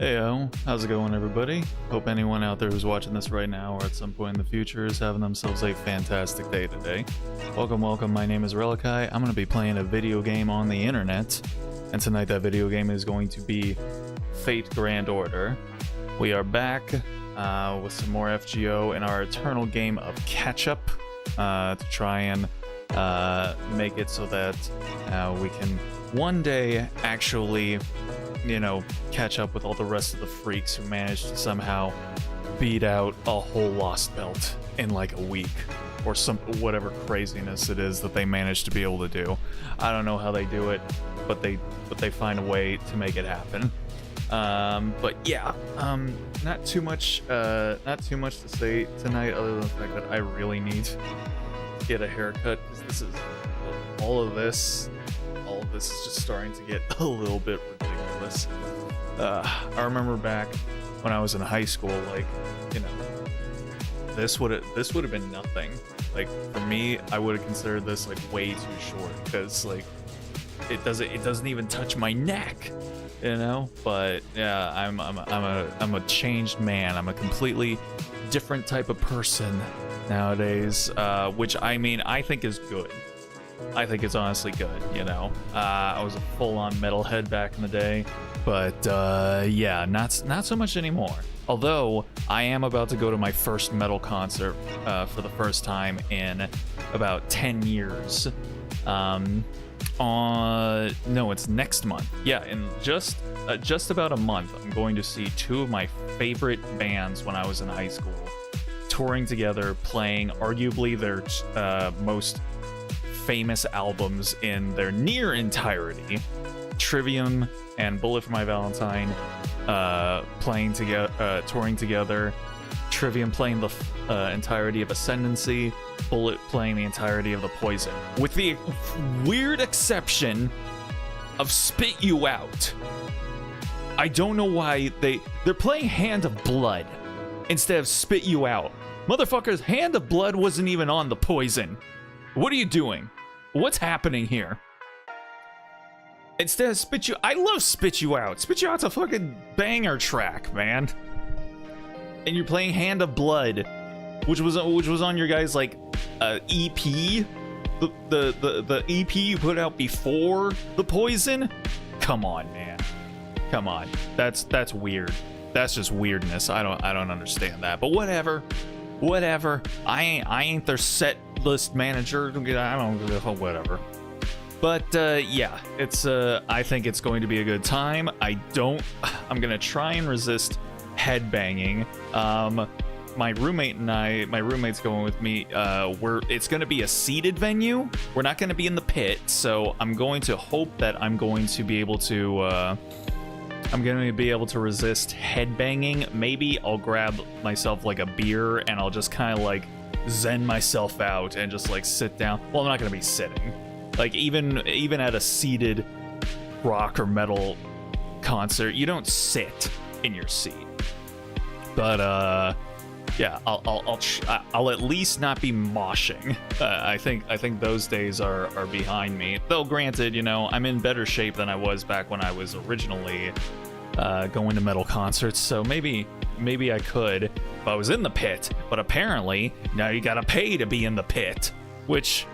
Heyo, how's it going, everybody? Hope anyone out there who's watching this right now or at some point in the future is having themselves a fantastic day today. Welcome, my name is Relikai. I'm going to be playing a video game on the internet, and tonight that video game is going to be Fate Grand Order. We are back with some more FGO in our eternal game of catch-up to try and make it so that we can one day actually, catch up with all the rest of the freaks who managed to somehow beat out a whole lost belt in like a week or some whatever craziness it is that they managed to be able to do. I don't know how they do it, but they find a way to make it happen. But yeah, not too much to say tonight other than the fact that I really need to get a haircut, because this is all of this is just starting to get a little bit ridiculous. I remember back when I was in high school, this would have been nothing. Like, for me, I would have considered this like way too short, because like it doesn't even touch my neck, But yeah, I'm a changed man. I'm a completely different type of person nowadays, which I think is good. I think it's honestly good, I was a full-on metalhead back in the day, but yeah, not so much anymore. Although I am about to go to my first metal concert for the first time in about 10 years. No, it's next month. Yeah, in just about a month, I'm going to see two of my favorite bands when I was in high school touring together, playing arguably their most famous albums in their near entirety. Trivium and Bullet for My Valentine playing together, touring together. Trivium playing the entirety of Ascendancy, Bullet playing the entirety of The Poison, with the weird exception of Spit You Out. I don't know why they're playing Hand of Blood instead of Spit You Out. Motherfuckers, Hand of Blood wasn't even on The Poison. What are you doing? What's happening here? Instead of Spit You... I love Spit You Out. Spit You Out's a fucking banger track, man. And you're playing Hand of Blood, which was on your guys' like EP, the EP you put out before The Poison. Come on, man. Come on. That's weird. That's just weirdness. I don't understand that. But whatever. I ain't their set list manager. I don't give a fuck, whatever. But yeah, it's I think it's going to be a good time. I'm gonna try and resist headbanging. My roommate's going with me. It's gonna be a seated venue. We're not gonna be in the pit, so I'm going to hope that I'm going to be able to resist headbanging. Maybe I'll grab myself like a beer and I'll just kind of like zen myself out and just like sit down. Well, I'm not gonna be sitting. Like even at a seated rock or metal concert, you don't sit in your seat. But yeah, I'll at least not be moshing. I think those days are behind me. Though granted, I'm in better shape than I was back when I was originally going to metal concerts. So maybe I could if I was in the pit. But apparently now you gotta pay to be in the pit. Which,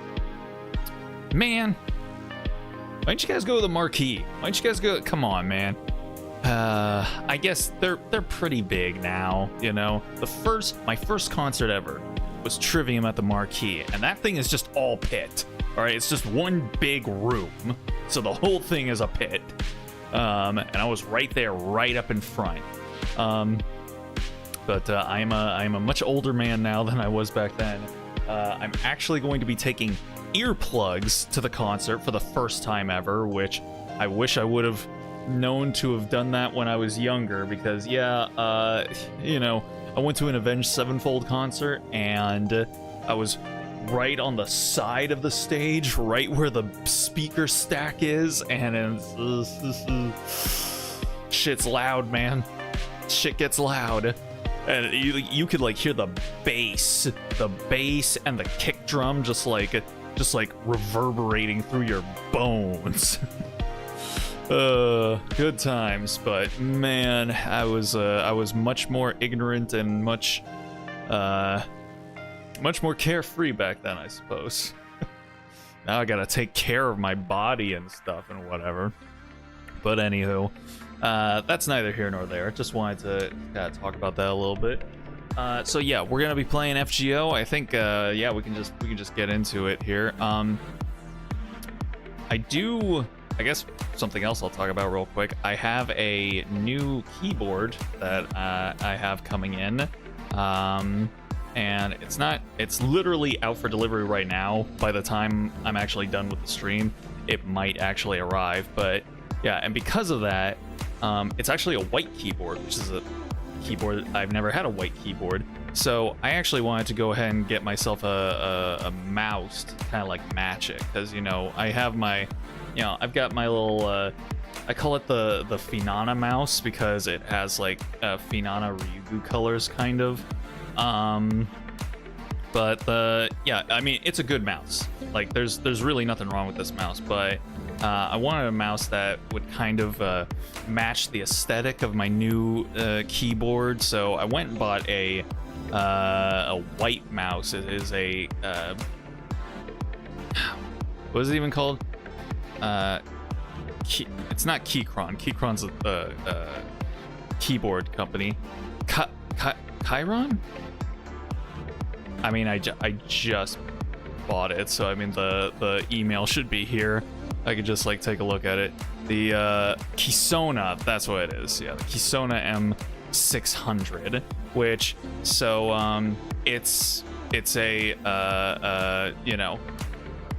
man, why don't you guys go to the marquee? Why don't you guys go? Come on, man. I guess they're pretty big now, My first concert ever was Trivium at the Marquee, and that thing is just all pit. All right, it's just one big room, so the whole thing is a pit. And I was right there, right up in front. But I'm a much older man now than I was back then. I'm actually going to be taking earplugs to the concert for the first time ever, which I wish I would have known to have done that when I was younger, because yeah, I went to an Avenged Sevenfold concert and I was right on the side of the stage, right where the speaker stack is, and shit's loud, man. Shit gets loud, and you could like hear the bass and the kick drum just like reverberating through your bones. Good times, but man, I was much more ignorant and much more carefree back then, I suppose. Now I gotta take care of my body and stuff and whatever. But anywho, that's neither here nor there. Just wanted to talk about that a little bit. So yeah, we're gonna be playing FGO. I think yeah, we can just get into it here. I guess something else I'll talk about real quick. I have a new keyboard that I have coming in. And it's literally out for delivery right now. By the time I'm actually done with the stream, it might actually arrive. But yeah, and because of that, it's actually a white keyboard, which is a keyboard. I've never had a white keyboard. So I actually wanted to go ahead and get myself a mouse to kind of like match it. Because, you know, I have my, you know, I've got my little, I call it the Finana mouse because it has like Finana Ryugu colors kind of. But yeah, I mean, it's a good mouse. Like there's really nothing wrong with this mouse, but I wanted a mouse that would kind of match the aesthetic of my new keyboard. So I went and bought a white mouse. It is a what is it even called? It's not Keychron. Keychron's a keyboard company. Chiron? I mean, I just bought it, so I mean the email should be here. I could just like take a look at it. The Kisona, that's what it is. Yeah, the Kisona M600, which so it's a you know,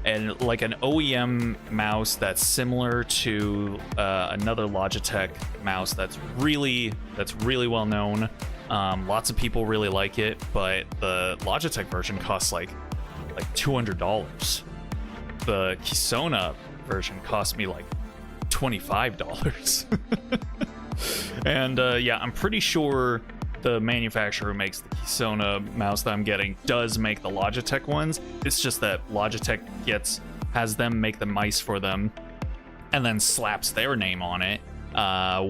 and like an OEM mouse that's similar to another Logitech mouse that's really well known. Lots of people really like it, but the Logitech version costs like $200. The Kisona version cost me like $25. And yeah, I'm pretty sure the manufacturer who makes the Kisona mouse that I'm getting does make the Logitech ones. It's just that Logitech has them make the mice for them and then slaps their name on it.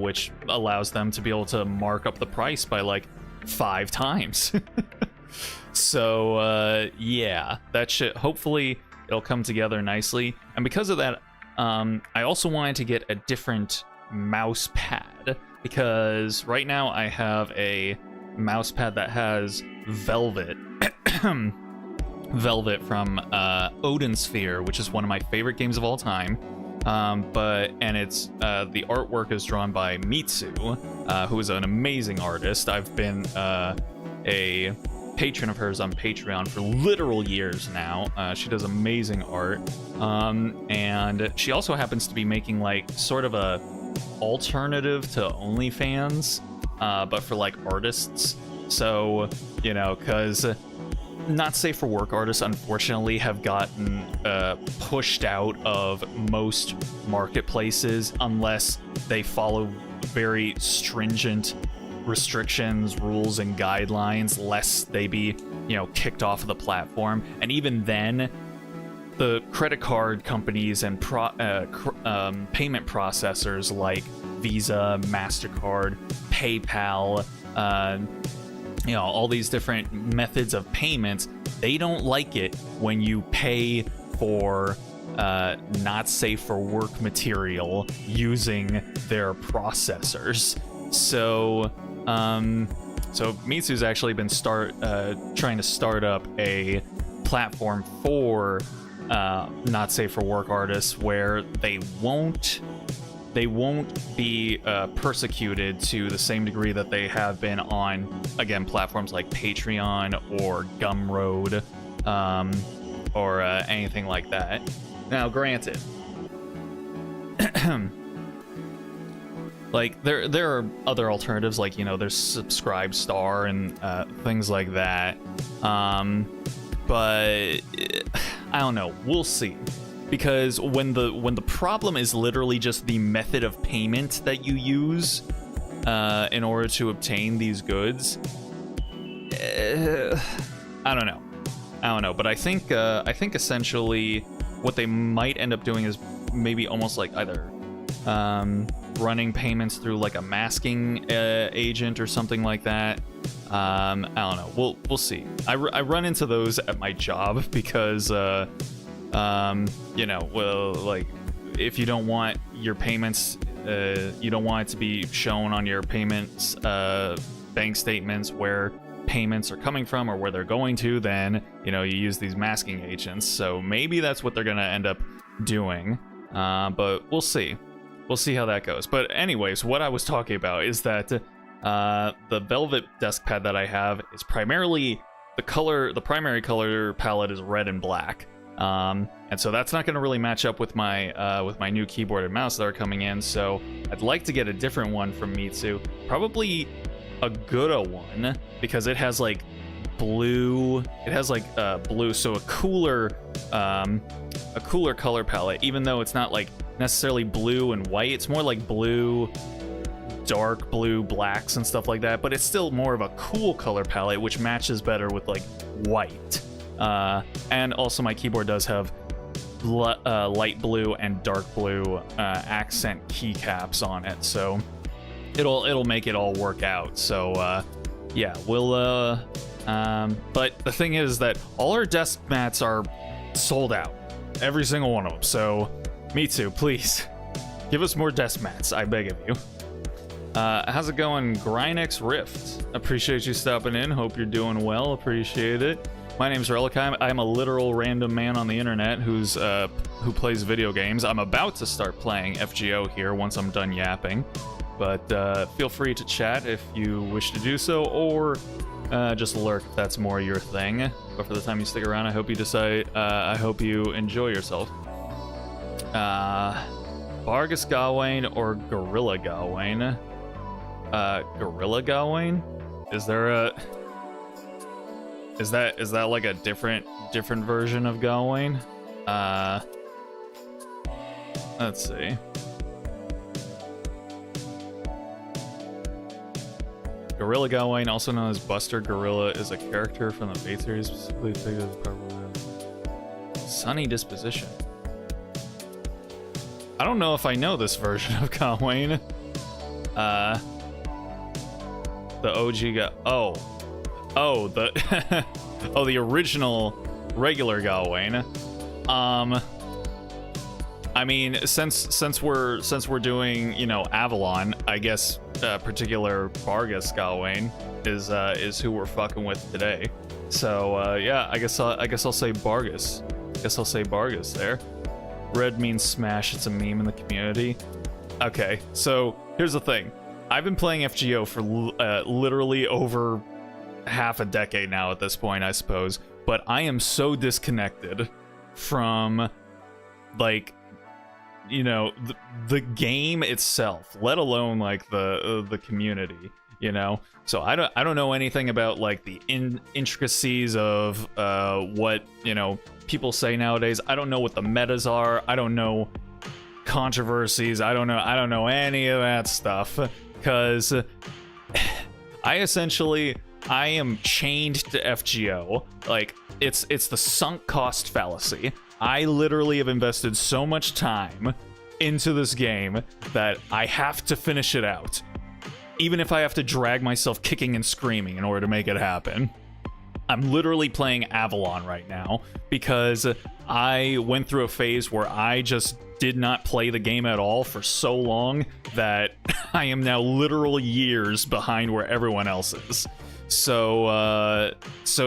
Which allows them to be able to mark up the price by like 5 times. So yeah, that should hopefully it'll come together nicely. And because of that, I also wanted to get a different mouse pad because right now I have a mouse pad that has velvet. Velvet from Odin Sphere, which is one of my favorite games of all time. And it's the artwork is drawn by Mitsu, who is an amazing artist. I've been a patron of hers on Patreon for literal years now. She does amazing art, and she also happens to be making like sort of a alternative to OnlyFans, but for like artists. So you know, because not safe for work artists unfortunately have gotten pushed out of most marketplaces unless they follow very stringent restrictions, rules, and guidelines, lest they be, you know, kicked off of the platform. And even then, the credit card companies and payment processors like Visa, MasterCard, PayPal, you know, all these different methods of payments, they don't like it when you pay for not safe for work material using their processors. So so Mitsu's actually been trying to start up a platform for not safe for work artists where they won't be persecuted to the same degree that they have been on, again, platforms like Patreon or Gumroad, or anything like that. Now, granted, like there are other alternatives, like, you know, there's Subscribestar and things like that. But I don't know. We'll see. Because when the problem is literally just the method of payment that you use in order to obtain these goods, I don't know. But I think essentially what they might end up doing is maybe almost like either running payments through like a masking agent or something like that. I don't know. We'll see. I run into those at my job because you know, well, like if you don't want your payments, you don't want it to be shown on your payments bank statements where payments are coming from or where they're going to, then you know, you use these masking agents. So maybe that's what they're gonna end up doing, but we'll see how that goes. But anyways, what I was talking about is that the velvet desk pad that I have is primarily the primary color palette is red and black, and so that's not going to really match up with my new keyboard and mouse that are coming in. So I'd like to get a different one from Mitsu, probably a Gouda one, because it has like blue. It has like blue, so a cooler color palette. Even though it's not like necessarily blue and white, it's more like blue, dark blue, blacks and stuff like that. But it's still more of a cool color palette, which matches better with like white. And also my keyboard does have light blue and dark blue accent keycaps on it, so it'll make it all work out. So yeah, we'll but the thing is that all our desk mats are sold out, every single one of them. So Mitsu, please give us more desk mats, I beg of you. How's it going, Grynex Rift? Appreciate you stopping in. Hope you're doing well. Appreciate it. My name's Relikai. I'm a literal random man on the internet who plays video games. I'm about to start playing FGO here once I'm done yapping, but feel free to chat if you wish to do so, or just lurk if that's more your thing. But for the time you stick around, I hope you enjoy yourself. Vargas Gawain or Gorilla Gawain? Gorilla Gawain? Is that like a different version of Gawain? Let's see. Gorilla Gawain, also known as Buster Gorilla, is a character from the Fate series, specifically figured as part of Sunny Disposition. I don't know if I know this version of Gawain. The OG the original regular Gawain. I mean, since we're doing, you know, Avalon, I guess particular Vargas Gawain is who we're fucking with today. So yeah, I guess I'll say Vargas. Guess I'll say Vargas there. Red means smash. It's a meme in the community. Okay, so here's the thing. I've been playing FGO for literally over half a decade now at this point, I suppose. But I am so disconnected from, like, you know, the game itself, let alone like the community, you know. So I don't know anything about like the intricacies of what, you know, people say nowadays. I don't know what the metas are. I don't know controversies. I don't know any of that stuff, because I am chained to FGO. Like, it's the sunk cost fallacy. I literally have invested so much time into this game that I have to finish it out, even if I have to drag myself kicking and screaming in order to make it happen. I'm literally playing Avalon right now because I went through a phase where I just did not play the game at all for so long that I am now literal years behind where everyone else is. So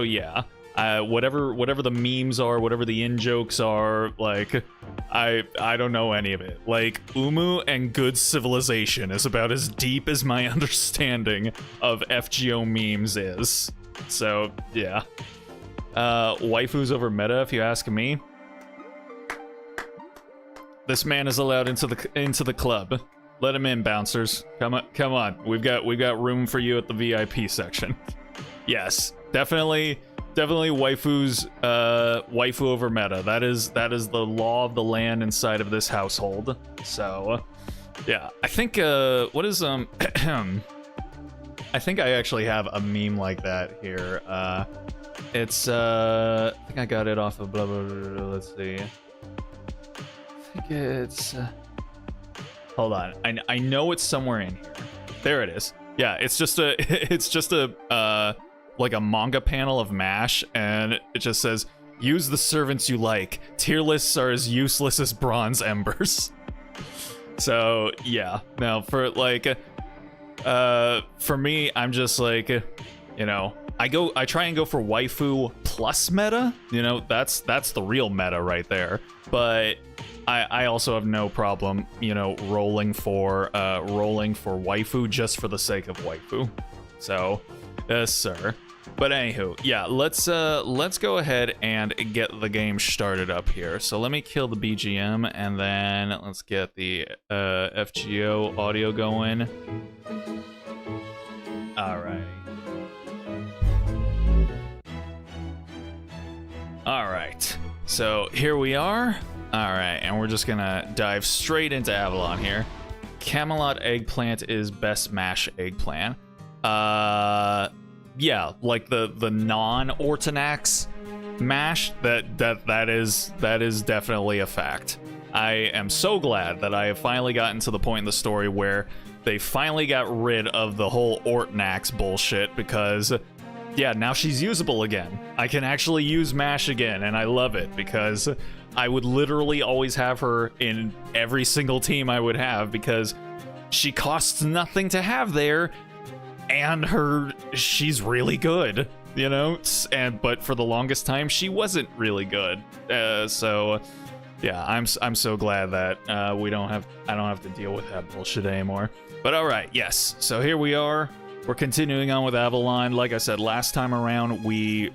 yeah. Whatever the memes are, whatever the in-jokes are, like, I don't know any of it. Like, Umu and Good Civilization is about as deep as my understanding of FGO memes is. So, yeah. Waifus over meta, if you ask me. This man is allowed into the club. Let him in, bouncers. Come on. We've got room for you at the VIP section. Yes, definitely waifu over meta. That is the law of the land inside of this household. So yeah, I think what is I think I actually have a meme like that here. It's I think I got it off of blah blah blah. Let's see. I think it's Hold on. I know it's somewhere in here. There it is. Yeah, it's just a like a manga panel of MASH, and it just says, use the servants you like. Tier lists are as useless as bronze embers. So yeah. Now for like for me, I'm just like, you know, I try and go for waifu plus meta. You know, that's the real meta right there. But I also have no problem, you know, rolling for waifu just for the sake of waifu. So, yes, sir. But anywho, yeah, let's go ahead and get the game started up here. So let me kill the BGM, and then let's get the FGO audio going. Alrighty. Alright, so here we are. Alright, and we're just gonna dive straight into Avalon here. Camelot eggplant is best mash eggplant. Yeah, like the non-Ortonax mash, that is definitely a fact. I am so glad that I have finally gotten to the point in the story where they finally got rid of the whole Ortonax bullshit, because yeah, now she's usable again. I can actually use mash again, and I love it, because I would literally always have her in every single team I would have, because she costs nothing to have there, and she's really good, you know? But for the longest time, she wasn't really good. So yeah, I'm so glad that I don't have to deal with that bullshit anymore. But all right, yes. So here we are. We're continuing on with Avalon. Like I said, last time around, we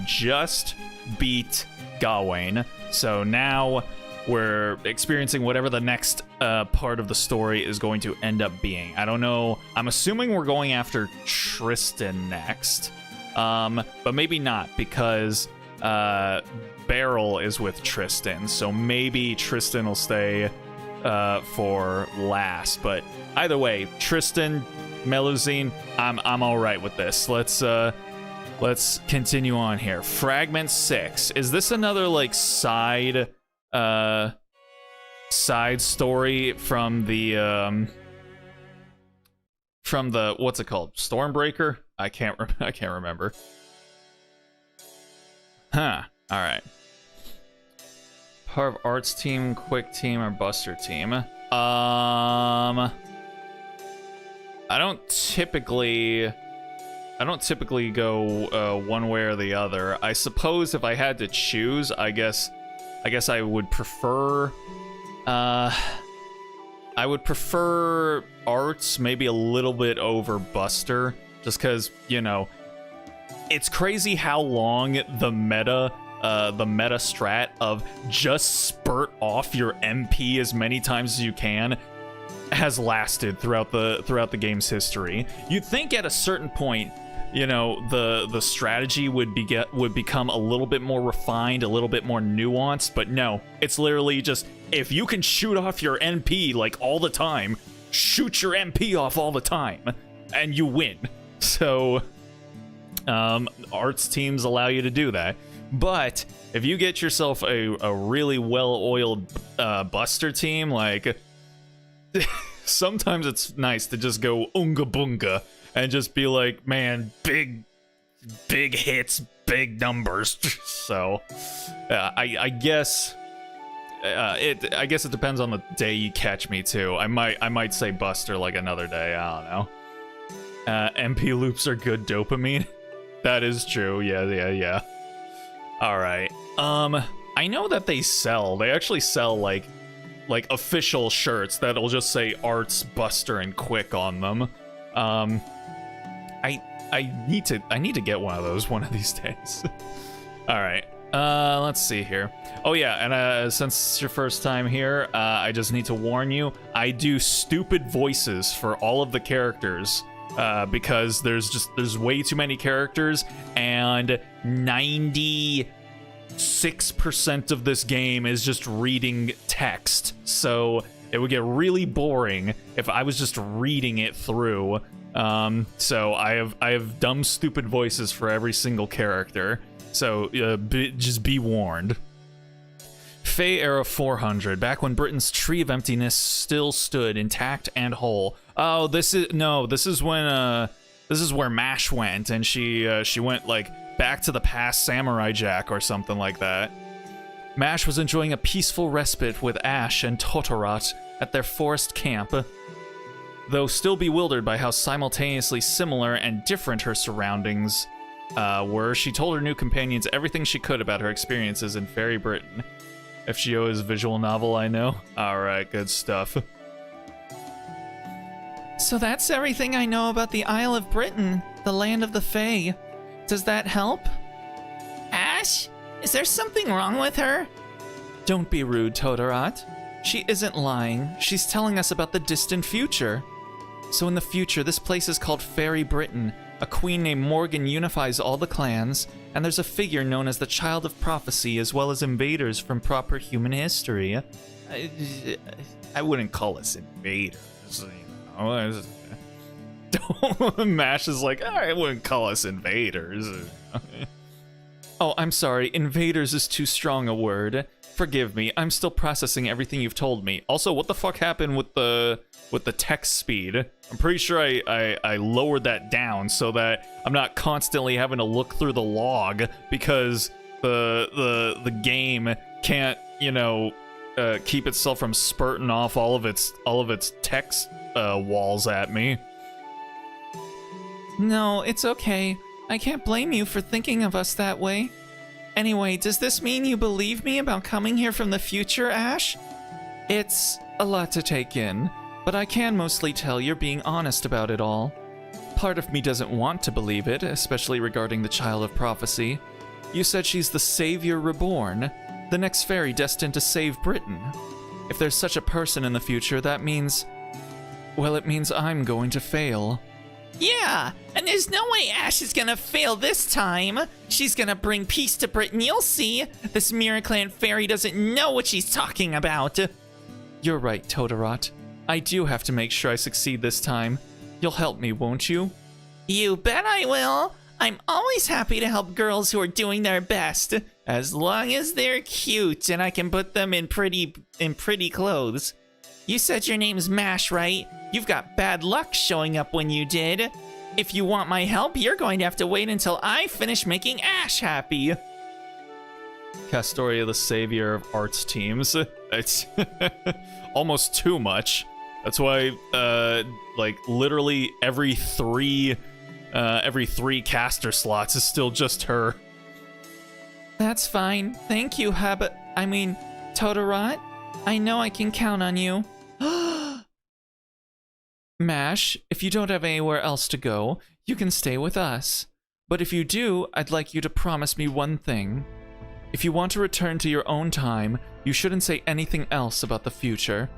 just beat Gawain. So now we're experiencing whatever the next part of the story is going to end up being. I don't know. I'm assuming we're going after Tristan next. But maybe not, because Beryl is with Tristan. So maybe Tristan will stay for last. But either way, Tristan, Melusine, I'm all right with this. Let's continue on here. Fragment 6. Is this another like side story from the what's it called? Stormbreaker? I can't remember. Huh. All right. Part of Arts team, Quick team, or Buster team. I don't typically go one way or the other. I suppose if I had to choose, I guess I would prefer Arts maybe a little bit over Buster, just because, you know, it's crazy how long the meta strat of just spurt off your MP as many times as you can has lasted throughout the game's history. You'd think at a certain point, you know, the strategy would become a little bit more refined, a little bit more nuanced, but no, it's literally just, if you can shoot off your MP like all the time, shoot your MP off all the time, and you win. So, Arts teams allow you to do that. But if you get yourself a really well-oiled Buster team, like, sometimes it's nice to just go unga bunga and just be like, man, big hits, big numbers. So, I guess it depends on the day you catch me too. I might say Buster like another day. I don't know. MP loops are good dopamine. That is true. Yeah. All right. I know that they actually sell like official shirts that'll just say Arts, Buster, and Quick on them. I need to get one of those one of these days. All right. Let's see here. Oh yeah, and since it's your first time here, I just need to warn you, I do stupid voices for all of the characters. Because there's way too many characters, and 96% of this game is just reading text. So it would get really boring if I was just reading it through. So I have dumb, stupid voices for every single character. So just be warned. Fey Era 400, back when Britain's Tree of Emptiness still stood intact and whole. Oh, this is when this is where Mash went, and she went like back to the past Samurai Jack or something like that. Mash was enjoying a peaceful respite with Ash and Totorat at their forest camp. Though still bewildered by how simultaneously similar and different her surroundings were, she told her new companions everything she could about her experiences in Fairy Britain. FGO is visual novel, I know. Alright, good stuff. So that's everything I know about the Isle of Britain, the land of the Fae. Does that help? Ash? Is there something wrong with her? Don't be rude, Totorat. She isn't lying. She's telling us about the distant future. So in the future, this place is called Fairy Britain. A queen named Morgan unifies all the clans, and there's a figure known as the Child of Prophecy, as well as invaders from proper human history. I wouldn't call us invaders, you know. Mash is like, I wouldn't call us invaders. Oh, I'm sorry, invaders is too strong a word. Forgive me, I'm still processing everything you've told me. Also, what the fuck happened with the text speed? I'm pretty sure I lowered that down so that I'm not constantly having to look through the log because the game can't, you know, keep itself from spurting off all of its text walls at me. No, it's okay. I can't blame you for thinking of us that way. Anyway, does this mean you believe me about coming here from the future, Ash? It's a lot to take in, but I can mostly tell you're being honest about it all. Part of me doesn't want to believe it, especially regarding the Child of Prophecy. You said she's the Savior Reborn, the next fairy destined to save Britain. If there's such a person in the future, that means... well, it means I'm going to fail. Yeah, and there's no way Ash is gonna fail this time. She's gonna bring peace to Britain, you'll see. This Miraclan fairy doesn't know what she's talking about. You're right, Totorat. I do have to make sure I succeed this time. You'll help me, won't you? You bet I will. I'm always happy to help girls who are doing their best, as long as they're cute and I can put them in pretty clothes. You said your name's Mash, right? You've got bad luck showing up when you did. If you want my help, you're going to have to wait until I finish making Ash happy. Castoria, the savior of arts teams. It's almost too much. That's why, like, literally every three caster slots is still just her. That's fine. Thank you, Totorat. I know I can count on you. Mash, if you don't have anywhere else to go, you can stay with us. But if you do, I'd like you to promise me one thing. If you want to return to your own time, you shouldn't say anything else about the future.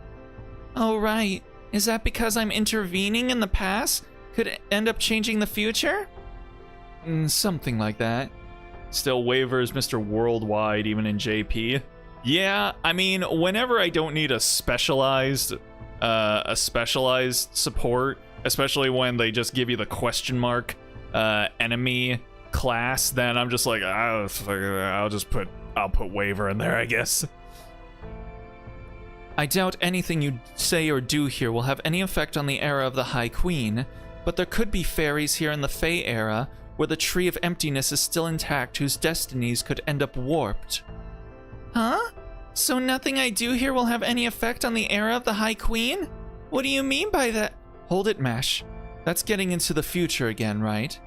Oh, right. Is that because I'm intervening in the past? Could end up changing the future? Something like that. Still wavers Mr. Worldwide even in JP. Yeah, I mean, whenever I don't need a specialized support, especially when they just give you the question mark enemy class, then I'm just like, I'll put waiver in there, I guess. I doubt anything you say or do here will have any effect on the era of the High Queen, but there could be fairies here in the Fae era where the Tree of Emptiness is still intact, whose destinies could end up warped. Huh? So nothing I do here will have any effect on the era of the High Queen? What do you mean by that? Hold it, Mash. That's getting into the future again, right?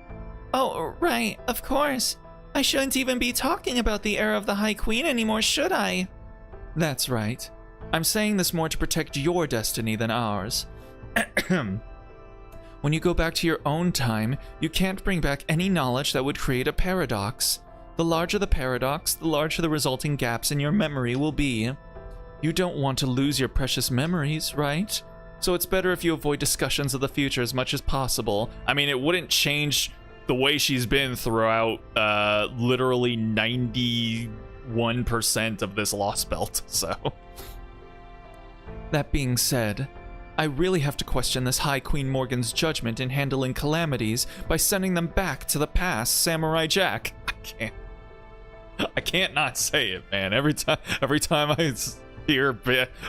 Oh, right, of course. I shouldn't even be talking about the era of the High Queen anymore, should I? That's right. I'm saying this more to protect your destiny than ours. When you go back to your own time, you can't bring back any knowledge that would create a paradox. The larger the paradox, the larger the resulting gaps in your memory will be. You don't want to lose your precious memories, right? So it's better if you avoid discussions of the future as much as possible. I mean, it wouldn't change the way she's been throughout literally 91% of this Lost Belt, so. That being said, I really have to question this High Queen Morgan's judgment in handling calamities by sending them back to the past, Samurai Jack. I can't. I can't not say it, man. Every time I hear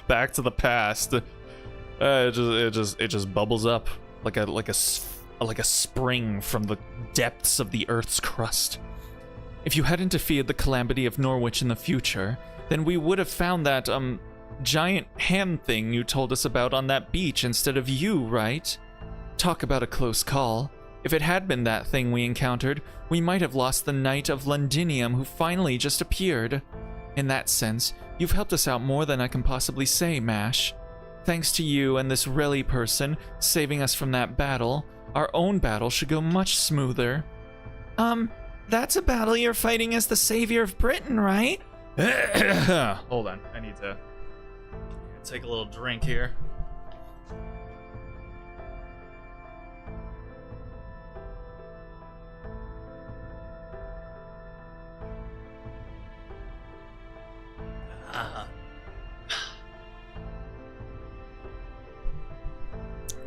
Back to the Past, it just bubbles up like a spring from the depths of the Earth's crust. If you hadn't defeated the calamity of Norwich in the future, then we would have found that giant hand thing you told us about on that beach instead of you, right? Talk about a close call. If it had been that thing we encountered, we might have lost the Knight of Londinium who finally just appeared. In that sense, you've helped us out more than I can possibly say, Mash. Thanks to you and this Relly person saving us from that battle, our own battle should go much smoother. That's a battle you're fighting as the savior of Britain, right? Hold on, I need to take a little drink here.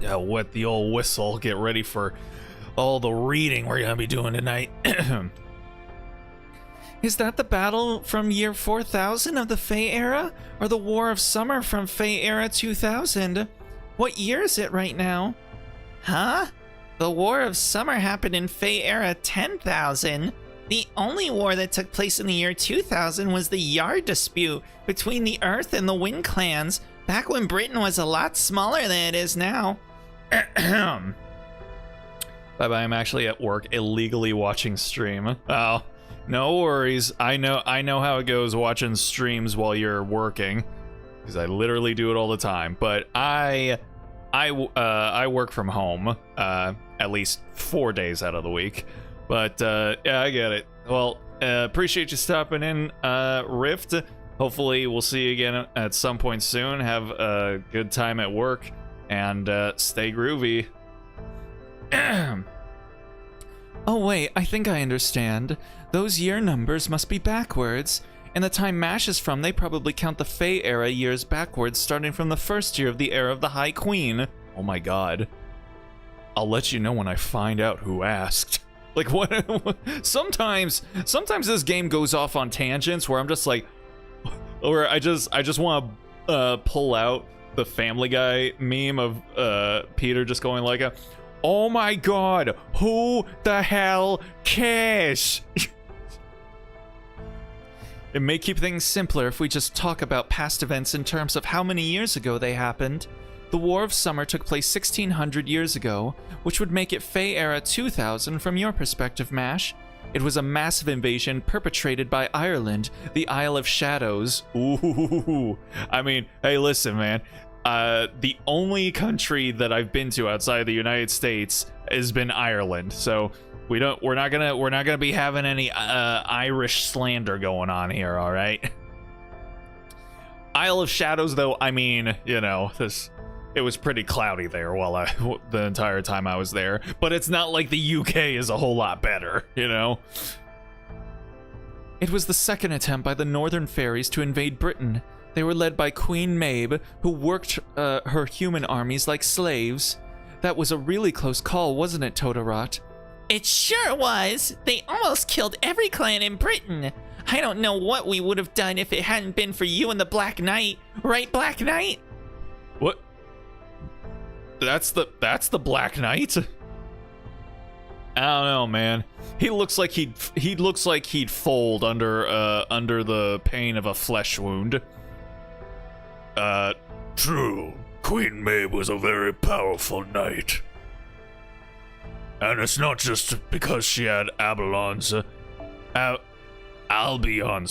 Yeah, wet the old whistle. Get ready for all the reading we're gonna be doing tonight. Is that the battle from year 4000 of the Fey era? Or the War of Summer from Fey era 2000? What year is it right now? Huh? The War of Summer happened in Fey era 10,000. The only war that took place in the year 2000 was the Yard dispute between the Earth and the Wind clans, back when Britain was a lot smaller than it is now. Bye-bye, I'm actually at work illegally watching stream. Oh, no worries. I know how it goes watching streams while you're working, because I literally do it all the time. But I work from home at least 4 days out of the week. But yeah, I get it. Well, appreciate you stopping in, Rift. Hopefully we'll see you again at some point soon. Have a good time at work, and stay groovy. Oh wait, I think I understand. Those year numbers must be backwards. In the time Mash is from, they probably count the Fey era years backwards, starting from the first year of the era of the High Queen. Oh my god. I'll let you know when I find out who asked. Like, what? Sometimes this game goes off on tangents where I'm just like, or I just want to pull out the Family Guy meme of Peter just going like, oh my god, who the hell cares? It may keep things simpler if we just talk about past events in terms of how many years ago they happened. The War of Summer took place 1600 years ago, which would make it Fey era 2000 from your perspective, Mash. It was a massive invasion perpetrated by Ireland, the Isle of Shadows. Ooh, I mean, hey, listen, man. The only country that I've been to outside of the United States has been Ireland, so we're not gonna be having any Irish slander going on here, all right? Isle of Shadows, though, I mean, you know, it was pretty cloudy there the entire time I was there, but it's not like the UK is a whole lot better, you know? It was the second attempt by the Northern Fairies to invade Britain. They were led by Queen Mabe, who worked her human armies like slaves. That was a really close call, wasn't it, Totorot? It sure was. They almost killed every clan in Britain. I don't know what we would have done if it hadn't been for you and the Black Knight. Right, Black Knight? What? That's the Black Knight? I don't know, man. He looks like he'd fold under the pain of a flesh wound. True. Queen Mabe was a very powerful knight. And it's not just because she had Albion's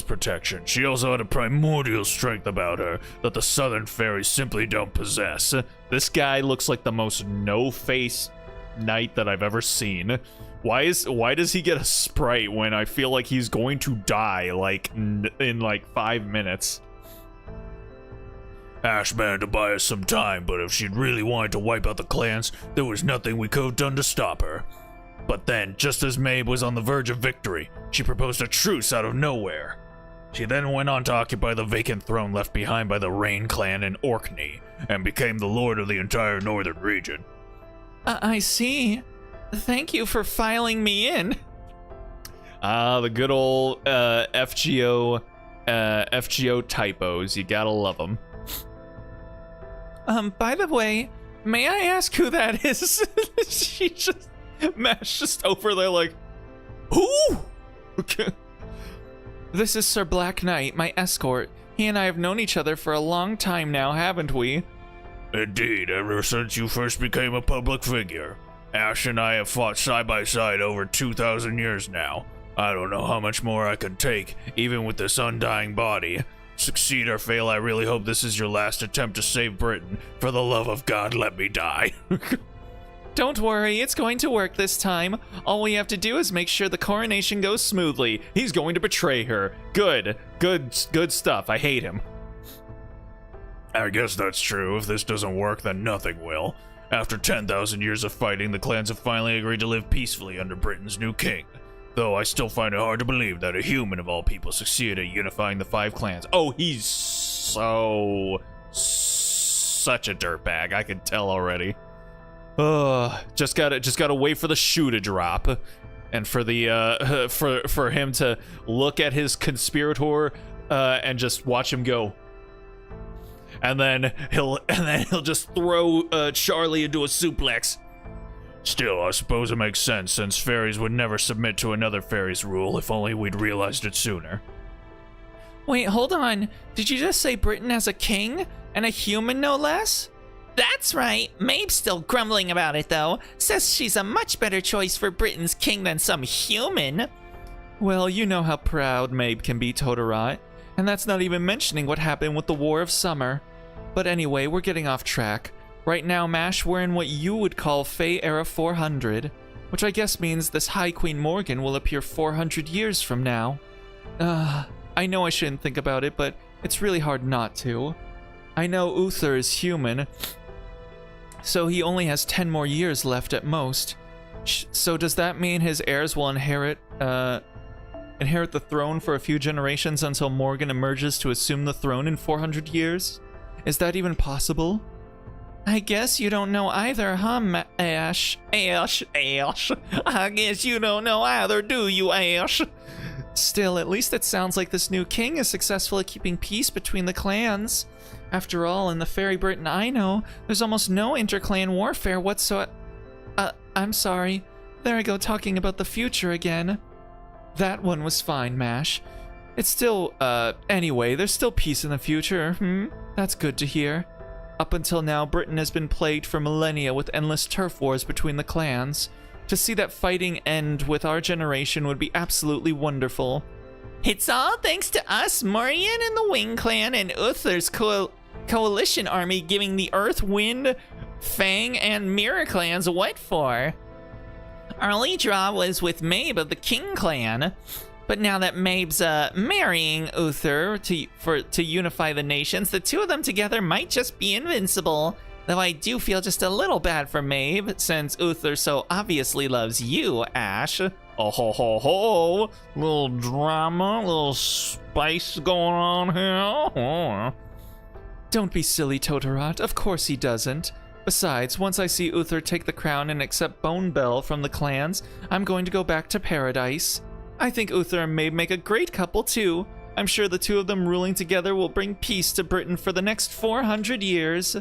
protection. She also had a primordial strength about her that the Southern Fairies simply don't possess. This guy looks like the most no-face knight that I've ever seen. Why does he get a sprite when I feel like he's going to die like in like 5 minutes? Ash managed to buy us some time, but if she'd really wanted to wipe out the clans, there was nothing we could have done to stop her. But then, just as Mabe was on the verge of victory, she proposed a truce out of nowhere. She then went on to occupy the vacant throne left behind by the Rain clan in Orkney, and became the lord of the entire northern region. I see. Thank you for filing me in. The good old FGO typos. You gotta love them. By the way, may I ask who that is? She just, Mash just over there like, who? Okay. This is Sir Black Knight, my escort. He and I have known each other for a long time now, haven't we? Indeed, ever since you first became a public figure. Ash and I have fought side by side over 2,000 years now. I don't know how much more I can take, even with this undying body. Succeed or fail, I really hope this is your last attempt to save Britain. For the love of God, let me die. Don't worry, it's going to work this time. All we have to do is make sure the coronation goes smoothly. He's going to betray her. Good stuff. I hate him. I guess that's true. If this doesn't work, then nothing will. After 10,000 years of fighting, the clans have finally agreed to live peacefully under Britain's new king. Though I still find it hard to believe that a human of all people succeeded at unifying the 5 clans. Oh, he's such a dirtbag. I can tell already. Just gotta wait for the shoe to drop, and for the for him to look at his conspirator, and just watch him go. And then he'll just throw Charlie into a suplex. Still, I suppose it makes sense, since fairies would never submit to another fairy's rule. If only we'd realized it sooner. Wait, hold on. Did you just say Britain has a king? And a human, no less? That's right. Mabe's still grumbling about it, though. Says she's a much better choice for Britain's king than some human. Well, you know how proud Mabe can be, Totoro. And that's not even mentioning what happened with the War of Summer. But anyway, we're getting off track. Right now, Mash, we're in what you would call Fae Era 400, which I guess means this High Queen Morgan will appear 400 years from now. I know I shouldn't think about it, but it's really hard not to. I know Uther is human, so he only has 10 more years left at most. So does that mean his heirs will inherit the throne for a few generations until Morgan emerges to assume the throne in 400 years? Is that even possible? I guess you don't know either, huh, Ash? Ash. I guess you don't know either, do you, Ash? Still, at least it sounds like this new king is successful at keeping peace between the clans. After all, in the Fairy Britain I know, there's almost no interclan warfare whatsoever. I'm sorry. There I go talking about the future again. That one was fine, Mash. It's still, anyway, there's still peace in the future, That's good to hear. Up until now, Britain has been plagued for millennia with endless turf wars between the clans. To see that fighting end with our generation would be absolutely wonderful. It's all thanks to us, Morian and the Wing Clan, and Uther's coalition army giving the Earth, Wind, Fang, and Mirror clans what for. Our only draw was with Mabe of the King Clan. But now that Mabe's marrying Uther to unify the nations, the two of them together might just be invincible. Though I do feel just a little bad for Mabe, since Uther so obviously loves you, Ash. Oh ho ho ho! Little drama, little spice going on here. Don't be silly, Totoro. Of course he doesn't. Besides, once I see Uther take the crown and accept Bone Bell from the clans, I'm going to go back to paradise. I think Uther and Mabe make a great couple too. I'm sure the two of them ruling together will bring peace to Britain for the next 400 years.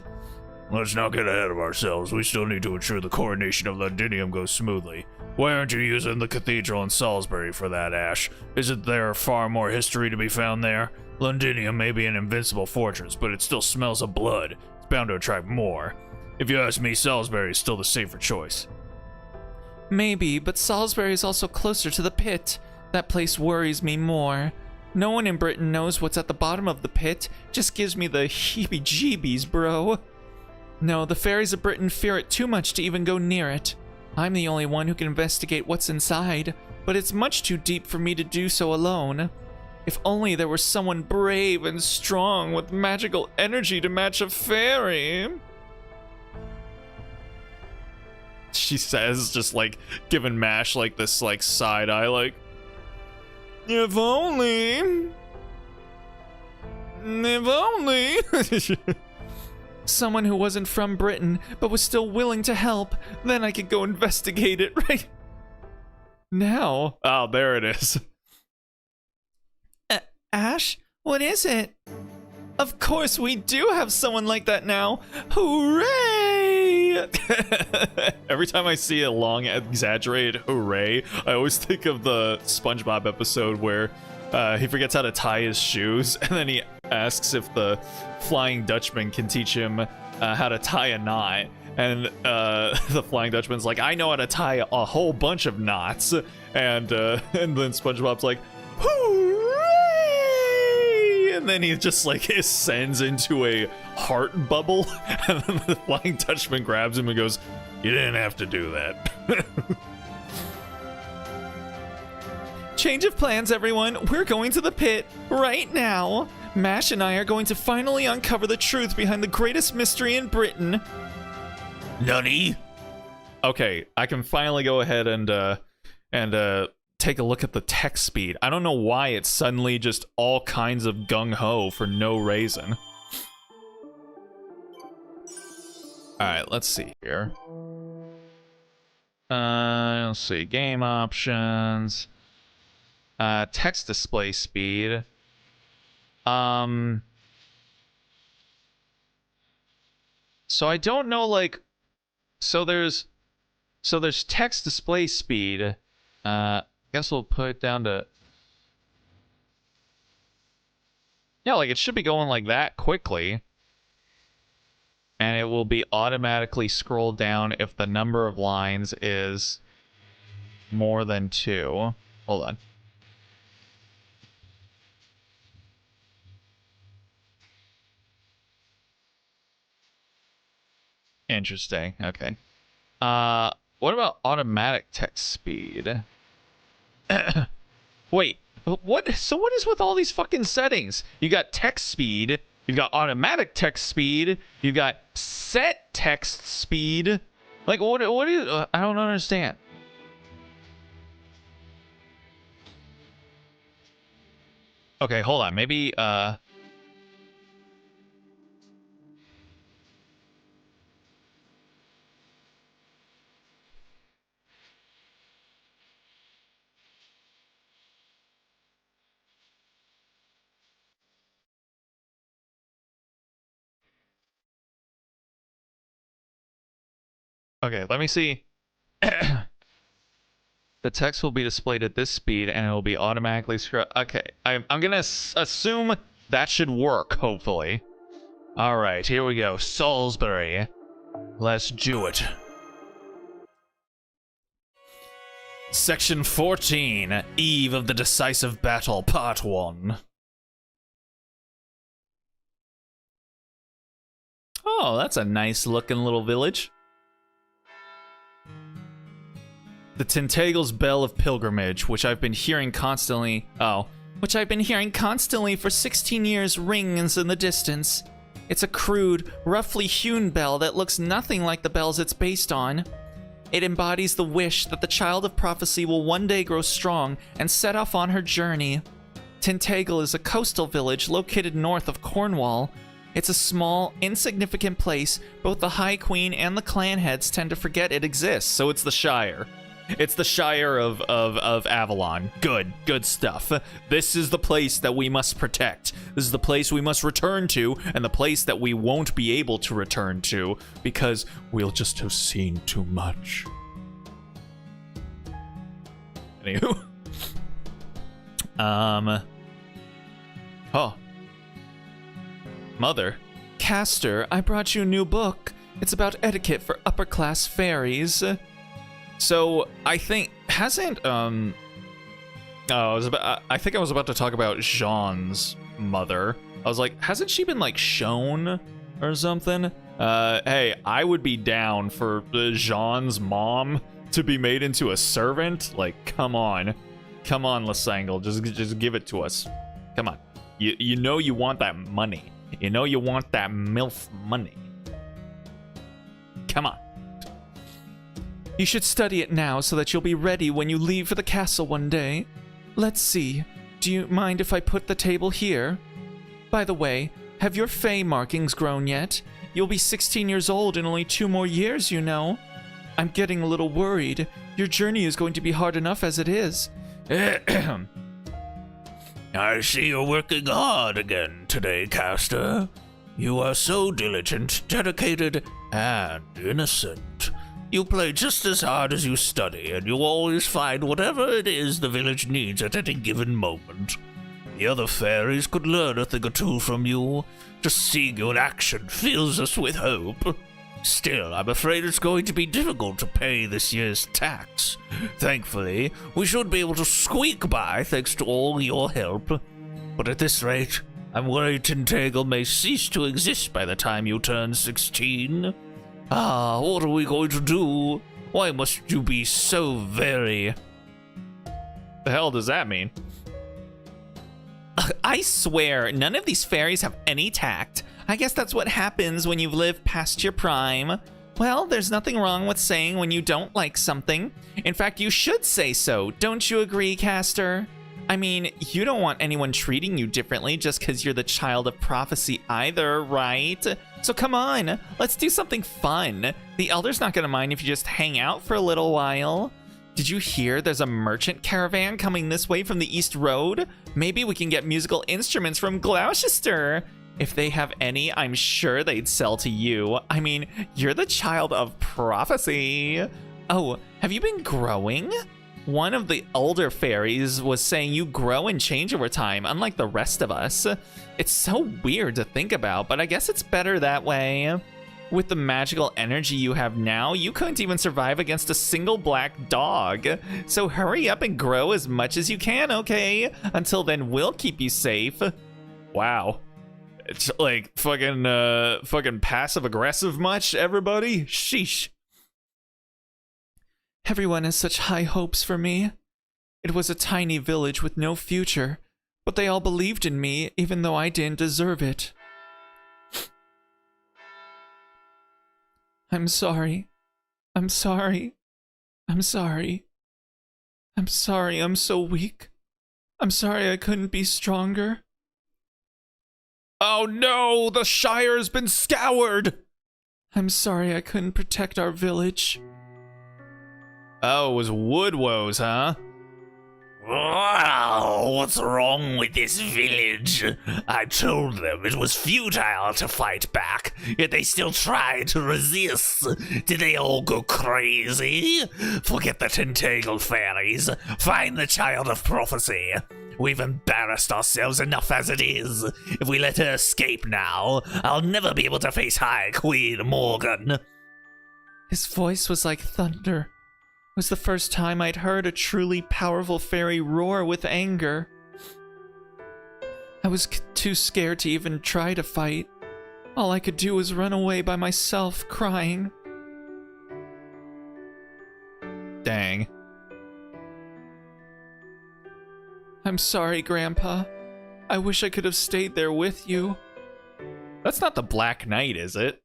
Let's not get ahead of ourselves. We still need to ensure the coronation of Londinium goes smoothly. Why aren't you using the cathedral in Salisbury for that, Ash? Isn't there far more history to be found there? Londinium may be an invincible fortress, but it still smells of blood. It's bound to attract more. If you ask me, Salisbury is still the safer choice. Maybe, but Salisbury is also closer to the pit. That place worries me more. No one in Britain knows what's at the bottom of the pit. Just gives me the heebie-jeebies, bro. No, the fairies of Britain fear it too much to even go near it. I'm the only one who can investigate what's inside, but it's much too deep for me to do so alone. If only there were someone brave and strong with magical energy to match a fairy. She says, just like giving Mash like this like side eye, like, if only. If only. Someone who wasn't from Britain, but was still willing to help. Then I could go investigate it, right? now? Oh, there it is. Ash, what is it? Of course, we do have someone like that now. Hooray! Every time I see a long, exaggerated hooray, I always think of the SpongeBob episode where he forgets how to tie his shoes, and then he asks if the Flying Dutchman can teach him how to tie a knot. And the Flying Dutchman's like, I know how to tie a whole bunch of knots. And then SpongeBob's like, hooray! And then he just like ascends into a heart bubble. And then the Flying Dutchman grabs him and goes, you didn't have to do that. Change of plans, everyone. We're going to the pit right now. Mash and I are going to finally uncover the truth behind the greatest mystery in Britain. Nunny? Okay, I can finally go ahead and take a look at the text speed. I don't know why it's suddenly just all kinds of gung-ho for no reason. Alright, let's see here. Let's see. Game options. Text display speed. So I don't know, like... So there's text display speed. Guess we'll put it down to... Yeah, like it should be going like that quickly. And it will be automatically scrolled down if the number of lines is more than 2. Hold on. Interesting. Okay. What about automatic text speed? Wait, what? So what is with all these fucking settings? You got text speed, you've got automatic text speed, you've got set text speed. Like, what is... I don't understand. Okay, hold on. Maybe, okay, let me see. The text will be displayed at this speed, and it will be automatically Okay, I'm gonna assume that should work, hopefully. Alright, here we go. Salisbury. Let's do it. Section 14, Eve of the Decisive Battle, Part 1. Oh, that's a nice looking little village. The Tintagle's Bell of Pilgrimage, which I've been hearing constantly... Which I've been hearing constantly for 16 years rings in the distance. It's a crude, roughly hewn bell that looks nothing like the bells it's based on. It embodies the wish that the child of prophecy will one day grow strong and set off on her journey. Tintagle is a coastal village located north of Cornwall. It's a small, insignificant place. Both the High Queen and the clan heads tend to forget it exists. So it's the Shire. It's the Shire of Avalon. Good stuff. This is the place that we must protect. This is the place we must return to, and the place that we won't be able to return to, because we'll just have seen too much. Anywho. Oh. Mother. Castor, I brought you a new book. It's about etiquette for upper-class fairies. So, I think, hasn't, I think I was about to talk about Jean's mother. I was like, hasn't she been, like, shown or something? Hey, I would be down for Jean's mom to be made into a servant. Like, come on. Come on, Lasangle, just give it to us. Come on. You know you want that money. You know you want that MILF money. Come on. You should study it now so that you'll be ready when you leave for the castle one day. Let's see. Do you mind if I put the table here? By the way, have your Fey markings grown yet? You'll be 16 years old in only 2 more years, you know. I'm getting a little worried. Your journey is going to be hard enough as it is. I see you're working hard again today, Caster. You are so diligent, dedicated, and innocent. You play just as hard as you study, and you always find whatever it is the village needs at any given moment. The other fairies could learn a thing or two from you. Just seeing you in action fills us with hope. Still, I'm afraid it's going to be difficult to pay this year's tax. Thankfully, we should be able to squeak by thanks to all your help. But at this rate, I'm worried Tintagle may cease to exist by the time you turn 16. Ah, what are we going to do? Why must you be so very... The hell does that mean? I swear, none of these fairies have any tact. I guess that's what happens when you've lived past your prime. Well, there's nothing wrong with saying when you don't like something. In fact, you should say so. Don't you agree, Caster? I mean, you don't want anyone treating you differently just because you're the child of prophecy either, right? So come on, let's do something fun. The Elder's not gonna mind if you just hang out for a little while. Did you hear there's a merchant caravan coming this way from the East Road? Maybe we can get musical instruments from Gloucester. If they have any, I'm sure they'd sell to you. I mean, you're the child of prophecy. Oh, have you been growing? One of the older fairies was saying you grow and change over time, unlike the rest of us. It's so weird to think about, but I guess it's better that way. With the magical energy you have now, you couldn't even survive against a single black dog. So hurry up and grow as much as you can, okay? Until then, we'll keep you safe. Wow. It's like fucking passive aggressive much, everybody? Sheesh. Everyone has such high hopes for me. It was a tiny village with no future, but they all believed in me even though I didn't deserve it. I'm sorry. I'm sorry. I'm sorry. I'm sorry I'm so weak. I'm sorry I couldn't be stronger. Oh no, the Shire's been scoured! I'm sorry I couldn't protect our village. Oh, it was wood woes, huh? Wow, what's wrong with this village? I told them it was futile to fight back, yet they still tried to resist. Did they all go crazy? Forget the Tintagle fairies. Find the child of prophecy. We've embarrassed ourselves enough as it is. If we let her escape now, I'll never be able to face High Queen Morgan. His voice was like thunder. It was the first time I'd heard a truly powerful fairy roar with anger. I was too scared to even try to fight. All I could do was run away by myself, crying. Dang. I'm sorry, Grandpa. I wish I could have stayed there with you. That's not the Black Knight, is it?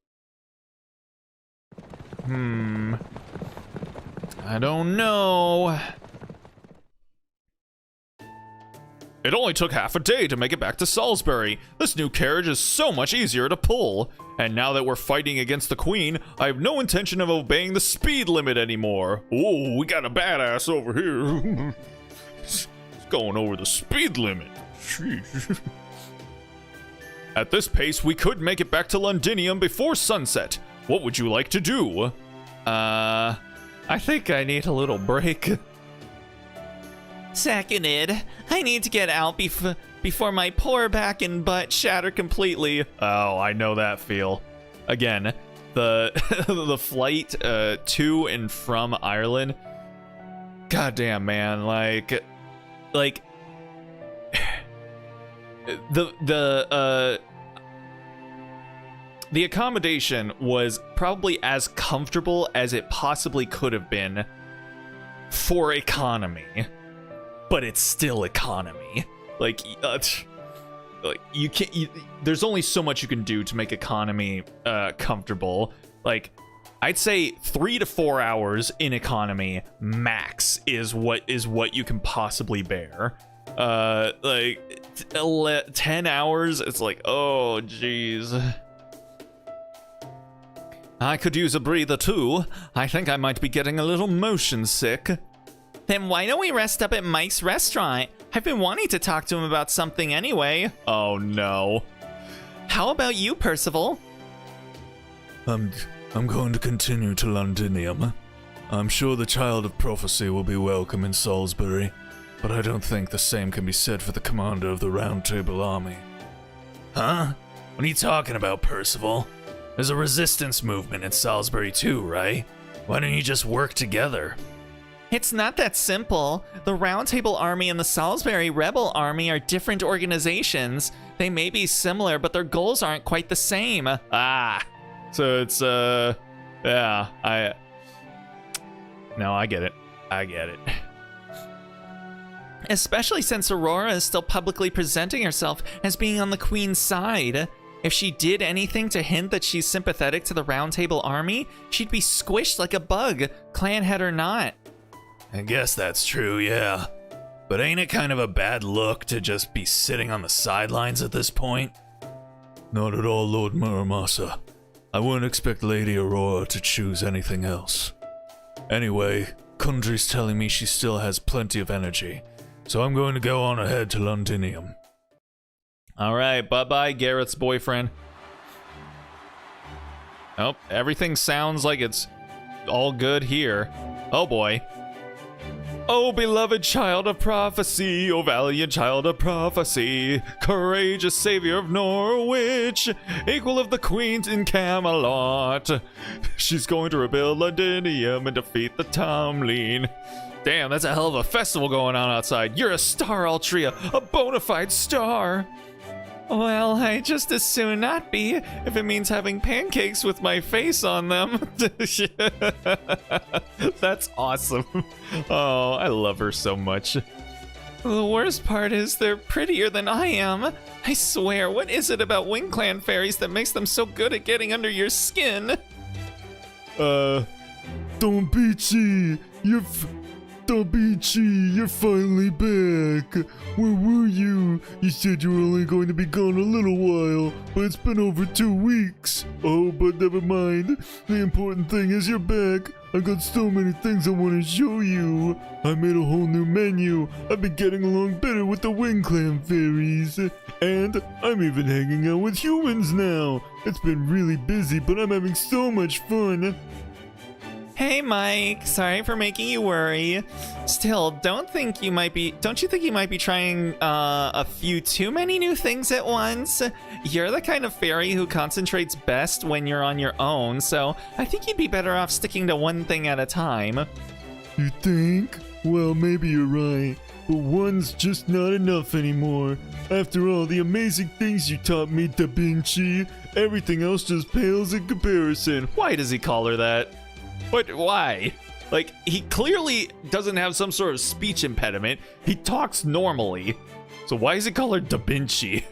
I don't know. It only took half a day to make it back to Salisbury. This new carriage is so much easier to pull. And now that we're fighting against the Queen, I have no intention of obeying the speed limit anymore. Oh, we got a badass over here. It's going over the speed limit. Sheesh. At this pace, we could make it back to Londinium before sunset. What would you like to do? I think I need a little break. Seconded. I need to get out before my poor back and butt shatter completely. Oh, I know that feel. Again, the the flight to and from Ireland. Goddamn, man, like the accommodation was probably as comfortable as it possibly could have been for economy, but it's still economy. Like you can't. There's only so much you can do to make economy comfortable. Like, I'd say 3 to 4 hours in economy max is what you can possibly bear. Like 10 hours, it's like, oh geez. I could use a breather too. I think I might be getting a little motion sick. Then why don't we rest up at Mike's restaurant? I've been wanting to talk to him about something anyway. Oh no. How about you, Percival? I'm going to continue to Londinium. I'm sure the Child of Prophecy will be welcome in Salisbury, but I don't think the same can be said for the commander of the Round Table Army. Huh? What are you talking about, Percival? There's a resistance movement in Salisbury too, right? Why don't you just work together? It's not that simple. The Round Table Army and the Salisbury Rebel Army are different organizations. They may be similar, but their goals aren't quite the same. Ah. So it's, yeah, No, I get it. I get it. Especially since Aurora is still publicly presenting herself as being on the Queen's side. If she did anything to hint that she's sympathetic to the Round Table Army, she'd be squished like a bug, clan head or not. I guess that's true, yeah. But ain't it kind of a bad look to just be sitting on the sidelines at this point? Not at all, Lord Muramasa. I wouldn't expect Lady Aurora to choose anything else. Anyway, Kundry's telling me she still has plenty of energy, so I'm going to go on ahead to Londinium. Alright, bye-bye, Garrett's boyfriend. Oh, everything sounds like it's all good here. Oh boy. Oh, beloved child of prophecy, oh valiant child of prophecy, courageous savior of Norwich, equal of the queens in Camelot. She's going to rebuild Londinium and defeat the Tomlin. Damn, that's a hell of a festival going on outside. You're a star, Altria, a bona fide star. Well, I'd just as soon not be, if it means having pancakes with my face on them. That's awesome. Oh, I love her so much. The worst part is they're prettier than I am. I swear, what is it about Wing Clan fairies that makes them so good at getting under your skin? Dombichi, you're finally back. Where were you? You said you were only going to be gone a little while, but it's been over 2 weeks. Oh, but never mind. The important thing is you're back. I got so many things I want to show you. I made a whole new menu. I've been getting along better with the Wing Clan fairies. And I'm even hanging out with humans now. It's been really busy, but I'm having so much fun. Hey Mike, sorry for making you worry. Still, don't you think you might be trying a few too many new things at once? You're the kind of fairy who concentrates best when you're on your own, so I think you'd be better off sticking to one thing at a time. You think? Well, maybe you're right, but one's just not enough anymore. After all the amazing things you taught me, Da Vinci, everything else just pales in comparison. Why does he call her that? But why? Like, he clearly doesn't have some sort of speech impediment. He talks normally. So why does he call her Da Vinci?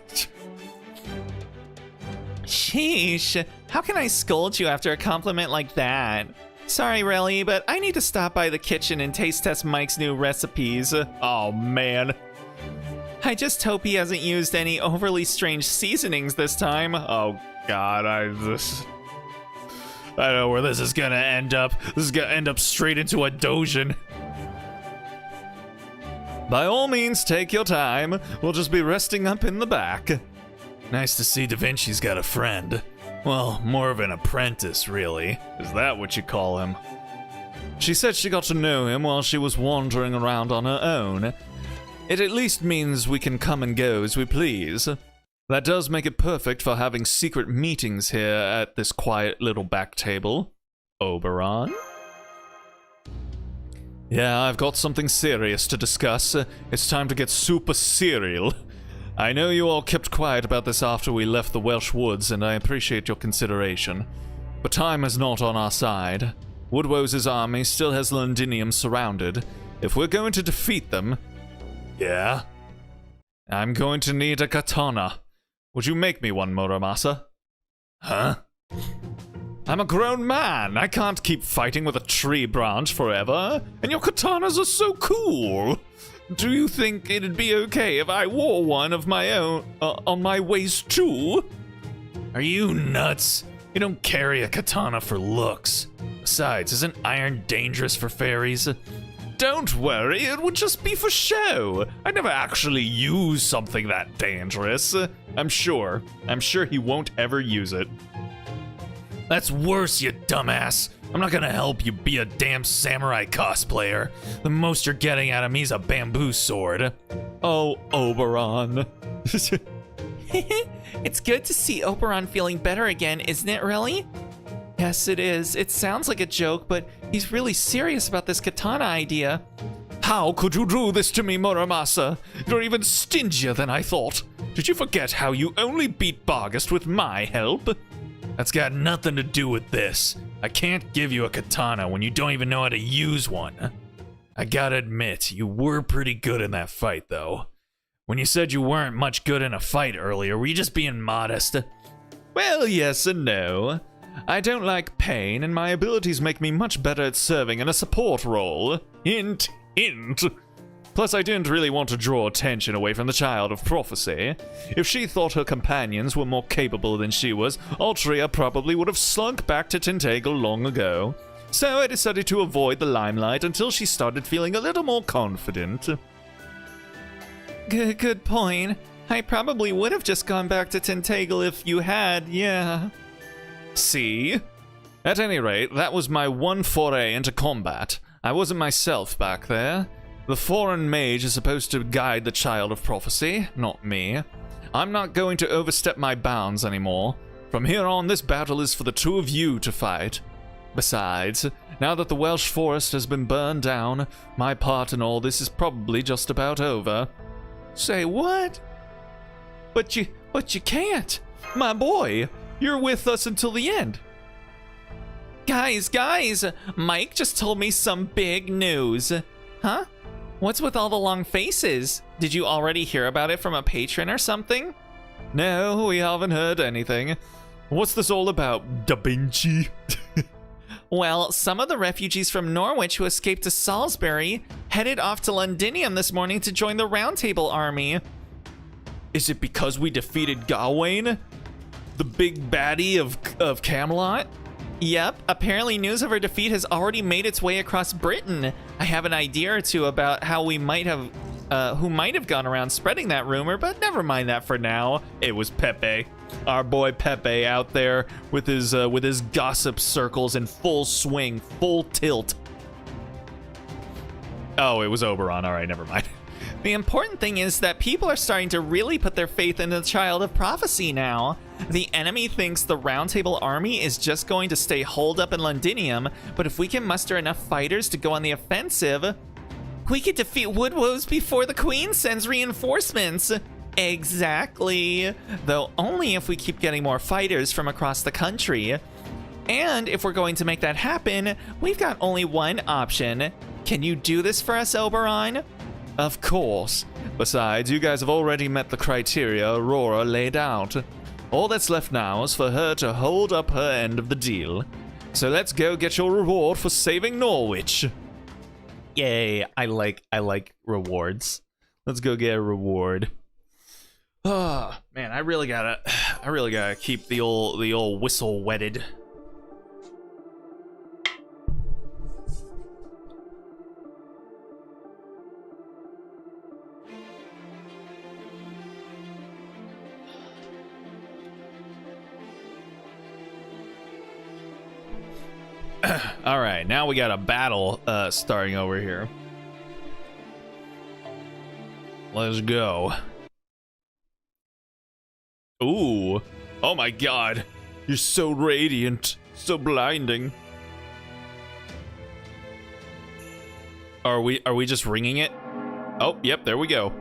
Sheesh, how can I scold you after a compliment like that? Sorry, Relly, but I need to stop by the kitchen and taste test Mike's new recipes. Oh, man. I just hope he hasn't used any overly strange seasonings this time. Oh, God, I don't know where this is gonna end up. This is gonna end up straight into a doujin. By all means, take your time. We'll just be resting up in the back. Nice to see Da Vinci's got a friend. Well, more of an apprentice, really. Is that what you call him? She said she got to know him while she was wandering around on her own. It at least means we can come and go as we please. That does make it perfect for having secret meetings here at this quiet little back table. Oberon? Yeah, I've got something serious to discuss. It's time to get super serial. I know you all kept quiet about this after we left the Welsh woods, and I appreciate your consideration. But time is not on our side. Woodwose's army still has Londinium surrounded. If we're going to defeat them... Yeah? I'm going to need a katana. Would you make me one, Muramasa? Huh? I'm a grown man. I can't keep fighting with a tree branch forever. And your katanas are so cool. Do you think it'd be okay if I wore one of my own on my waist too? Are you nuts? You don't carry a katana for looks. Besides, isn't iron dangerous for fairies? Don't worry, it would just be for show. I never actually use something that dangerous. I'm sure he won't ever use it. That's worse, you dumbass. I'm not gonna help you be a damn samurai cosplayer. The most you're getting out of me is a bamboo sword. Oh, Oberon. It's good to see Oberon feeling better again, isn't it, really? Yes, it is. It sounds like a joke, but he's really serious about this katana idea. How could you do this to me, Muramasa? You're even stingier than I thought. Did you forget how you only beat Bargast with my help? That's got nothing to do with this. I can't give you a katana when you don't even know how to use one. I gotta admit, you were pretty good in that fight, though. When you said you weren't much good in a fight earlier, were you just being modest? Well, yes and no. I don't like pain, and my abilities make me much better at serving in a support role. Hint, hint. Plus, I didn't really want to draw attention away from the Child of Prophecy. If she thought her companions were more capable than she was, Altria probably would have slunk back to Tentacle long ago. So I decided to avoid the limelight until she started feeling a little more confident. Good point. I probably would have just gone back to Tentacle if you had, yeah. See? At any rate, that was my one foray into combat. I wasn't myself back there. The foreign mage is supposed to guide the Child of Prophecy, not me. I'm not going to overstep my bounds anymore. From here on, this battle is for the two of you to fight. Besides, now that the Welsh forest has been burned down, my part in all this is probably just about over. Say what? But you can't. My boy, you're with us until the end. Guys, Mike just told me some big news. Huh? What's with all the long faces? Did you already hear about it from a patron or something? No, we haven't heard anything. What's this all about, Da Vinci? Well, some of the refugees from Norwich who escaped to Salisbury headed off to Londinium this morning to join the Round Table army. Is it because we defeated Gawain? The big baddie of Camelot? Yep, apparently news of her defeat has already made its way across Britain. I have an idea or two about how we might have, who might have gone around spreading that rumor, but never mind that for now. It was Pepe. Our boy Pepe out there with his gossip circles in full swing, full tilt. Oh, it was Oberon. All right, never mind. The important thing is that people are starting to really put their faith in the Child of Prophecy now. The enemy thinks the Round Table army is just going to stay holed up in Londinium, but if we can muster enough fighters to go on the offensive, we could defeat Woodwoes before the Queen sends reinforcements. Exactly. Though only if we keep getting more fighters from across the country. And if we're going to make that happen, we've got only one option. Can you do this for us, Oberon? Of course. Besides, you guys have already met the criteria Aurora laid out. All that's left now is for her to hold up her end of the deal. So let's go get your reward for saving Norwich. Yay, I like rewards. Let's go get a reward. Oh, man, I really gotta keep the old whistle wetted. All right, now we got a battle starting over here. Let's go. Ooh. Oh my god. You're so radiant, so blinding. Are we just ringing it? Oh, yep, there we go.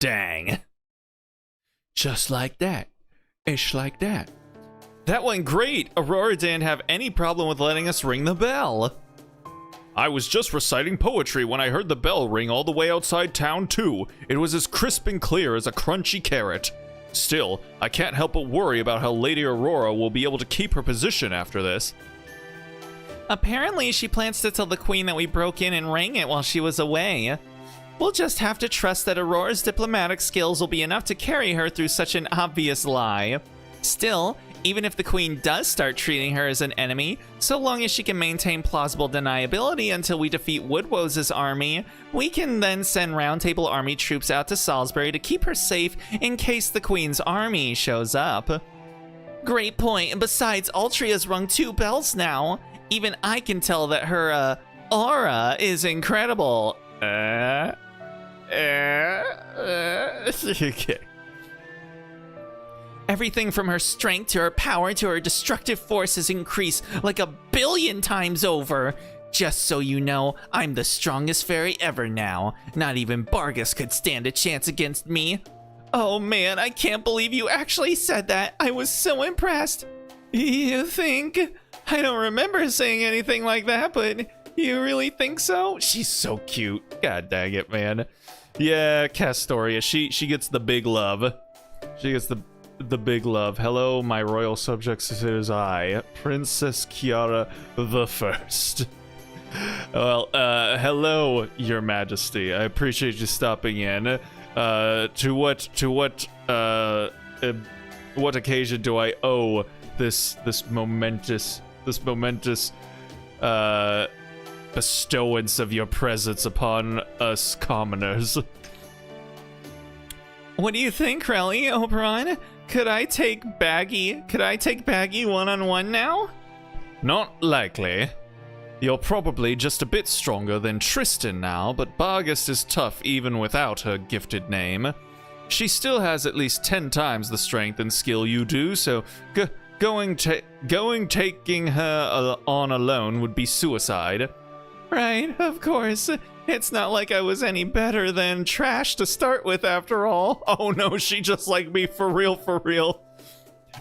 Dang. Just like that. Ish like that. That went great! Aurora didn't have any problem with letting us ring the bell. I was just reciting poetry when I heard the bell ring all the way outside town too. It was as crisp and clear as a crunchy carrot. Still, I can't help but worry about how Lady Aurora will be able to keep her position after this. Apparently, she plans to tell the Queen that we broke in and rang it while she was away. We'll just have to trust that Aurora's diplomatic skills will be enough to carry her through such an obvious lie. Still, even if the Queen does start treating her as an enemy, so long as she can maintain plausible deniability until we defeat Woodwose's army, we can then send Round Table army troops out to Salisbury to keep her safe in case the Queen's army shows up. Great point, and besides, Altria's rung 2 bells now. Even I can tell that her, aura is incredible. Okay. Everything from her strength to her power to her destructive force has increased like 1 billion times over. Just so you know, I'm the strongest fairy ever now. Not even Bargus could stand a chance against me. Oh man, I can't believe you actually said that. I was so impressed. You think? I don't remember saying anything like that, but you really think so? She's so cute. God dang it, man. Yeah, Castoria, she gets the big love. She gets the big love. Hello, my royal subjects, it is I, Princess Kiara the First. Well, hello, Your Majesty. I appreciate you stopping in. To what occasion do I owe this momentous bestowance of your presence upon us commoners? What do you think, Relly, Oberon? Could I take Baggy one-on-one now? Not likely. You're probably just a bit stronger than Tristan now, but Bargus is tough even without her gifted name. She still has at least 10 times the strength and skill you do, so taking her on alone would be suicide. Right, of course. It's not like I was any better than trash to start with after all. Oh no, she just like me for real.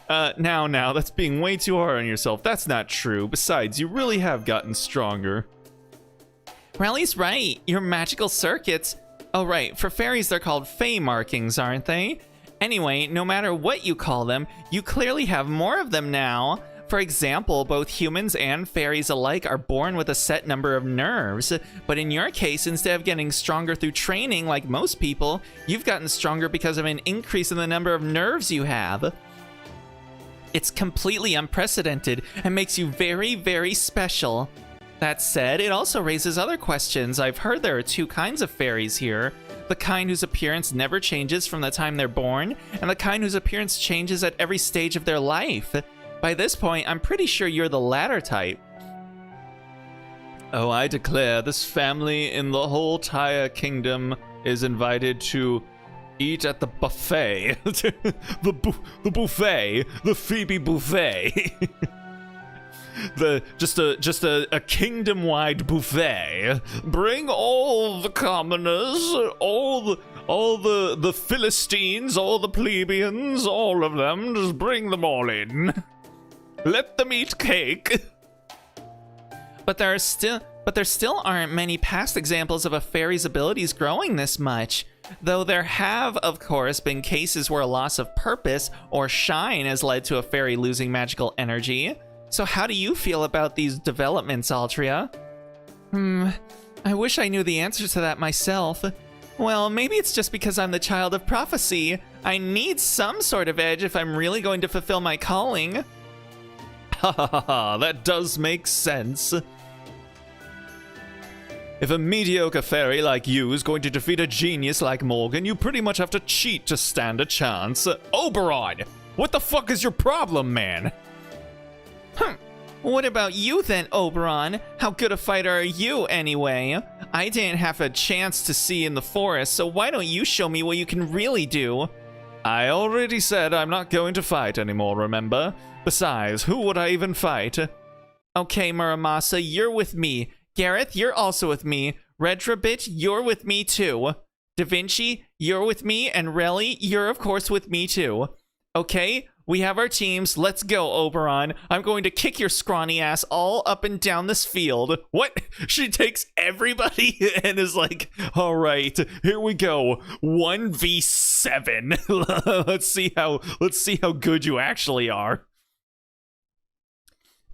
Now, that's being way too hard on yourself. That's not true. Besides, you really have gotten stronger. Rally's right. Your magical circuits. Oh, right. For fairies, they're called Fey markings, aren't they? Anyway, no matter what you call them, you clearly have more of them now. For example, both humans and fairies alike are born with a set number of nerves. But in your case, instead of getting stronger through training like most people, you've gotten stronger because of an increase in the number of nerves you have. It's completely unprecedented and makes you very, very special. That said, it also raises other questions. I've heard there are 2 kinds of fairies here. The kind whose appearance never changes from the time they're born, and the kind whose appearance changes at every stage of their life. By this point, I'm pretty sure you're the latter type. Oh, I declare, this family in the whole Tyre kingdom is invited to eat at the buffet. the buffet, the Phoebe buffet. just a kingdom-wide buffet. Bring all the commoners, all the Philistines, all the plebeians, all of them. Just bring them all in. Let them eat cake. But there still aren't many past examples of a fairy's abilities growing this much. Though there have, of course, been cases where a loss of purpose or shine has led to a fairy losing magical energy. So how do you feel about these developments, Altria? I wish I knew the answer to that myself. Well, maybe it's just because I'm the child of prophecy. I need some sort of edge if I'm really going to fulfill my calling. Ha ha ha ha, that does make sense. If a mediocre fairy like you is going to defeat a genius like Morgan, you pretty much have to cheat to stand a chance. Oberon! What the fuck is your problem, man? What about you then, Oberon? How good a fighter are you, anyway? I didn't have a chance to see in the forest, so why don't you show me what you can really do? I already said I'm not going to fight anymore, remember? Besides, who would I even fight? Okay, Muramasa, you're with me. Gareth, you're also with me. Redrabit, you're with me too. Da Vinci, you're with me. And Relly, you're of course with me too. Okay, we have our teams. Let's go, Oberon. I'm going to kick your scrawny ass all up and down this field. What? She takes everybody and is like, all right, here we go. 1v7. Let's see how good you actually are.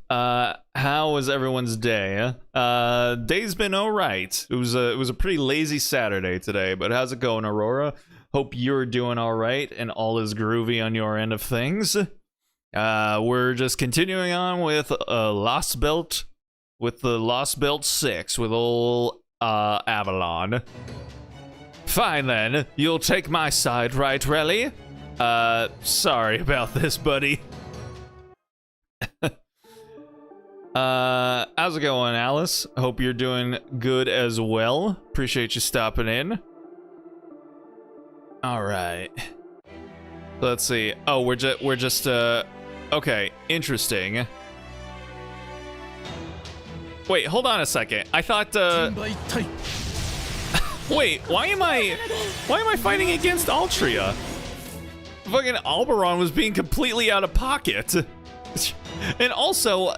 How was everyone's day? Day's been alright. It was a pretty lazy Saturday today, but how's it going, Aurora? Hope you're doing alright and all is groovy on your end of things. We're just continuing on with Lost Belt, with the Lost Belt 6 with old Avalon. Fine then, you'll take my side, right, Relly? Sorry about this, buddy. How's it going, Alice? Hope you're doing good as well. Appreciate you stopping in. All right. Let's see. Oh, we're just okay, interesting. Wait, hold on a second. I thought wait, why am I fighting against Altria? Fucking Alberon was being completely out of pocket. And also,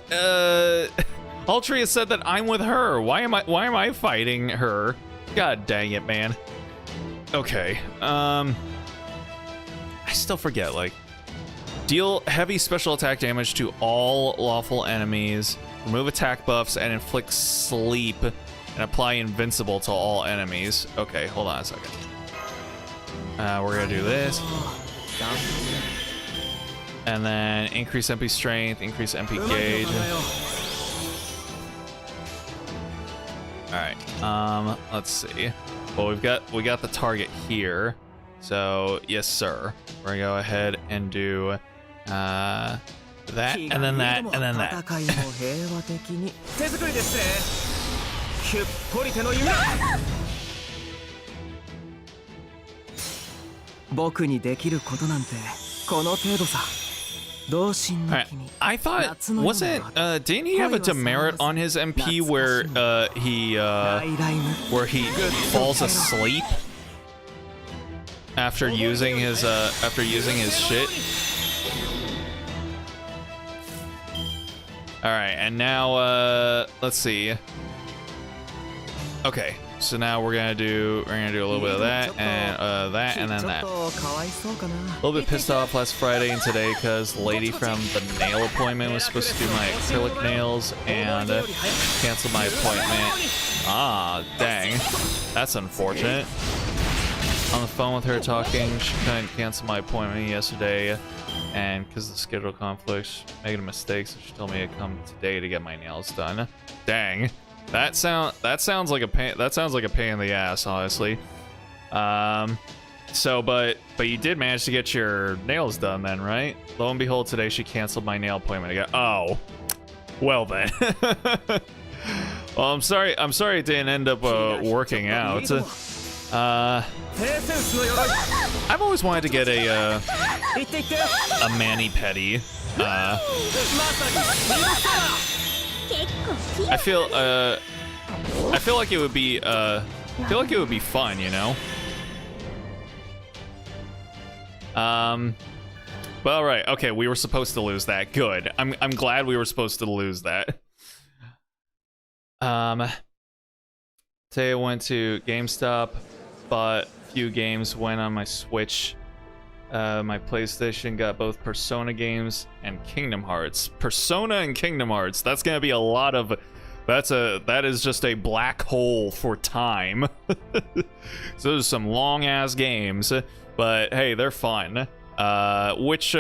Altria said that I'm with her. Why am I fighting her? God dang it, man. Okay. I still forget, like, deal heavy special attack damage to all lawful enemies, remove attack buffs, and inflict sleep, and apply invincible to all enemies. Okay, hold on a second. We're gonna do this. And then increase MP strength, increase MP gauge. All right. Let's see. Well, we got the target here. So yes, sir. We're gonna go ahead and do that, and then that, and then that. 僕にできることなんてこの程度さ。 Alright, I thought, didn't he have a demerit on his MP where he falls asleep after using his shit? Alright, and now let's see. Okay, so now we're gonna do a little bit of that and then that. A little bit pissed off last Friday and today because the lady from the nail appointment was supposed to do my acrylic nails and cancel my appointment. Ah, dang, that's unfortunate. On the phone with her talking, she couldn't cancel my appointment yesterday, and because of the schedule conflicts, making a mistake, so she told me to come today to get my nails done. Dang. That sounds like a pain. That sounds like a pain in the ass, honestly. So, but you did manage to get your nails done, then, right? Lo and behold, today she canceled my nail appointment again. Oh, well then. Well, I'm sorry it didn't end up working out. I've always wanted to get a mani-pedi. I feel like it would be fun, you know. But all right, okay, we were supposed to lose that. Good. I'm glad we were supposed to lose that. Today I went to GameStop, bought a few games, went on my Switch. My PlayStation got both Persona games and Kingdom Hearts. Persona and Kingdom Hearts. That's gonna be a lot of. That is just a black hole for time. So there's some long ass games, but hey, they're fun. Which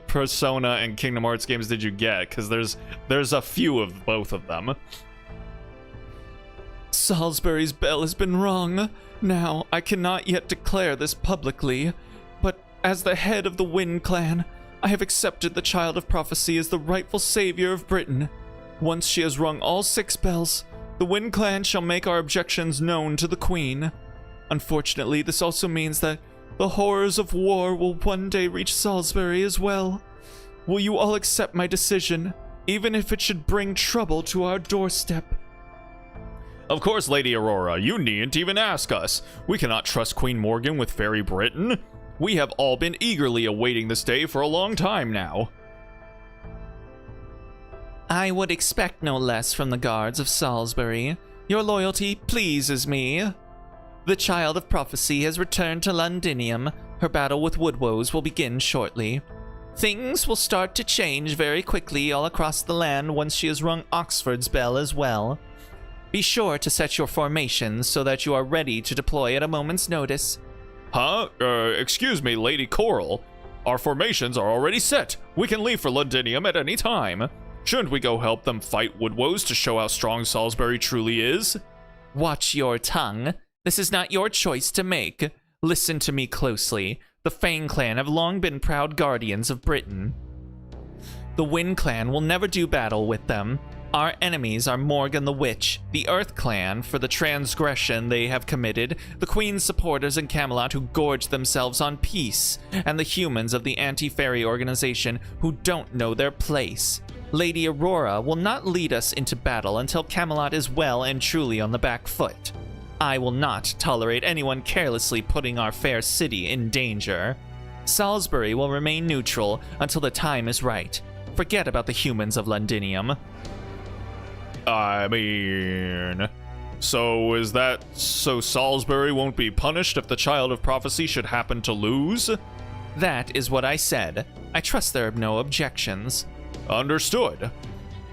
Persona and Kingdom Hearts games did you get? Because there's a few of both of them. Salisbury's bell has been rung. Now, I cannot yet declare this publicly, but as the head of the Wind Clan, I have accepted the Child of Prophecy as the rightful savior of Britain. Once she has rung all 6 bells, the Wind Clan shall make our objections known to the Queen. Unfortunately, this also means that the horrors of war will one day reach Salisbury as well. Will you all accept my decision, even if it should bring trouble to our doorstep? Of course, Lady Aurora, you needn't even ask us. We cannot trust Queen Morgan with Fairy Britain. We have all been eagerly awaiting this day for a long time now. I would expect no less from the guards of Salisbury. Your loyalty pleases me. The Child of Prophecy has returned to Londinium. Her battle with Woodwoes will begin shortly. Things will start to change very quickly all across the land once she has rung Oxford's bell as well. Be sure to set your formations so that you are ready to deploy at a moment's notice. Huh? Excuse me, Lady Coral. Our formations are already set. We can leave for Londinium at any time. Shouldn't we go help them fight Woodwoes to show how strong Salisbury truly is? Watch your tongue. This is not your choice to make. Listen to me closely. The Fang clan have long been proud guardians of Britain. The Wind clan will never do battle with them. Our enemies are Morgan the Witch, the Earth clan for the transgression they have committed, the Queen's supporters in Camelot who gorge themselves on peace, and the humans of the anti-fairy organization who don't know their place. Lady Aurora will not lead us into battle until Camelot is well and truly on the back foot. I will not tolerate anyone carelessly putting our fair city in danger. Salisbury will remain neutral until the time is right. Forget about the humans of Londinium. I mean... So is that so Salisbury won't be punished if the Child of Prophecy should happen to lose? That is what I said. I trust there are no objections. Understood.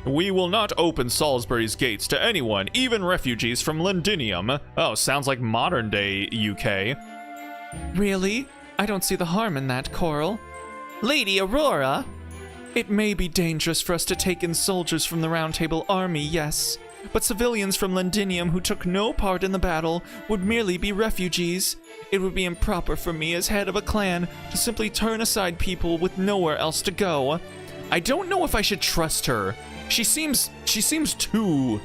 We will not open Salisbury's gates to anyone, even refugees from Londinium. Oh, sounds like modern day UK. Really? I don't see the harm in that, Coral. Lady Aurora! It may be dangerous for us to take in soldiers from the Round Table army, yes. But civilians from Londinium who took no part in the battle would merely be refugees. It would be improper for me as head of a clan to simply turn aside people with nowhere else to go. I don't know if I should trust her. She seems too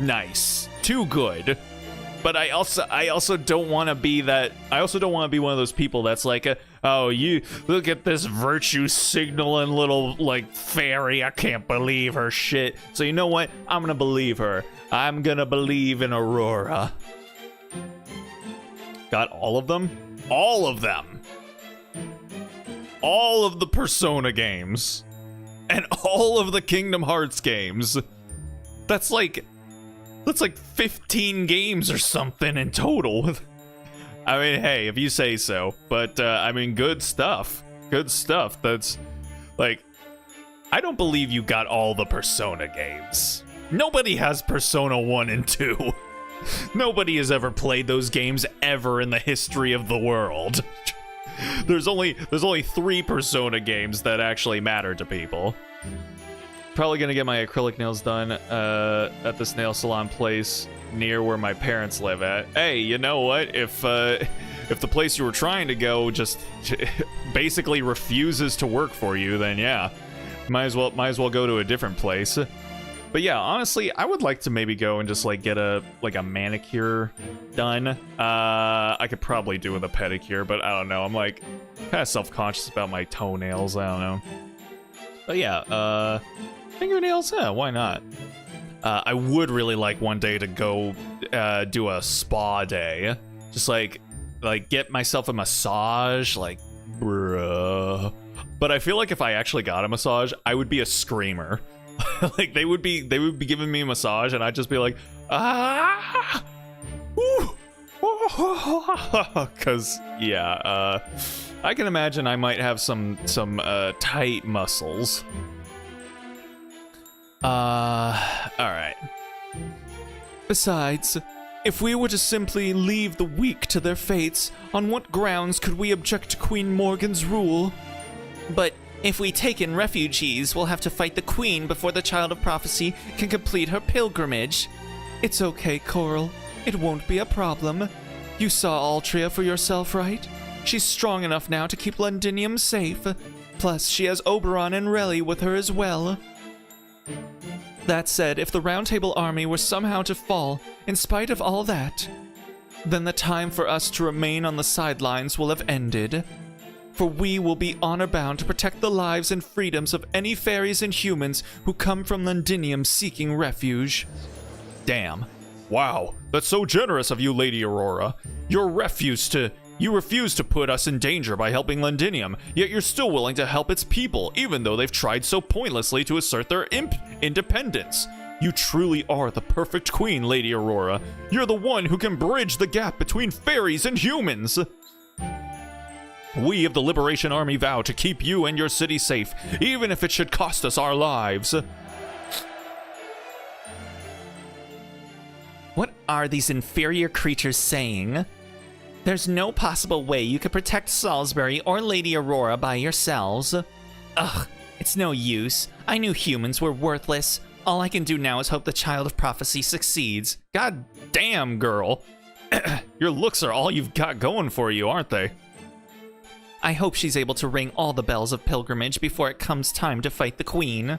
nice, too good. But I also don't want to be that. I also don't want to be one of those people that's like, oh, you look at this virtue signaling little like fairy. I can't believe her shit. So you know what? I'm gonna believe her. I'm gonna believe in Aurora. Got all of them? All of them. All of the Persona games. And all of the Kingdom Hearts games. That's like 15 games or something in total. I mean, hey, if you say so. But, I mean, good stuff. Good stuff. That's, like, I don't believe you got all the Persona games. Nobody has Persona 1 and 2. Nobody has ever played those games ever in the history of the world. There's only 3 Persona games that actually matter to people. Probably gonna get my acrylic nails done at this nail salon place near where my parents live at. Hey, you know what? If the place you were trying to go just basically refuses to work for you, then yeah, might as well go to a different place. But yeah, honestly, I would like to maybe go and just like get a manicure done. I could probably do with a pedicure, but I don't know. I'm like kind of self-conscious about my toenails. I don't know. But yeah, fingernails, yeah, why not? I would really like one day to go do a spa day. Just like get myself a massage, like, bruh. But I feel like if I actually got a massage, I would be a screamer. Like they would be giving me a massage and I'd just be like, ah, woo, cause yeah, I can imagine I might have some tight muscles. Alright. Besides, if we were to simply leave the weak to their fates, on what grounds could we object to Queen Morgan's rule? But if we take in refugees, we'll have to fight the Queen before the Child of Prophecy can complete her pilgrimage. It's okay, Coral. It won't be a problem. You saw Altria for yourself, right? She's strong enough now to keep Londinium safe. Plus, she has Oberon and Relly with her as well. That said, if the Round Table army were somehow to fall, in spite of all that, then the time for us to remain on the sidelines will have ended. For we will be honor-bound to protect the lives and freedoms of any fairies and humans who come from Londinium seeking refuge. Damn. Wow, that's so generous of you, Lady Aurora. You refuse to put us in danger by helping Londinium, yet you're still willing to help its people, even though they've tried so pointlessly to assert their independence. You truly are the perfect queen, Lady Aurora. You're the one who can bridge the gap between fairies and humans. We of the Liberation Army vow to keep you and your city safe, even if it should cost us our lives. What are these inferior creatures saying? There's no possible way you could protect Salisbury or Lady Aurora by yourselves. Ugh, it's no use. I knew humans were worthless. All I can do now is hope the Child of Prophecy succeeds. God damn, girl. Your looks are all you've got going for you, aren't they? I hope she's able to ring all the bells of pilgrimage before it comes time to fight the Queen.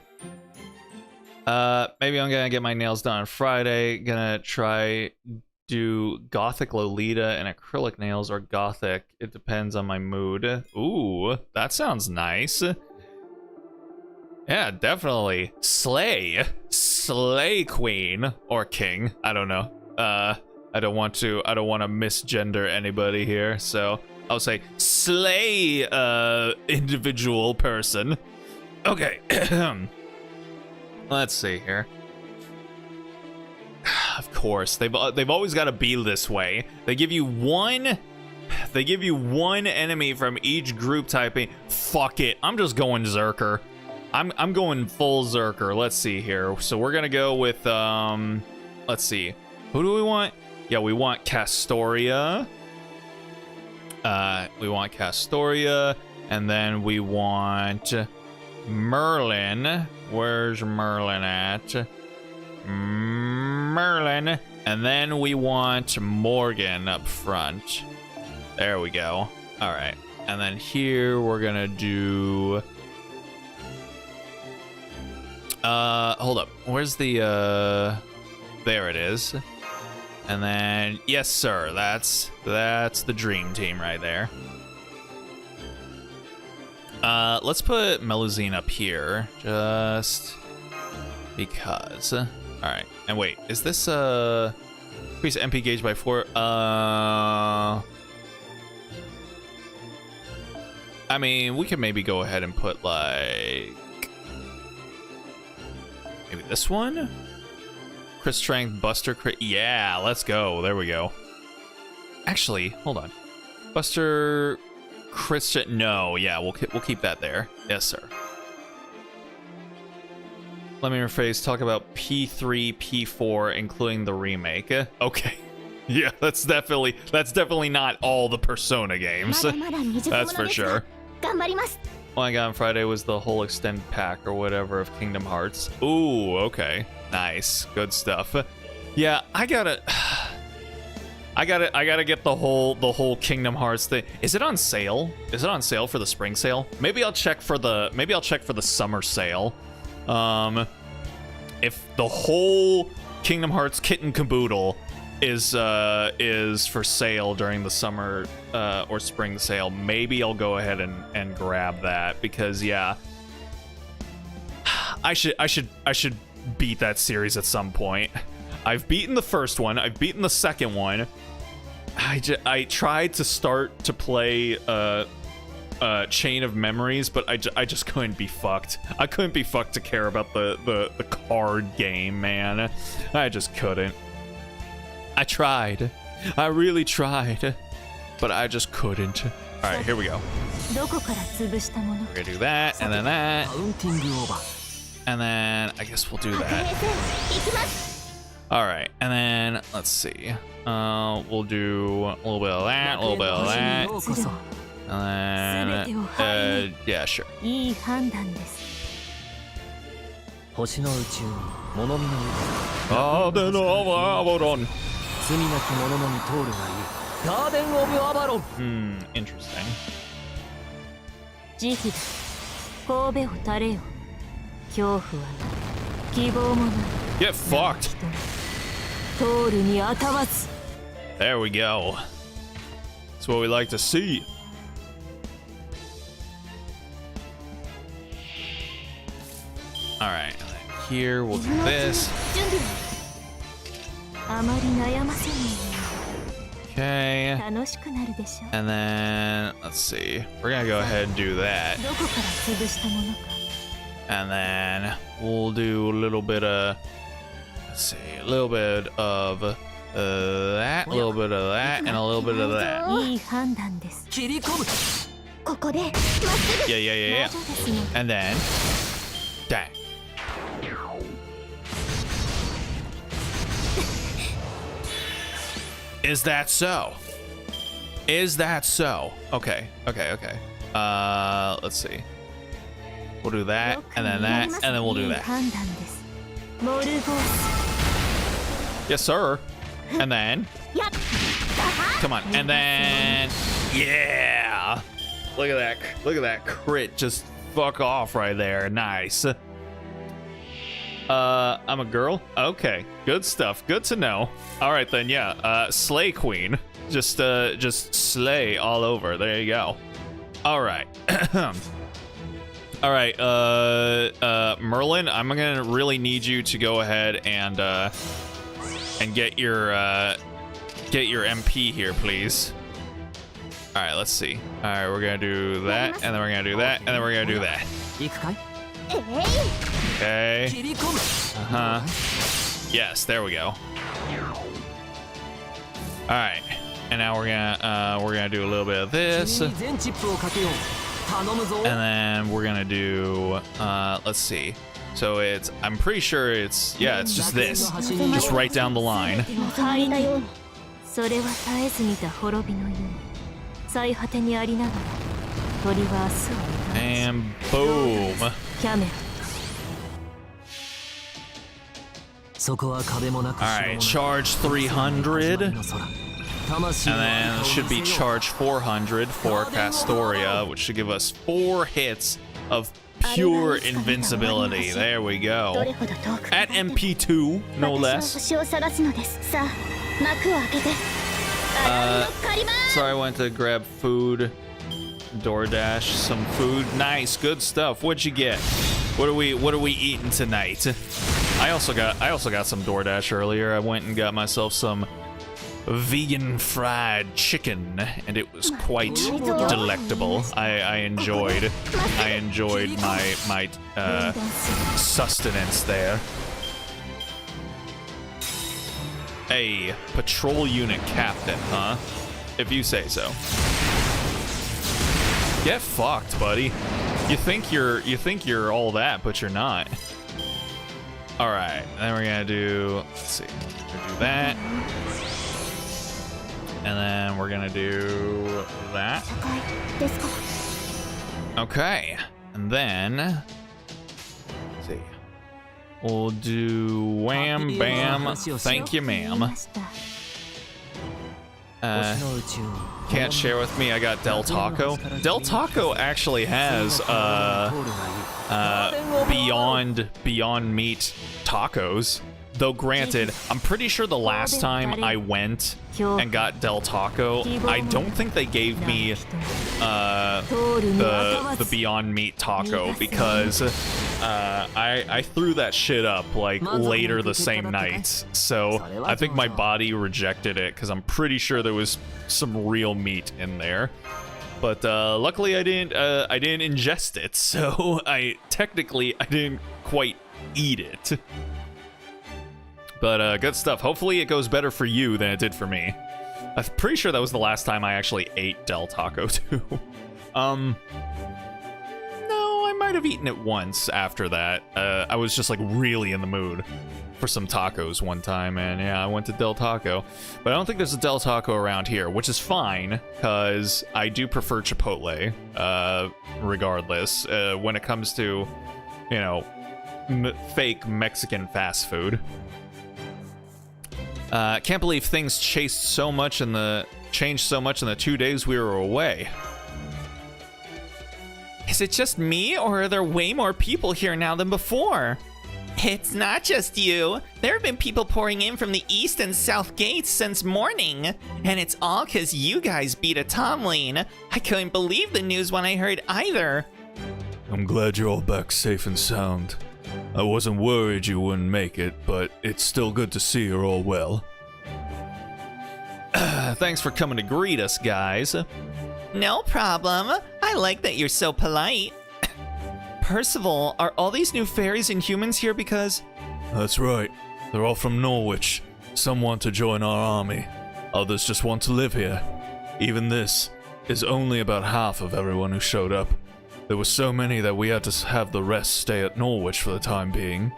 Maybe I'm gonna get my nails done on Friday. Gonna try do Gothic Lolita and acrylic nails or Gothic. It depends on my mood. Ooh, that sounds nice. Yeah, definitely. Slay. Slay Queen. Or King. I don't know. I don't want to misgender anybody here, so I'll say slay individual person. Okay. Let's see here. Of course, they've always got to be this way. They give you one enemy from each group typing. Fuck it, I'm just going Zerker. I'm going full Zerker. Let's see here. So we're gonna go with let's see. Who do we want? Yeah, we want Castoria. And then we want Merlin. Where's Merlin at? Merlin. And then we want Morgan up front. There we go. All right. And then here we're gonna do hold up. Where's the there it is. And then yes sir, that's the dream team right there. Let's put Melusine up here just because. All right. And wait, is this increase MP gauge by 4? I mean, we could maybe go ahead and put like maybe this one? Crit strength, buster crit. Yeah, let's go. There we go. Actually, hold on. Buster crit strength. No, yeah, we'll keep that there. Yes, sir. Let me rephrase. Talk about P3, P4, including the remake. Okay. Yeah, that's definitely not all the Persona games. That's for sure. All I got on Friday was the whole extended pack or whatever of Kingdom Hearts. Ooh, okay. Nice. Good stuff. Yeah, I gotta get the whole Kingdom Hearts thing. Is it on sale? Is it on sale for the spring sale? Maybe I'll check for the summer sale. If the whole Kingdom Hearts kit and caboodle is for sale during the summer or spring sale, maybe I'll go ahead and grab that, because yeah, I should beat that series at some point. I've beaten the first one, I've beaten the second one. I tried to start to play Chain of Memories, but I just couldn't be fucked. I couldn't be fucked to care about the card game, man. I just couldn't. I tried. I really tried. But I just couldn't. Alright, here we go. We're gonna do that, and then that. And then I guess we'll do that. Alright, and then let's see. We'll do a little bit of that, a little bit of that. And then yeah, sure. Interesting. Get fucked. There we go. That's what we like to see. Alright, and then here we'll do this. Okay. And then, let's see. We're gonna go ahead and do that. And then we'll do a little bit of, let's see, a little bit of that, a little bit of that, and a little bit of that. Yeah. And then, dang. Is that so? Is that so? Okay. Let's see. We'll do that, and then that, and then we'll do that. Yes, sir. And then, come on, and then, yeah. Look at that. Look at that crit. Just fuck off right there. Nice. I'm a girl. Okay, good stuff. Good to know. All right then, yeah. Slay queen. Just slay all over. There you go. All right. All right. Merlin, I'm gonna really need you to go ahead and get your MP here, please. All right. Let's see. All right, we're gonna do that, and then we're gonna do that, and then we're gonna do that. Okay. Yes, there we go. All right, and now we're gonna do a little bit of this, and then we're gonna do let's see. So I'm pretty sure it's just this, just right down the line. And boom. Alright, charge 300. And then it should be charge 400 for Castoria, which should give us 4 hits of pure invincibility. There we go. At MP2, no less. Sorry, I went to grab food. DoorDash some food. Nice, good stuff. What'd you get? What are we eating tonight? I also got some DoorDash earlier. I went and got myself some vegan fried chicken, and it was quite delectable. I enjoyed my sustenance there. A patrol unit captain, huh? If you say so. Get fucked, buddy. You think you're all that, but you're not. All right, then we're gonna do. Let's see. We're gonna do that, and then we're gonna do that. Okay, and then let's see. We'll do wham bam. Thank you, ma'am. Can't share with me. I got Del Taco. Del Taco actually has Beyond Meat tacos. Though granted, I'm pretty sure the last time I went and got Del Taco, I don't think they gave me the Beyond Meat taco because I threw that shit up like later the same night. So I think my body rejected it because I'm pretty sure there was some real meat in there. But luckily I didn't ingest it, so I didn't quite eat it. But good stuff. Hopefully it goes better for you than it did for me. I'm pretty sure that was the last time I actually ate Del Taco too. No, I might have eaten it once after that. I was just like really in the mood for some tacos one time, and yeah, I went to Del Taco. But I don't think there's a Del Taco around here, which is fine, because I do prefer Chipotle, regardless, when it comes to, you know, fake Mexican fast food. Can't believe things changed so much in the 2 days we were away. Is it just me, or are there way more people here now than before? It's not just you. There have been people pouring in from the east and south gates since morning. And it's all because you guys beat a Tomlin. I couldn't believe the news when I heard either. I'm glad you're all back safe and sound. I wasn't worried you wouldn't make it, but it's still good to see you're all well. Thanks for coming to greet us, guys. No problem. I like that you're so polite. Percival, are all these new fairies and humans here because... That's right. They're all from Norwich. Some want to join our army. Others just want to live here. Even this is only about half of everyone who showed up. There were so many that we had to have the rest stay at Norwich for the time being.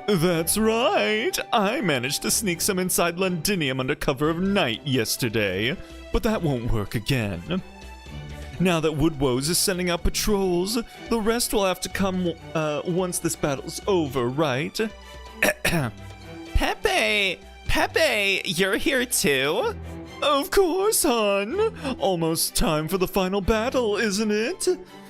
That's right! I managed to sneak some inside Londinium under cover of night yesterday, but that won't work again. Now that Woodwoes is sending out patrols, the rest will have to come once this battle's over, right? Pepe! Pepe, you're here too? Of course, hon! Almost time for the final battle, isn't it?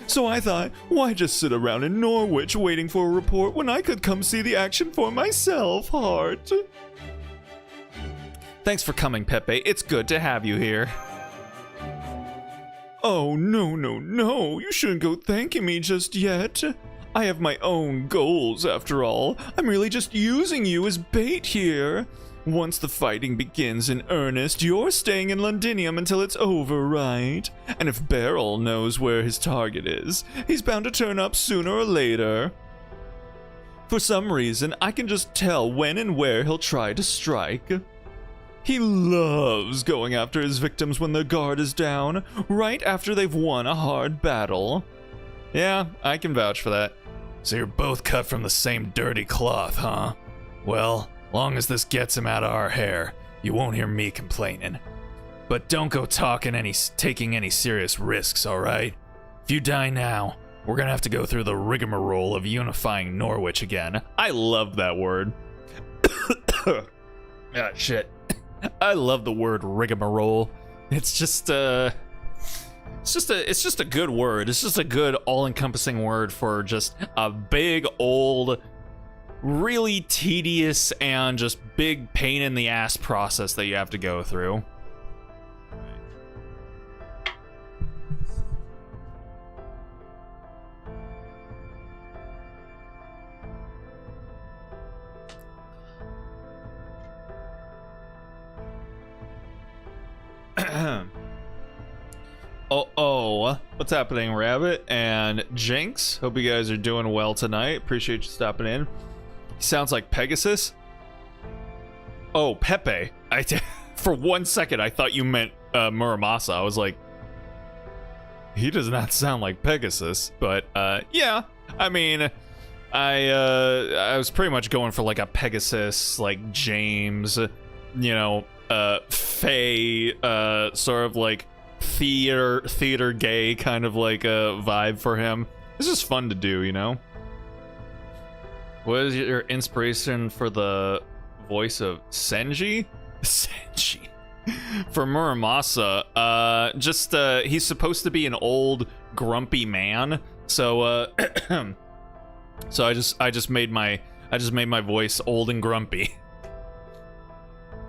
So I thought, why just sit around in Norwich waiting for a report when I could come see the action for myself, heart? Thanks for coming, Pepe. It's good to have you here. Oh, no. You shouldn't go thanking me just yet. I have my own goals, after all. I'm really just using you as bait here. Once the fighting begins in earnest, you're staying in Londinium until it's over, right? And if Beryl knows where his target is, he's bound to turn up sooner or later. For some reason, I can just tell when and where he'll try to strike. He loves going after his victims when their guard is down, right after they've won a hard battle. Yeah, I can vouch for that. So you're both cut from the same dirty cloth, huh? Well, long as this gets him out of our hair, you won't hear me complaining. But don't go taking any serious risks, alright? If you die now, we're gonna have to go through the rigmarole of unifying Norwich again. I love that word. Ah, shit. I love the word rigmarole. It's just a good word. It's just a good all-encompassing word for just a big old, really tedious and just big pain in the ass process that you have to go through. What's happening, Rabbit and Jinx? Hope you guys are doing well tonight. Appreciate you stopping in. He sounds like Pegasus. Oh, Pepe. For 1 second, I thought you meant Muramasa. I was like, he does not sound like Pegasus, but yeah. I mean, I was pretty much going for like a Pegasus, like James, you know, Faye, sort of like theater gay kind of like a vibe for him. This is fun to do, you know. What is your inspiration for the voice of Senji? Senji. For Muramasa, he's supposed to be an old grumpy man, so so I just made my voice old and grumpy.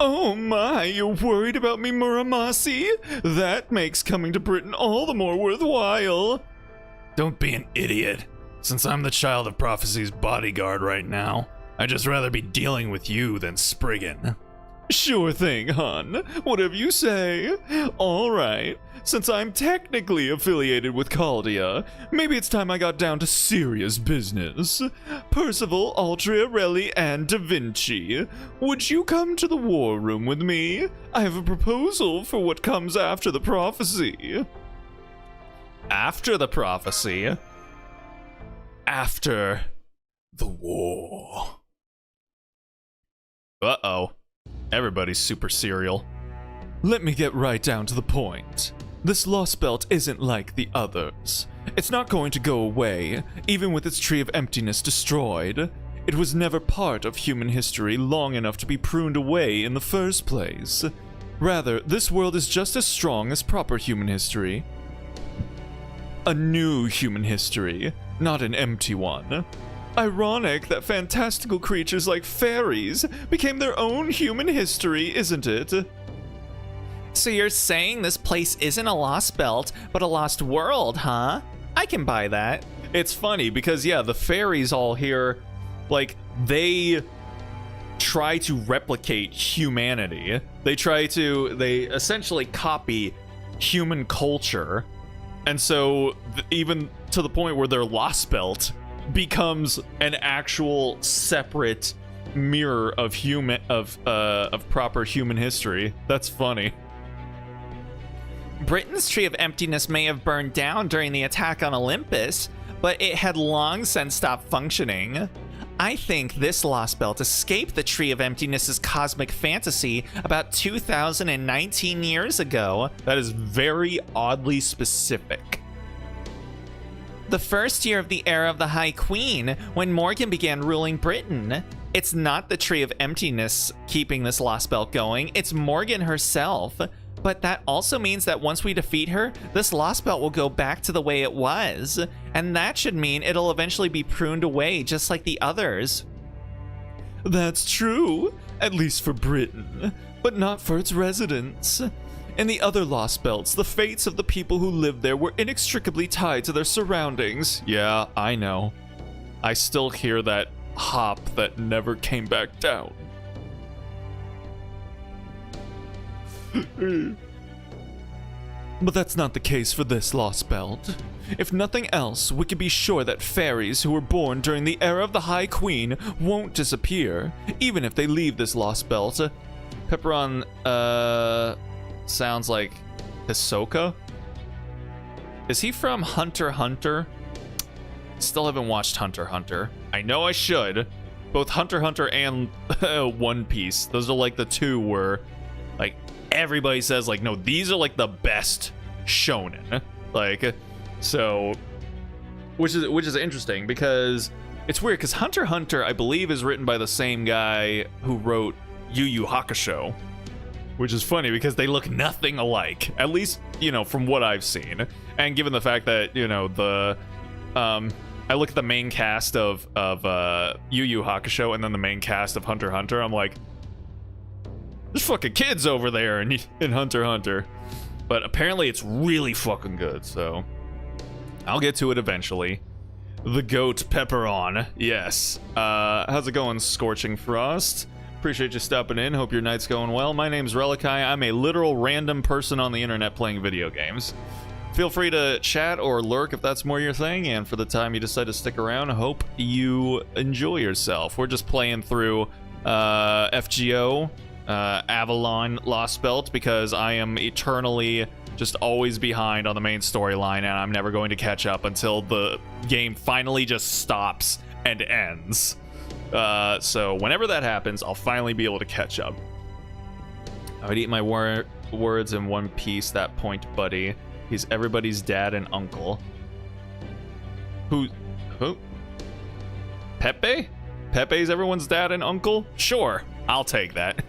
Oh my, you're worried about me, Muramasi? That makes coming to Britain all the more worthwhile. Don't be an idiot. Since I'm the Child of Prophecy's bodyguard right now, I'd just rather be dealing with you than Spriggan. Sure thing, hon. Whatever you say. All right. Since I'm technically affiliated with Caldia, maybe it's time I got down to serious business. Percival, Altria, Relli, and Da Vinci, would you come to the war room with me? I have a proposal for what comes after the prophecy. After the prophecy? After the war. Uh-oh. Everybody's super serial. Let me get right down to the point. This lost belt isn't like the others. It's not going to go away, even with its tree of emptiness destroyed. It was never part of human history long enough to be pruned away in the first place. Rather, this world is just as strong as proper human history. A new human history, not an empty one. Ironic that fantastical creatures like fairies became their own human history, isn't it? So you're saying this place isn't a lost belt, but a lost world, huh? I can buy that. It's funny because, yeah, the fairies all here, like, they try to replicate humanity. They essentially copy human culture. And so, even to the point where their lost belt becomes an actual separate mirror of proper human history. That's funny. Britain's Tree of Emptiness may have burned down during the attack on Olympus, but it had long since stopped functioning. I think this lost belt escaped the Tree of Emptiness's cosmic fantasy about 2019 years ago. That is very oddly specific. The first year of the era of the High Queen, when Morgan began ruling Britain. It's not the Tree of Emptiness keeping this lost belt going, it's Morgan herself. But that also means that once we defeat her, this lost belt will go back to the way it was. And that should mean it'll eventually be pruned away just like the others. That's true, at least for Britain, but not for its residents. In the other lost belts, the fates of the people who lived there were inextricably tied to their surroundings. Yeah, I know. I still hear that hop that never came back down. But that's not the case for this lost belt. If nothing else, we can be sure that fairies who were born during the era of the High Queen won't disappear, even if they leave this lost belt. Pepperon, sounds like Hisoka? Is he from Hunter x Hunter? Still haven't watched Hunter x Hunter. I know I should. Both Hunter x Hunter and One Piece. Those are like the two where, like, everybody says, like, no, these are like the best shonen. Like, so, which is interesting because it's weird because Hunter x Hunter, I believe, is written by the same guy who wrote Yu Yu Hakusho, which is funny because they look nothing alike, at least, you know, from what I've seen. And given the fact that, you know, I look at the main cast of Yu Yu Hakusho and then the main cast of Hunter x Hunter, I'm like, there's fucking kids over there in Hunter x Hunter. But apparently it's really fucking good, so I'll get to it eventually. The goat Pepperon, yes. How's it going, Scorching Frost? Appreciate you stopping in. Hope your night's going well. My name's Relikai. I'm a literal random person on the internet playing video games. Feel free to chat or lurk if that's more your thing, and for the time you decide to stick around, hope you enjoy yourself. We're just playing through FGO, Avalon Lost Belt, because I am eternally just always behind on the main storyline, and I'm never going to catch up until the game finally just stops and ends. So whenever that happens, I'll finally be able to catch up. I would eat my words in one piece, that point, buddy. He's everybody's dad and uncle. Who? Pepe? Pepe's everyone's dad and uncle? Sure, I'll take that.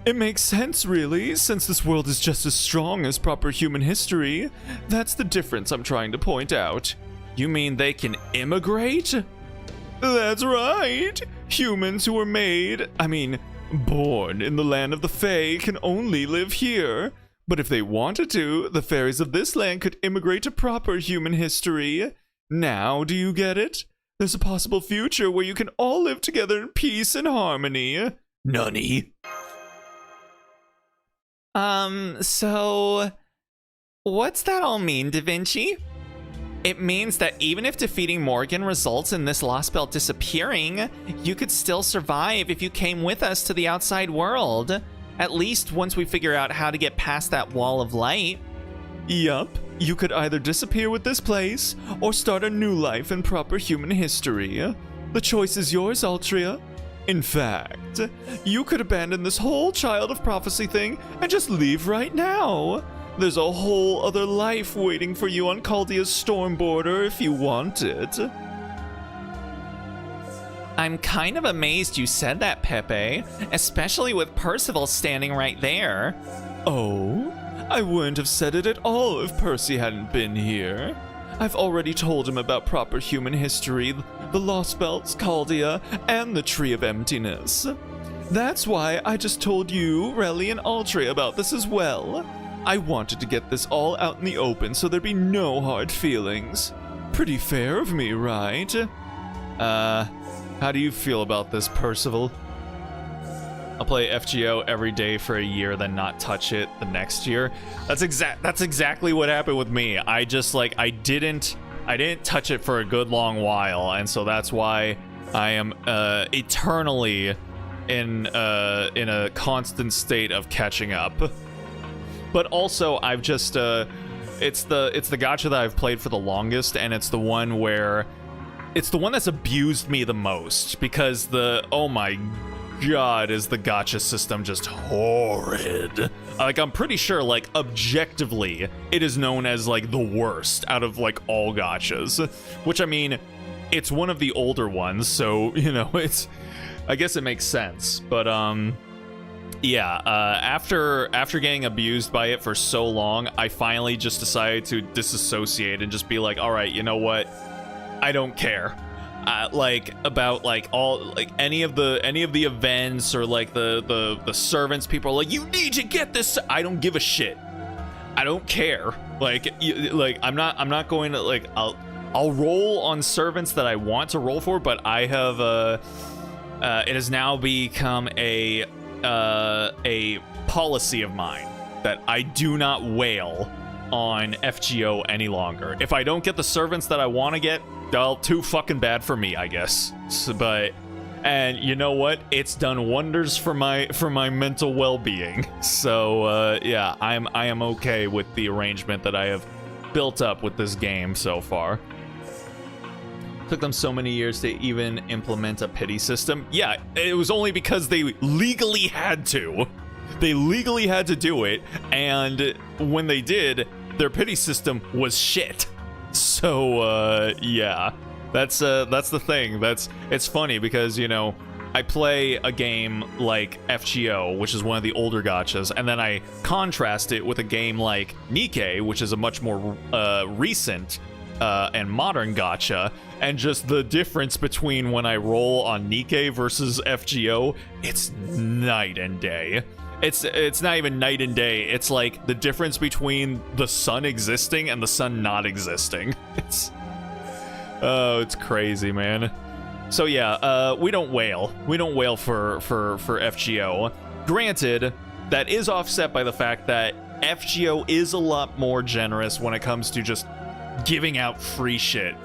It makes sense, really, since this world is just as strong as proper human history. That's the difference I'm trying to point out. You mean they can immigrate? That's right. Humans who were born in the land of the Fae can only live here. But if they wanted to, the fairies of this land could immigrate to proper human history. Now, do you get it? There's a possible future where you can all live together in peace and harmony. Nunny. So what's that all mean, Da Vinci? It means that even if defeating Morgan results in this lost belt disappearing, you could still survive if you came with us to the outside world. At least once we figure out how to get past that wall of light. Yup, you could either disappear with this place, or start a new life in proper human history. The choice is yours, Altria. In fact, you could abandon this whole Child of Prophecy thing and just leave right now. There's a whole other life waiting for you on Chaldea's storm border if you want it. I'm kind of amazed you said that, Pepe, especially with Percival standing right there. Oh? I wouldn't have said it at all if Percy hadn't been here. I've already told him about proper human history, the Lost Belts, Chaldea, and the Tree of Emptiness. That's why I just told you, Relly, and Altria about this as well. I wanted to get this all out in the open so there'd be no hard feelings. Pretty fair of me, right? How do you feel about this, Percival? I'll play FGO every day for a year, then not touch it the next year. That's exactly what happened with me. I just I didn't touch it for a good long while, and so that's why I am eternally in a constant state of catching up. but also I've just it's the gacha that I've played for the longest, and it's the one that's abused me the most, because oh my god, is the gacha system just horrid. Like, I'm pretty sure, like, objectively, it is known as, like, the worst out of, like, all gachas. Which, I mean, it's one of the older ones, so, you know, I guess it makes sense. But, yeah, after getting abused by it for so long, I finally just decided to disassociate and just be like, alright, you know what? I don't care. Like, about, like, all, like, any of the events, or like the servants. People are like, you need to get this. I don't give a shit. I don't care. Like, I'm not going to, like, I'll roll on servants that I want to roll for, but I have it has now become a policy of mine that I do not wail on FGO any longer. If I don't get the servants that I want to get, well, too fucking bad for me, I guess. And you know what? It's done wonders for my mental well-being. So yeah, I am okay with the arrangement that I have built up with this game so far. Took them so many years to even implement a pity system. Yeah, it was only because they legally had to. They legally had to do it, and when they did, their pity system was shit. So yeah, that's the thing. It's funny because, you know, I play a game like FGO, which is one of the older gachas, and then I contrast it with a game like Nikkei, which is a much more recent and modern gacha, and just the difference between when I roll on Nikkei versus FGO, it's night and day. It's not even night and day. It's like the difference between the sun existing and the sun not existing. It's crazy, man. So yeah, we don't wail. We don't wail for FGO. Granted, that is offset by the fact that FGO is a lot more generous when it comes to just giving out free shit.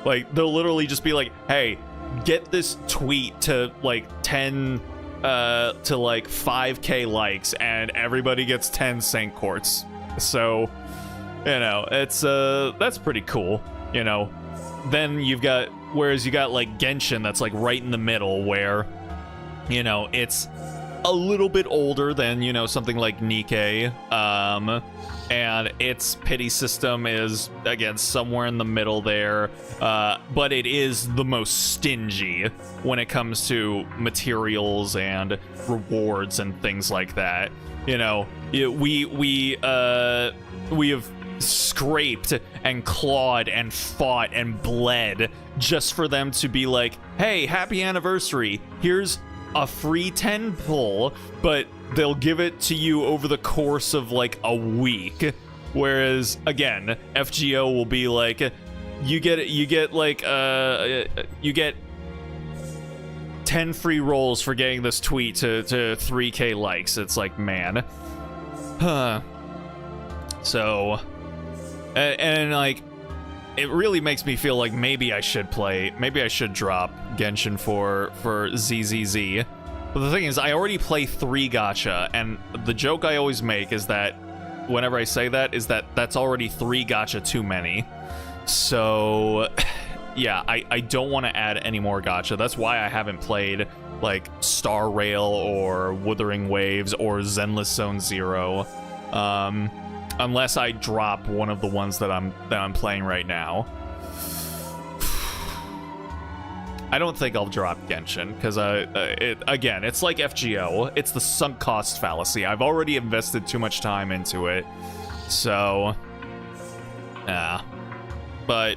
Like, they'll literally just be like, hey, get this tweet to like 10 to like 5k likes, and everybody gets 10 Saint Quartz. So, you know, it's that's pretty cool, you know. Then you got like Genshin, that's like right in the middle, where, you know, it's a little bit older than, you know, something like Nikkei, and its pity system is, again, somewhere in the middle there, but it is the most stingy when it comes to materials and rewards and things like that. You know, we have scraped and clawed and fought and bled just for them to be like, hey, happy anniversary, here's a free 10 pull, but they'll give it to you over the course of like a week. Whereas again, FGO will be like, you get 10 free rolls for getting this tweet to 3k likes. It's like, man. So, and like, it really makes me feel like maybe I should drop Genshin for ZZZ. But the thing is, I already play 3 gacha, and the joke I always make is that whenever I say that, is that that's already 3 gacha too many. So, yeah, I don't want to add any more gacha. That's why I haven't played like Star Rail or Wuthering Waves or Zenless Zone Zero, unless I drop one of the ones that I'm playing right now. I don't think I'll drop Genshin, because again, it's like FGO. It's the sunk cost fallacy. I've already invested too much time into it. So, yeah. But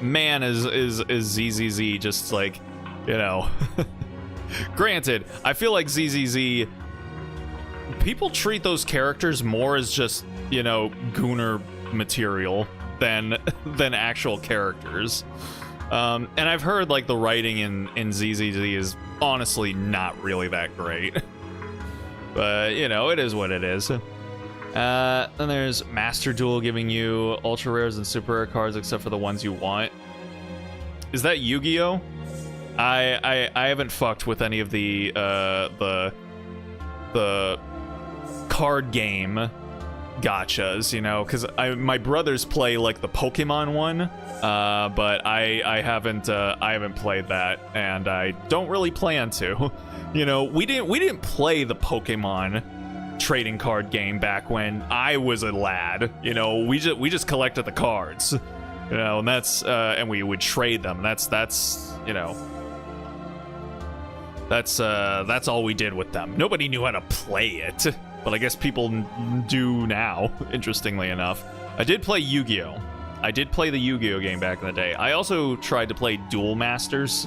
man, is ZZZ just like, you know. Granted, I feel like ZZZ, people treat those characters more as just, you know, gooner material than actual characters. And I've heard like the writing in ZZZ is honestly not really that great. But, you know, it is what it is. Then there's Master Duel, giving you ultra rares and super rare cards except for the ones you want. Is that Yu-Gi-Oh? I haven't fucked with any of the card game gotchas, you know, because my brothers play like the Pokemon one, but I haven't played that, and I don't really plan to. You know, we didn't play the Pokemon trading card game back when I was a lad. You know, we just collected the cards, you know, and that's and we would trade them. That's you know, that's all we did with them. Nobody knew how to play it, but I guess people do now, interestingly enough. I did play Yu-Gi-Oh! I did play the Yu-Gi-Oh! Game back in the day. I also tried to play Duel Masters.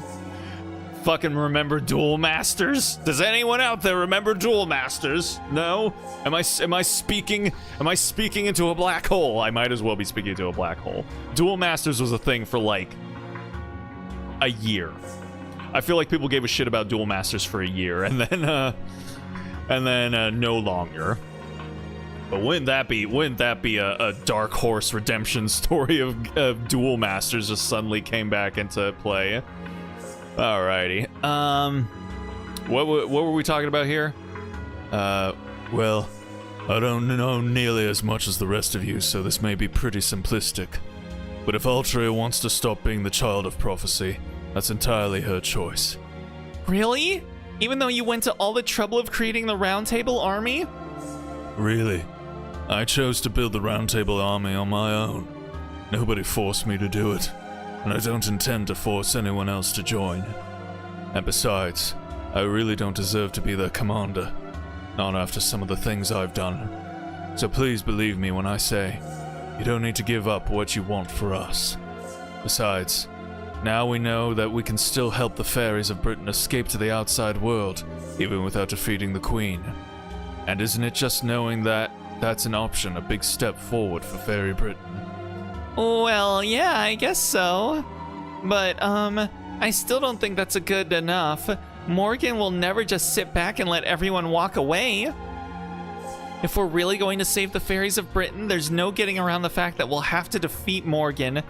Fucking remember Duel Masters? Does anyone out there remember Duel Masters? No? Am I speaking into a black hole? I might as well be speaking into a black hole. Duel Masters was a thing for like a year. I feel like people gave a shit about Duel Masters for a year and then no longer. But wouldn't that be a dark horse redemption story of Duel Masters just suddenly came back into play? Alrighty. What were we talking about here? Well, I don't know nearly as much as the rest of you, so this may be pretty simplistic. But if Altria wants to stop being the child of prophecy, that's entirely her choice. Really? Even though you went to all the trouble of creating the Round Table Army? Really? I chose to build the Round Table Army on my own. Nobody forced me to do it, and I don't intend to force anyone else to join. And besides, I really don't deserve to be their commander, not after some of the things I've done. So please believe me when I say, you don't need to give up what you want for us. Besides, now we know that we can still help the fairies of Britain escape to the outside world, even without defeating the Queen. And isn't it just knowing that that's an option, a big step forward for Fairy Britain? Well, yeah, I guess so. But, I still don't think that's good enough. Morgan will never just sit back and let everyone walk away. If we're really going to save the fairies of Britain, there's no getting around the fact that we'll have to defeat Morgan.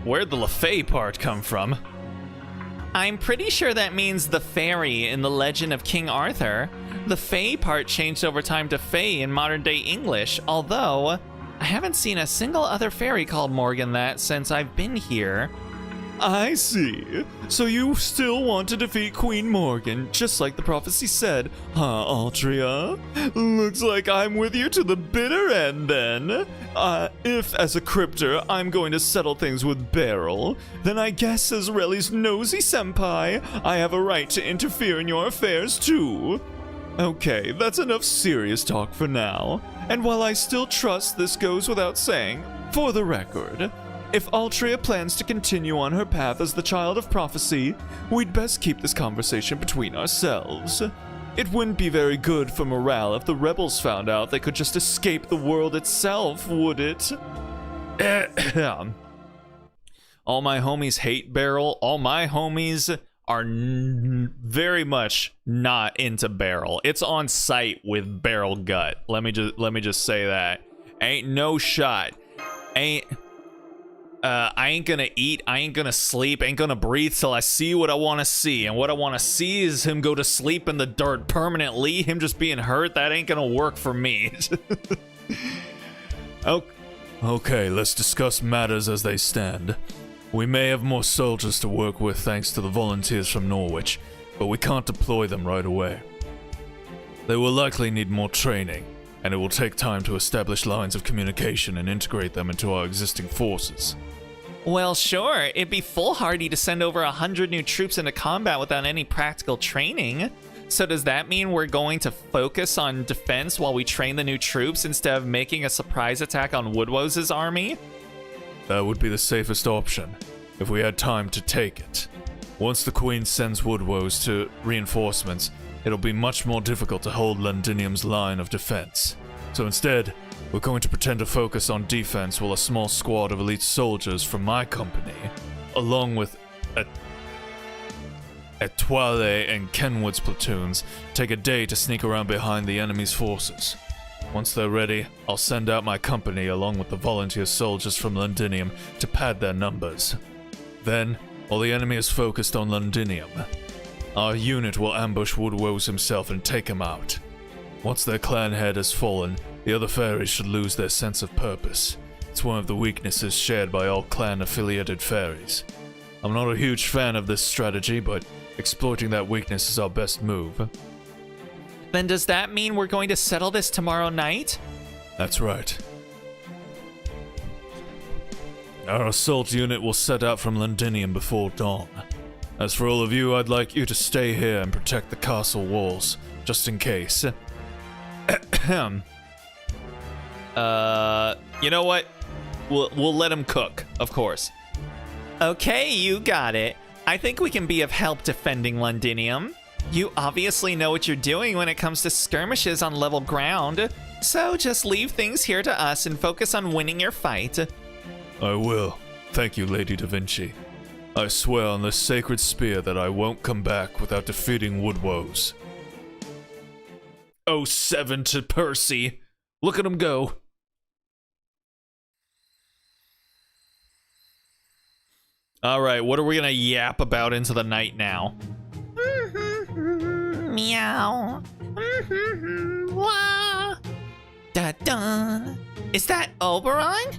Where'd the LaFay part come from? I'm pretty sure that means the fairy in the legend of King Arthur. The Fae part changed over time to Fae in modern day English, although I haven't seen a single other fairy called Morgan that since I've been here. I see. So you still want to defeat Queen Morgan, just like the prophecy said, huh, Altria? Looks like I'm with you to the bitter end, then. If, as a cryptor, I'm going to settle things with Beryl, then I guess as Reli's nosy senpai, I have a right to interfere in your affairs, too. Okay, that's enough serious talk for now. And while I still trust this goes without saying, for the record, if Altria plans to continue on her path as the child of prophecy, we'd best keep this conversation between ourselves. It wouldn't be very good for morale if the rebels found out they could just escape the world itself, would it? All my homies hate Beryl. All my homies are very much not into Beryl. It's on site with Beryl gut. Let me just say that. Ain't no shot. I ain't gonna eat, I ain't gonna sleep, ain't gonna breathe till I see what I want to see. And what I want to see is him go to sleep in the dirt permanently. Him just being hurt, that ain't gonna work for me. Okay, let's discuss matters as they stand. We may have more soldiers to work with thanks to the volunteers from Norwich, but we can't deploy them right away. They will likely need more training, and it will take time to establish lines of communication and integrate them into our existing forces. Well, sure, it'd be foolhardy to send over 100 new troops into combat without any practical training. So does that mean we're going to focus on defense while we train the new troops instead of making a surprise attack on Woodwose's army? That would be the safest option, if we had time to take it. Once the Queen sends Woodwose to reinforcements, it'll be much more difficult to hold Londinium's line of defense. So instead, we're going to pretend to focus on defense while a small squad of elite soldiers from my company, along with Etoile and Kenwood's platoons, take a day to sneak around behind the enemy's forces. Once they're ready, I'll send out my company along with the volunteer soldiers from Londinium to pad their numbers. Then, while the enemy is focused on Londinium, Our unit will ambush Woodrose himself and take him out. Once their clan head has fallen, the other fairies should lose their sense of purpose. It's one of the weaknesses shared by all clan-affiliated fairies. I'm not a huge fan of this strategy, but exploiting that weakness is our best move. Then does that mean we're going to settle this tomorrow night? That's right. Our assault unit will set out from Londinium before dawn. As for all of you, I'd like you to stay here and protect the castle walls, just in case. You know what? We'll let him cook, of course. Okay, you got it. I think we can be of help defending Londinium. You obviously know what you're doing when it comes to skirmishes on level ground, so just leave things here to us and focus on winning your fight. I will. Thank you, Lady Da Vinci. I swear on this sacred spear that I won't come back without defeating Woodrose. 07 to Percy. Look at him go. All right, what are we gonna yap about into the night now? Meow. Wah. Da da. Is that Oberon?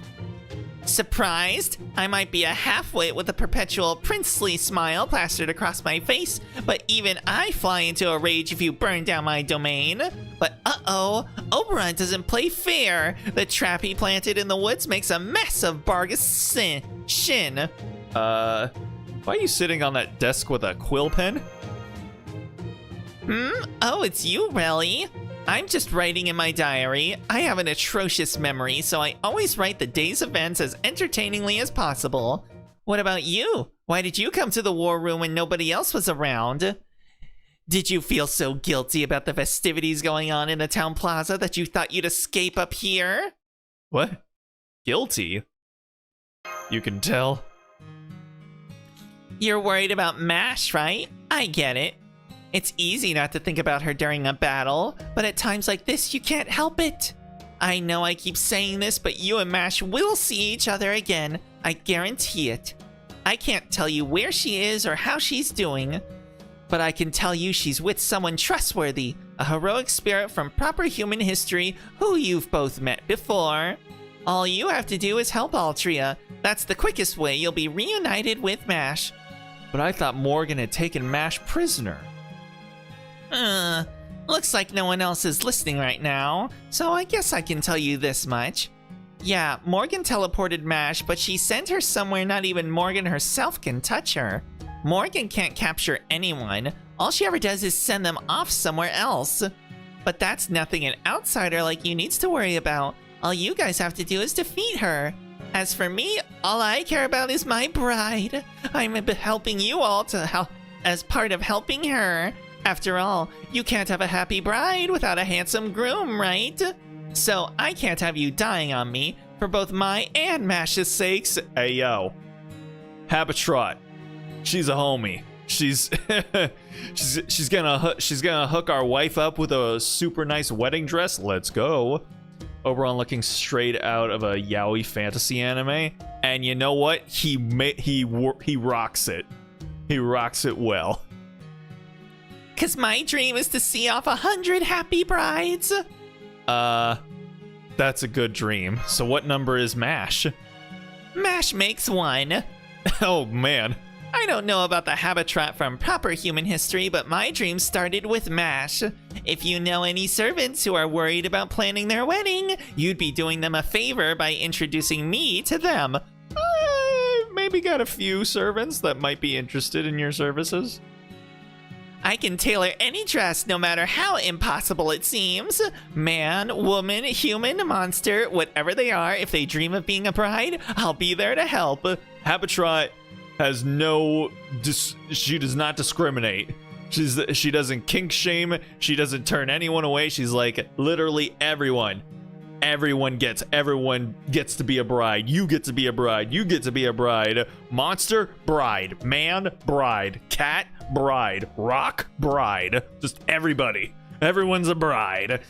Surprised? I might be a half-wit with a perpetual princely smile plastered across my face, but even I fly into a rage if you burn down my domain. But uh-oh, Oberon doesn't play fair. The trap he planted in the woods makes a mess of Bargus' shin. Why are you sitting on that desk with a quill pen? Oh, it's you, Relly. I'm just writing in my diary. I have an atrocious memory, so I always write the day's events as entertainingly as possible. What about you? Why did you come to the war room when nobody else was around? Did you feel so guilty about the festivities going on in the town plaza that you thought you'd escape up here? What? Guilty? You can tell. You're worried about MASH, right? I get it. It's easy not to think about her during a battle, but at times like this, you can't help it. I know I keep saying this, but you and MASH will see each other again. I guarantee it. I can't tell you where she is or how she's doing, but I can tell you she's with someone trustworthy, a heroic spirit from proper human history who you've both met before. All you have to do is help Altria. That's the quickest way you'll be reunited with MASH. But I thought Morgan had taken MASH prisoner. Looks like no one else is listening right now, so I guess I can tell you this much. Yeah, Morgan teleported MASH, but she sent her somewhere not even Morgan herself can touch her. Morgan can't capture anyone. All she ever does is send them off somewhere else. But that's nothing an outsider like you needs to worry about. All you guys have to do is defeat her. As for me, all I care about is my bride. I'm helping you all to help as part of helping her. After all, you can't have a happy bride without a handsome groom, right? So I can't have you dying on me for both my and MASH's sakes. Hey yo, Habitrot, she's a homie. She's she's gonna hook our wife up with a super nice wedding dress. Let's go. Oberon looking straight out of a yaoi fantasy anime, and you know what? He rocks it. He rocks it well. 'Cause my dream is to see off 100 happy brides. That's a good dream. So what number is MASH? MASH makes one. Oh man. I don't know about the Habitrot from proper human history, but my dream started with MASH. If you know any servants who are worried about planning their wedding, you'd be doing them a favor by introducing me to them. Maybe got a few servants that might be interested in your services. I can tailor any dress, no matter how impossible it seems. Man, woman, human, monster, whatever they are, if they dream of being a bride, I'll be there to help. Habitrot has she does not discriminate. She doesn't kink shame. She doesn't turn anyone away. She's like, literally everyone gets to be a bride. You get to be a bride. You get to be a bride. Monster, bride. Man, bride. Cat, bride. Rock, bride. Just everybody. Everyone's a bride.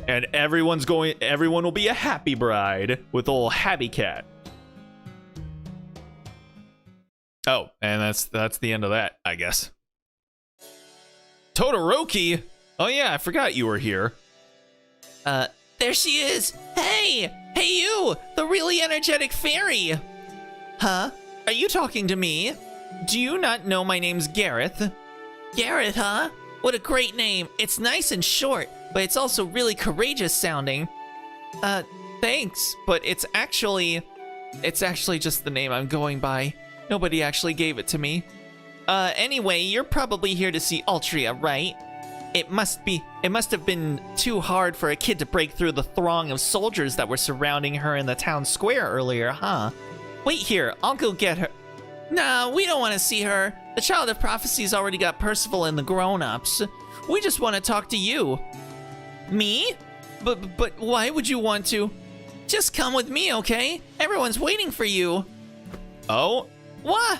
And everyone will be a happy bride with old Happy Cat. Oh, and that's the end of that, I guess. Todoroki! Oh yeah, I forgot you were here. There she is. Hey! Hey you! The really energetic fairy! Huh? Are you talking to me? Do you not know my name's Gareth? Gareth, huh? What a great name. It's nice and short, but it's also really courageous sounding. Thanks, but it's actually just the name I'm going by. Nobody actually gave it to me. Anyway, you're probably here to see Altria, right? It must have been too hard for a kid to break through the throng of soldiers that were surrounding her in the town square earlier, huh? Wait here, I'll go get her. Nah, we don't want to see her. The Child of Prophecy's already got Percival and the grown-ups. We just want to talk to you. Me? But why would you want to? Just come with me, okay? Everyone's waiting for you. Oh? What?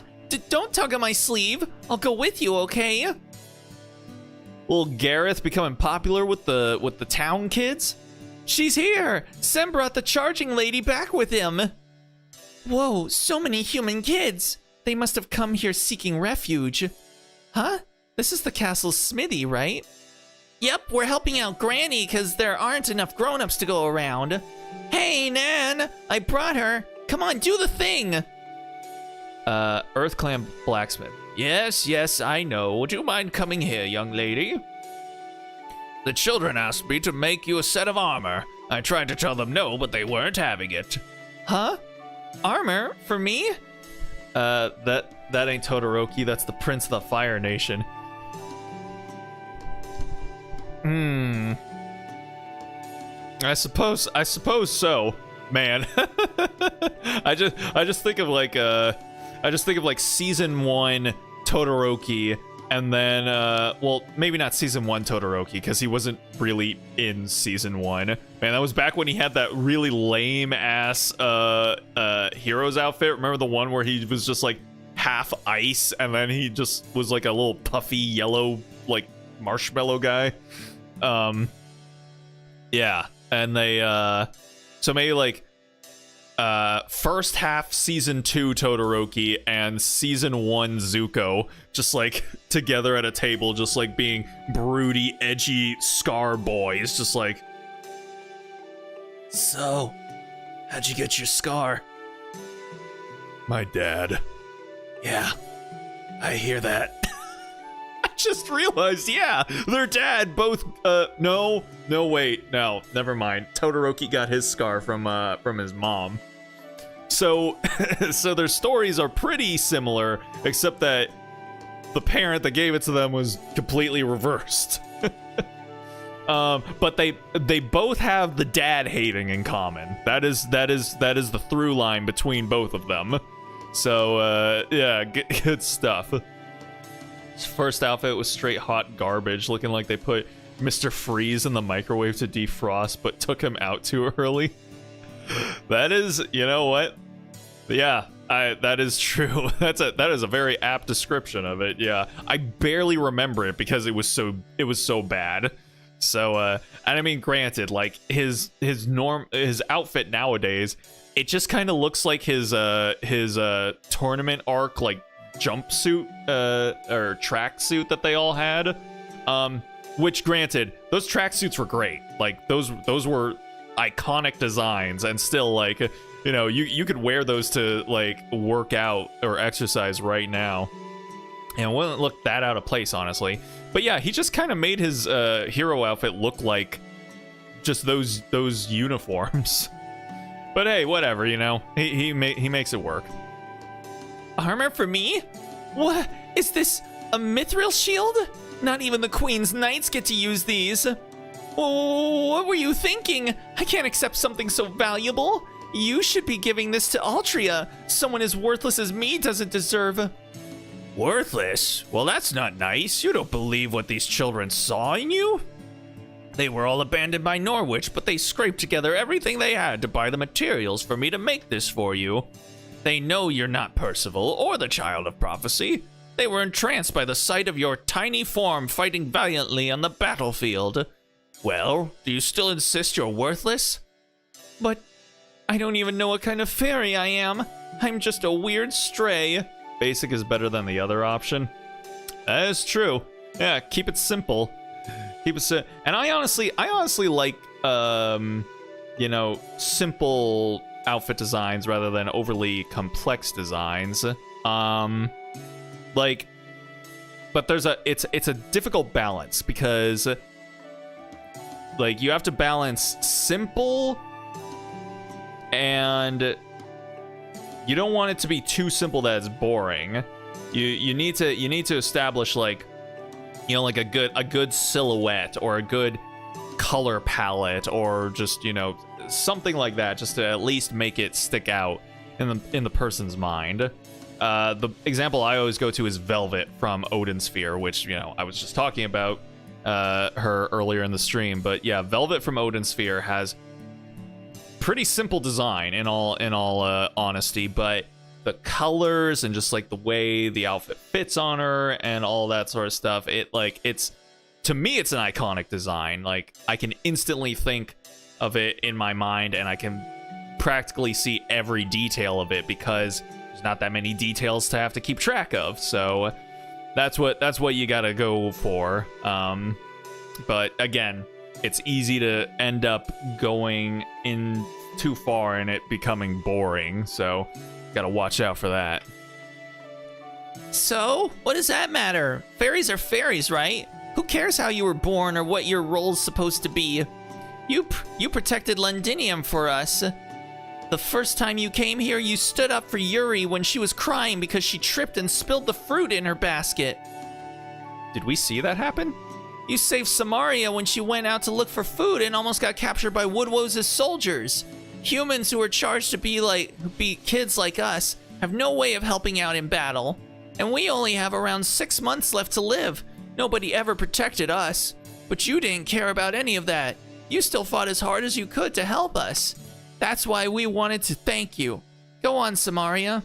Don't tug on my sleeve. I'll go with you, okay? Little Gareth becoming popular with the town kids? She's here! Sem brought the charging lady back with him. Whoa, so many human kids! They must have come here seeking refuge. Huh? This is the castle's smithy, right? Yep, we're helping out Granny because there aren't enough grown-ups to go around. Hey, Nan! I brought her! Come on, do the thing! Earth Clan Blacksmith. Yes, I know. Would you mind coming here, young lady? The children asked me to make you a set of armor. I tried to tell them no, but they weren't having it. Huh? Armor? For me? That ain't Todoroki, that's the Prince of the Fire Nation. I suppose so, man. I just think of like season 1 Todoroki, and then well, maybe not season 1 Todoroki because he wasn't really in season 1. Man, that was back when he had that really lame ass hero's outfit. Remember the one where he was just like half ice and then he just was like a little puffy yellow like marshmallow guy? Yeah, and they so maybe like first half season 2 Todoroki and season 1 Zuko just like together at a table, just like being broody, edgy Scar boys, just like, so how'd you get your scar? my dad. Yeah, I hear that. I just realized, yeah, their dad both no, wait, no, never mind. Todoroki got his scar from his mom. So so their stories are pretty similar, except that the parent that gave it to them was completely reversed. But they both have the dad hating in common. That is the through line between both of them. So yeah, good stuff. His first outfit was straight hot garbage, looking like they put Mr. Freeze in the microwave to defrost, but took him out too early. That is, you know what? Yeah, that is true. That is a very apt description of it. Yeah, I barely remember it because it was so bad. So, and I mean, granted, like his outfit nowadays, it just kind of looks like his tournament arc like jumpsuit or tracksuit that they all had. Which, granted, those tracksuits were great. Like those were iconic designs, and still, like, you know, you could wear those to like work out or exercise right now, and it wouldn't look that out of place, honestly. But yeah, he just kind of made his hero outfit look like just those uniforms. But hey, whatever, you know, he makes it work. Armor for me? What? Is this a mithril shield? Not even the Queen's Knights get to use these. Oh, what were you thinking? I can't accept something so valuable. You should be giving this to Altria. Someone as worthless as me doesn't deserve... Worthless? Well, that's not nice. You don't believe what these children saw in you? They were all abandoned by Norwich, but they scraped together everything they had to buy the materials for me to make this for you. They know you're not Percival or the Child of Prophecy. They were entranced by the sight of your tiny form fighting valiantly on the battlefield. Well, do you still insist you're worthless? But I don't even know what kind of fairy I am. I'm just a weird stray. Basic is better than the other option. That is true. Yeah, keep it simple. Keep it and I honestly like you know, simple outfit designs rather than overly complex designs. Like, but it's a difficult balance because like you have to balance simple and you don't want it to be too simple that it's boring. You need to establish, like, you know, like a good silhouette or a good color palette or just, you know, something like that, just to at least make it stick out in the person's mind. The example I always go to is Velvet from Odin Sphere, which, you know, I was just talking about her earlier in the stream. But yeah, Velvet from Odin Sphere has pretty simple design in all honesty, but the colors and just like the way the outfit fits on her and all that sort of stuff, it's to me it's an iconic design. Like, I can instantly think of it in my mind and I can practically see every detail of it because there's not that many details to have to keep track of. So that's what you gotta go for. But again, it's easy to end up going in too far and it becoming boring, so gotta watch out for that. So, what does that matter? Fairies are fairies, right? Who cares how you were born or what your role's supposed to be? You protected Londinium for us. The first time you came here, you stood up for Yuri when she was crying because she tripped and spilled the fruit in her basket. Did we see that happen? You saved Samaria when she went out to look for food and almost got captured by Woodwose' soldiers. Humans who are charged to be kids like us have no way of helping out in battle. And we only have around 6 months left to live. Nobody ever protected us. But you didn't care about any of that. You still fought as hard as you could to help us. That's why we wanted to thank you. Go on, Samaria.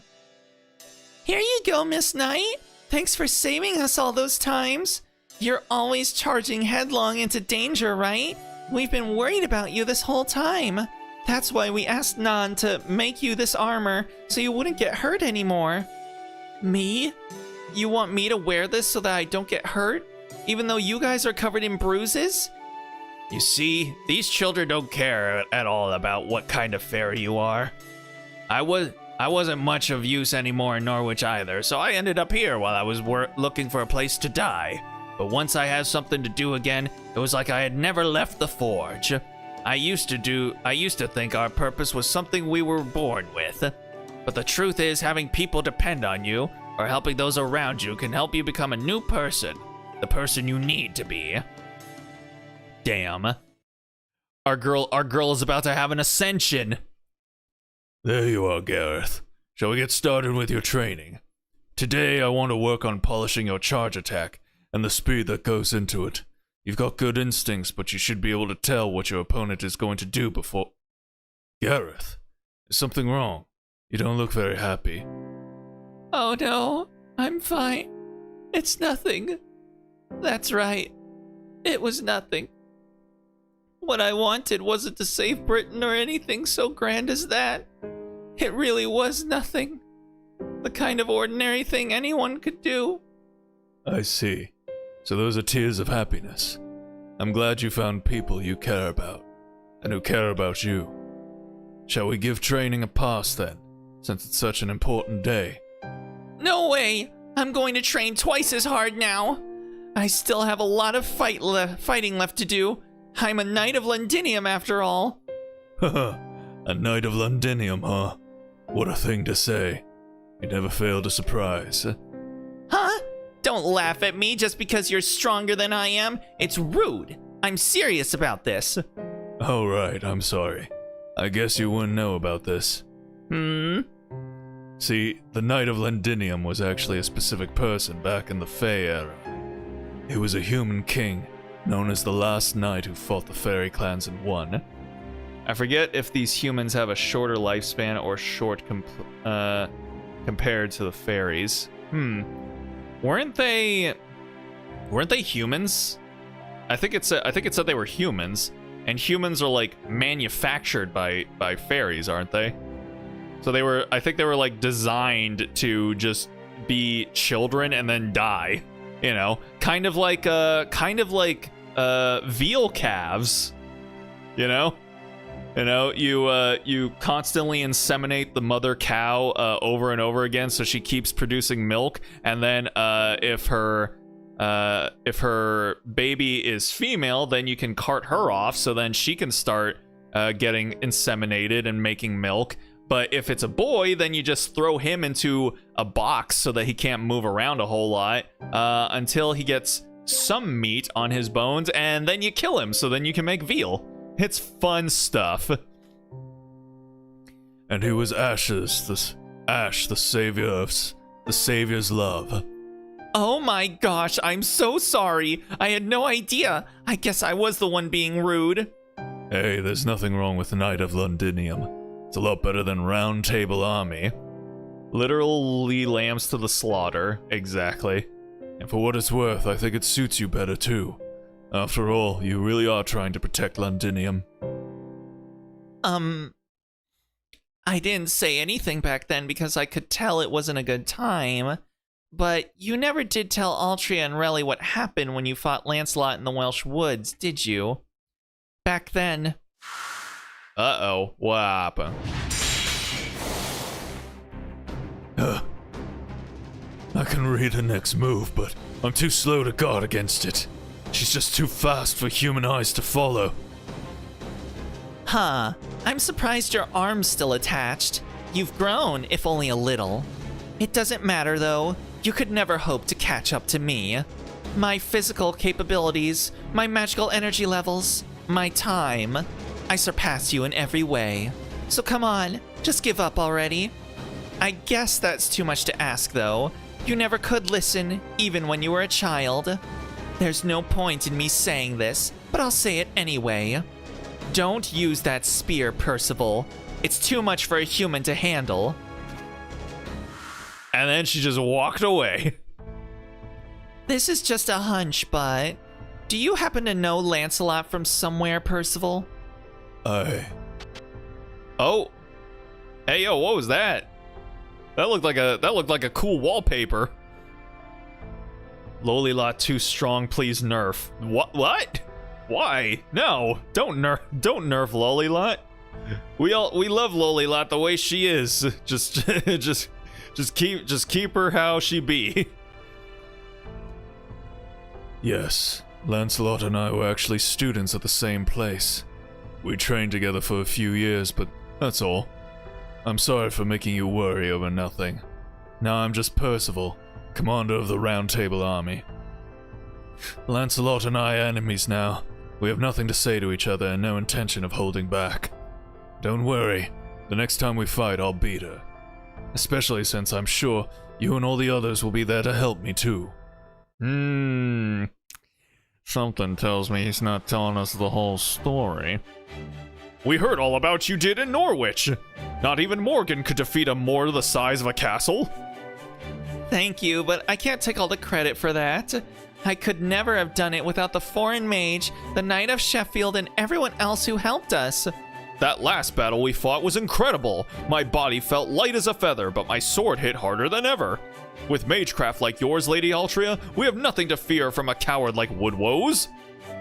Here you go, Miss Knight. Thanks for saving us all those times. You're always charging headlong into danger, right? We've been worried about you this whole time. That's why we asked Nan to make you this armor so you wouldn't get hurt anymore. Me? You want me to wear this so that I don't get hurt? Even though you guys are covered in bruises? You see, these children don't care at all about what kind of fairy you are. I wasn't much of use anymore in Norwich either, so I ended up here while I was looking for a place to die. But once I had something to do again, it was like I had never left the forge. I used to think our purpose was something we were born with. But the truth is, having people depend on you, or helping those around you, can help you become a new person. The person you need to be. Damn. Our girl is about to have an ascension. There you are, Gareth. Shall we get started with your training? Today I want to work on polishing your charge attack and the speed that goes into it. You've got good instincts, but you should be able to tell what your opponent is going to do before... Gareth, is something wrong? You don't look very happy. Oh no, I'm fine. It's nothing. That's right. It was nothing. What I wanted wasn't to save Britain or anything so grand as that. It really was nothing. The kind of ordinary thing anyone could do. I see. So those are tears of happiness. I'm glad you found people you care about, and who care about you. Shall we give training a pass then, since it's such an important day? No way! I'm going to train twice as hard now. I still have a lot of fighting left to do. I'm a Knight of Londinium after all. Haha, a Knight of Londinium, huh? What a thing to say. You never fail to surprise. Huh? Don't laugh at me just because you're stronger than I am. It's rude. I'm serious about this. Oh right, I'm sorry. I guess you wouldn't know about this. See, the Knight of Londinium was actually a specific person back in the Fey era. He was a human king, known as the last knight who fought the fairy clans and won. I forget if these humans have a shorter lifespan or short compared to the fairies. Weren't they humans? I think it said they were humans, and humans are like manufactured by fairies, aren't they? So I think they were like designed to just be children and then die. You know, kind of like veal calves. You know, you constantly inseminate the mother cow over and over again, so she keeps producing milk, and then if her baby is female, then you can cart her off, so then she can start getting inseminated and making milk. But if it's a boy, then you just throw him into a box so that he can't move around a whole lot until he gets some meat on his bones, and then you kill him, so then you can make veal. It's fun stuff. And he was Ash, the savior's love. Oh my gosh, I'm so sorry. I had no idea. I guess I was the one being rude. Hey, there's nothing wrong with Knight of Londinium. It's a lot better than Round Table Army. Literally lambs to the slaughter. Exactly. And for what it's worth, I think it suits you better too. After all, you really are trying to protect Londinium. I didn't say anything back then because I could tell it wasn't a good time. But you never did tell Altria and Relly what happened when you fought Lancelot in the Welsh woods, did you? Back then. Uh-oh, what happened? I can read her next move, but I'm too slow to guard against it. She's just too fast for human eyes to follow. Huh. I'm surprised your arm's still attached. You've grown, if only a little. It doesn't matter, though. You could never hope to catch up to me. My physical capabilities, my magical energy levels, my time. I surpass you in every way. So come on, just give up already. I guess that's too much to ask, though. You never could listen, even when you were a child. There's no point in me saying this, but I'll say it anyway. Don't use that spear, Percival. It's too much for a human to handle. And then she just walked away. This is just a hunch, but... do you happen to know Lancelot from somewhere, Percival? Oh. Hey, yo, what was that? That looked like a cool wallpaper. Lolilot too strong, please nerf. What? Why? No, don't nerf Lolilot. We love Lolilot the way she is. Just keep her how she be. Yes, Lancelot and I were actually students at the same place. We trained together for a few years, but that's all. I'm sorry for making you worry over nothing. Now I'm just Percival, commander of the Round Table Army. Lancelot and I are enemies now. We have nothing to say to each other and no intention of holding back. Don't worry, the next time we fight I'll beat her. Especially since I'm sure you and all the others will be there to help me too. Something tells me he's not telling us the whole story. We heard all about you did in Norwich. Not even Morgan could defeat a Moor the size of a castle. Thank you, but I can't take all the credit for that. I could never have done it without the foreign mage, the Knight of Sheffield, and everyone else who helped us. That last battle we fought was incredible. My body felt light as a feather, but my sword hit harder than ever. With magecraft like yours, Lady Altria, we have nothing to fear from a coward like Woodwoes.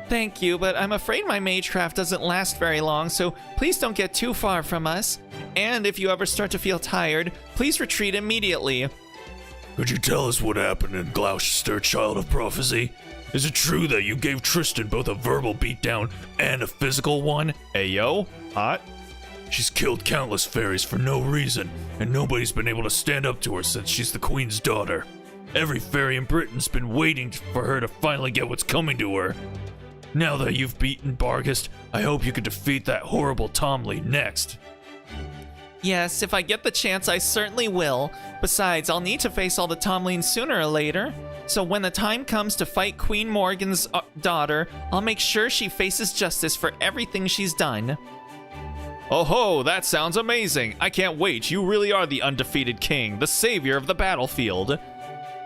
Thank you, but I'm afraid my magecraft doesn't last very long, so please don't get too far from us. And if you ever start to feel tired, please retreat immediately. Could you tell us what happened in Gloucester, Child of Prophecy? Is it true that you gave Tristan both a verbal beatdown and a physical one? Hey yo, hot? She's killed countless fairies for no reason, and nobody's been able to stand up to her since she's the Queen's daughter. Every fairy in Britain's been waiting for her to finally get what's coming to her. Now that you've beaten Barghest, I hope you can defeat that horrible Tomley next. Yes, if I get the chance, I certainly will. Besides, I'll need to face all the Tomlins sooner or later. So when the time comes to fight Queen Morgan's daughter, I'll make sure she faces justice for everything she's done. Oh ho, that sounds amazing. I can't wait. You really are the undefeated king, the savior of the battlefield.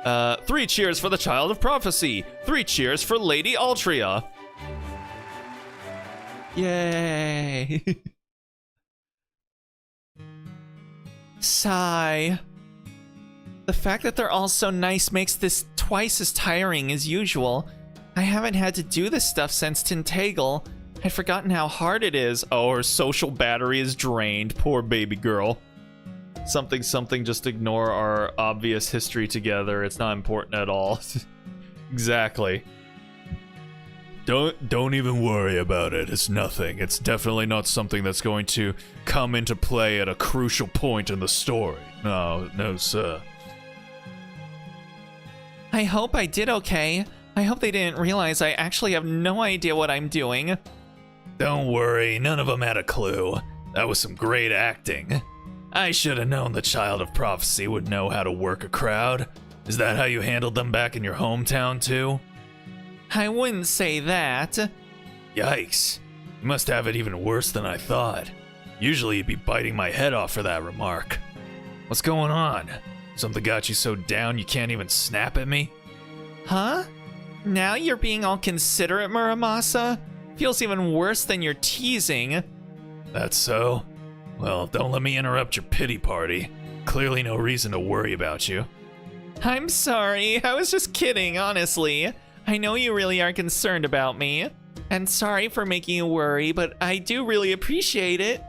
3 cheers for the Child of Prophecy. 3 cheers for Lady Altria. Yay. Sigh. The fact that they're all so nice makes this twice as tiring as usual. I haven't had to do this stuff since Tintagel. I'd forgotten how hard it is. Oh, her social battery is drained. Poor baby girl. Something, just ignore our obvious history together. It's not important at all. Exactly. Don't even worry about it. It's nothing. It's definitely not something that's going to come into play at a crucial point in the story. No, sir. I hope I did okay. I hope they didn't realize I actually have no idea what I'm doing. Don't worry, none of them had a clue. That was some great acting. I should have known the Child of Prophecy would know how to work a crowd. Is that how you handled them back in your hometown, too? I wouldn't say that. Yikes. You must have it even worse than I thought. Usually you'd be biting my head off for that remark. What's going on? Something got you so down you can't even snap at me? Huh? Now you're being all considerate, Muramasa? Feels even worse than you're teasing. That's so? Well, don't let me interrupt your pity party. Clearly no reason to worry about you. I'm sorry. I was just kidding, honestly. I know you really are concerned about me. And sorry for making you worry, but I do really appreciate it.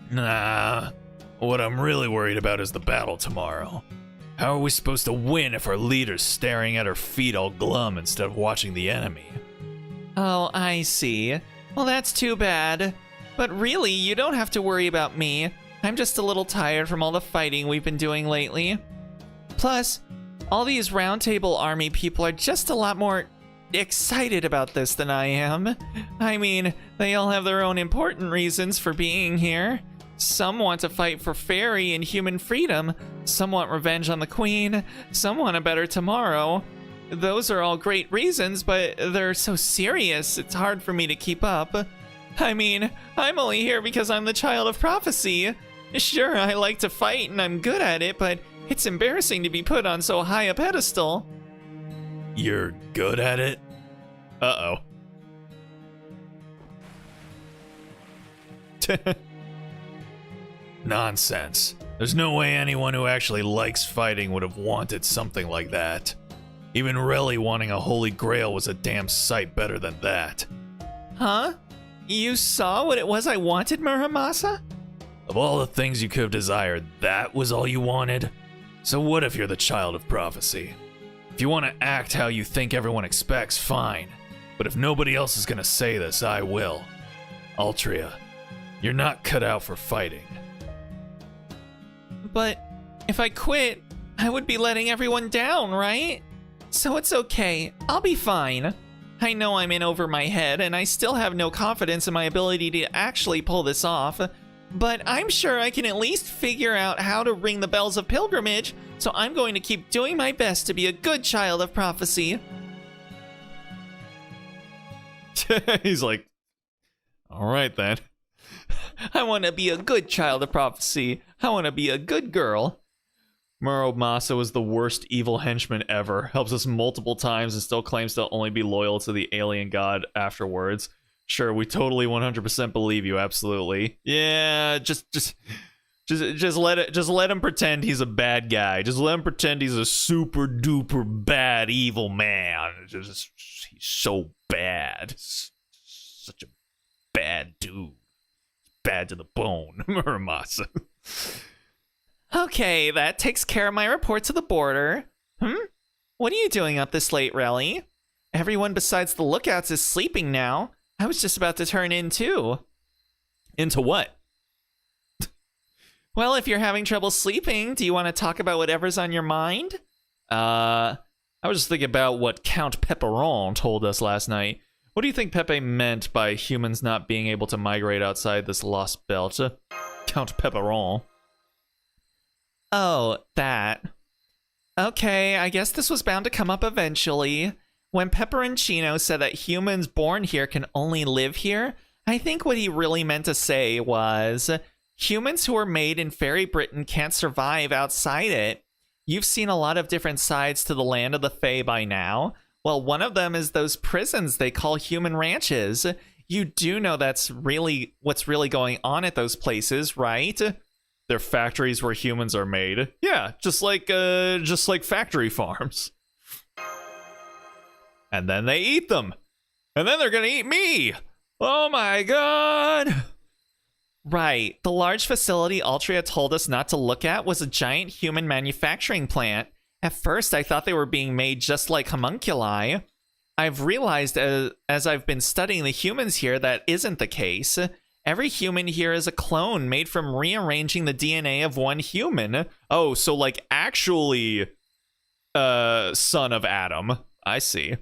Nah. What I'm really worried about is the battle tomorrow. How are we supposed to win if our leader's staring at her feet all glum instead of watching the enemy? Oh, I see. Well, that's too bad. But really, you don't have to worry about me. I'm just a little tired from all the fighting we've been doing lately. Plus, all these Round Table Army people are just a lot more excited about this than I am. I mean, they all have their own important reasons for being here. Some want to fight for fairy and human freedom. Some want revenge on the queen. Some want a better tomorrow. Those are all great reasons, but they're so serious, it's hard for me to keep up. I mean, I'm only here because I'm the Child of Prophecy. Sure, I like to fight and I'm good at it, but it's embarrassing to be put on so high a pedestal. You're good at it? Uh-oh. Nonsense. There's no way anyone who actually likes fighting would have wanted something like that. Even Relly wanting a holy grail was a damn sight better than that. Huh? You saw what it was I wanted, Muramasa? Of all the things you could have desired, that was all you wanted? So what if you're the Child of Prophecy? If you want to act how you think everyone expects, fine. But if nobody else is gonna say this, I will. Altria, you're not cut out for fighting. But if I quit, I would be letting everyone down, right? So it's okay. I'll be fine. I know I'm in over my head, and I still have no confidence in my ability to actually pull this off. But I'm sure I can at least figure out how to ring the bells of pilgrimage, so I'm going to keep doing my best to be a good Child of Prophecy. He's like, all right then. I want to be a good Child of Prophecy. I want to be a good girl. Muramasa was the worst evil henchman ever. Helps us multiple times and still claims to only be loyal to the alien god afterwards. Sure, we totally 100% believe you, absolutely. Yeah, just let him pretend he's a bad guy. Just let him pretend he's a super duper bad evil man. He's so bad. Such a bad dude. Bad to the bone, Muramasa. Okay, that takes care of my report to the border. What are you doing up this late, Relly? Everyone besides the lookouts is sleeping now. I was just about to turn in too. Into what? Well, if you're having trouble sleeping, do you want to talk about whatever's on your mind? I was just thinking about what Count Pepperon told us last night. What do you think Pepe meant by humans not being able to migrate outside this lost belt? Count Pepperon. Oh, that. Okay, I guess this was bound to come up eventually. When Pepperoncino said that humans born here can only live here, I think what he really meant to say was, humans who are made in Fairy Britain can't survive outside it. You've seen a lot of different sides to the land of the Fae by now. Well, one of them is those prisons they call human ranches. You do know that's really what's really going on at those places, right? they're factories where humans are made. Yeah, just like factory farms. And then they eat them. And then they're gonna eat me. Oh my god. Right. The large facility Altria told us not to look at was a giant human manufacturing plant. At first, I thought they were being made just like homunculi. I've realized as I've been studying the humans here that isn't the case. Every human here is a clone made from rearranging the DNA of one human. Oh, so like actually son of Adam. I see.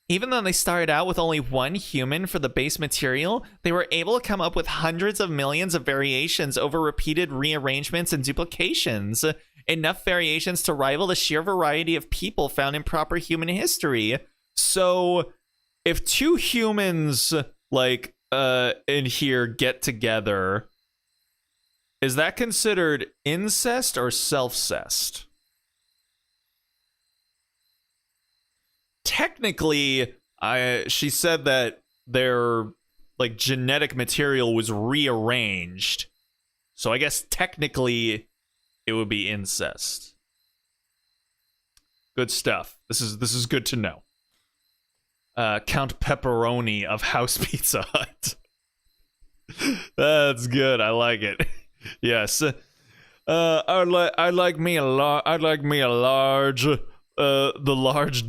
Even though they started out with only one human for the base material, they were able to come up with hundreds of millions of variations over repeated rearrangements and duplications. Enough variations to rival the sheer variety of people found in proper human history. So, if two humans, like, in here get together, is that considered incest or self-cest? Technically, she said that their, like, genetic material was rearranged. So I guess technically it would be incest. Good stuff. This is good to know. Count Pepperoni of House Pizza Hut. That's good. I like it. Yes. I'd like me a large. The large.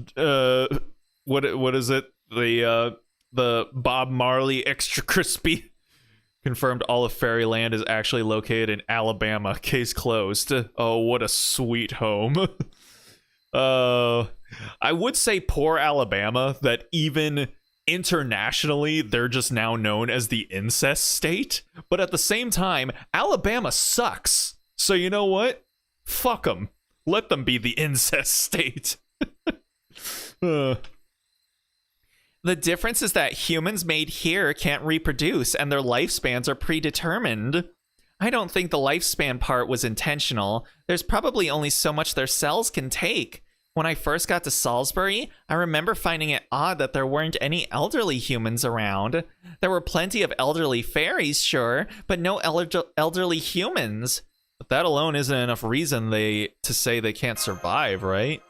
What is it? The Bob Marley extra crispy. Confirmed all of Fairyland is actually located in Alabama. Case closed. Oh, what a sweet home. I would say poor Alabama, that even internationally, they're just now known as the incest state. But at the same time, Alabama sucks. So you know what? Fuck them. Let them be the incest state. The difference is that humans made here can't reproduce, and their lifespans are predetermined. I don't think the lifespan part was intentional. There's probably only so much their cells can take. When I first got to Salisbury, I remember finding it odd that there weren't any elderly humans around. There were plenty of elderly fairies, sure, but no elderly humans. But that alone isn't enough reason to say they can't survive, right?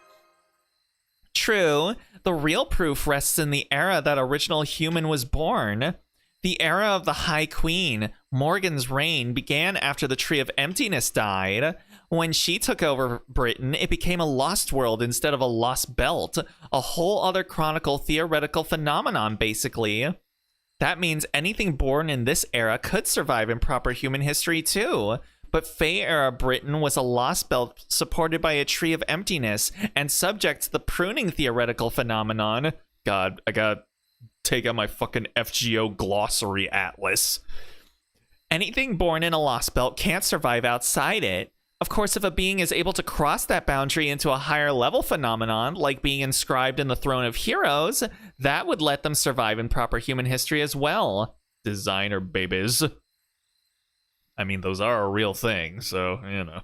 True. The real proof rests in the era that original human was born. The era of the High Queen, Morgan's reign, began after the Tree of Emptiness died. When she took over Britain, it became a lost world instead of a lost belt, a whole other chronicle theoretical phenomenon, basically. That means anything born in this era could survive in proper human history too. But Fae-era Britain was a lost belt supported by a Tree of Emptiness and subject to the pruning theoretical phenomenon. God, I gotta take out my fucking FGO glossary atlas. Anything born in a lost belt can't survive outside it. Of course, if a being is able to cross that boundary into a higher level phenomenon, like being inscribed in the Throne of Heroes, that would let them survive in proper human history as well. Designer babies. I mean, those are a real thing, so, you know.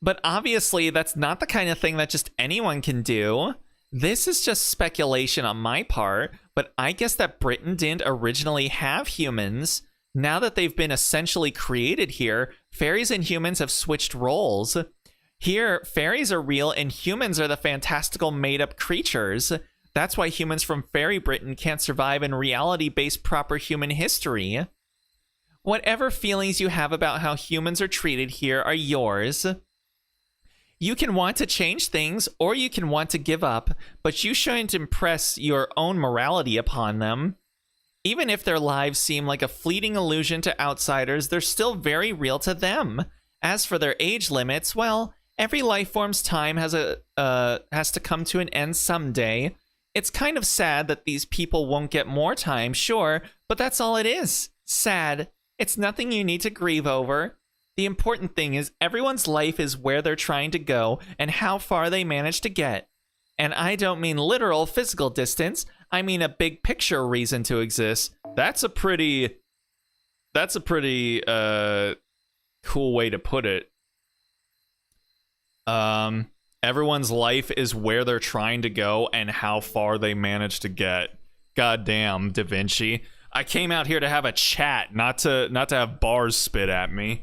But obviously, that's not the kind of thing that just anyone can do. This is just speculation on my part, but I guess that Britain didn't originally have humans. Now that they've been essentially created here, fairies and humans have switched roles. Here, fairies are real and humans are the fantastical made-up creatures. That's why humans from Fairy Britain can't survive in reality-based proper human history. Whatever feelings you have about how humans are treated here are yours. You can want to change things, or you can want to give up, but you shouldn't impress your own morality upon them. Even if their lives seem like a fleeting illusion to outsiders, they're still very real to them. As for their age limits, well, every life form's time has to come to an end someday. It's kind of sad that these people won't get more time, sure, but that's all it is. Sad. It's nothing you need to grieve over. The important thing is everyone's life is where they're trying to go and how far they manage to get. And I don't mean literal physical distance. I mean a big picture reason to exist. That's a pretty cool way to put it. Everyone's life is where they're trying to go and how far they manage to get. Goddamn, Da Vinci. I came out here to have a chat, not to have bars spit at me.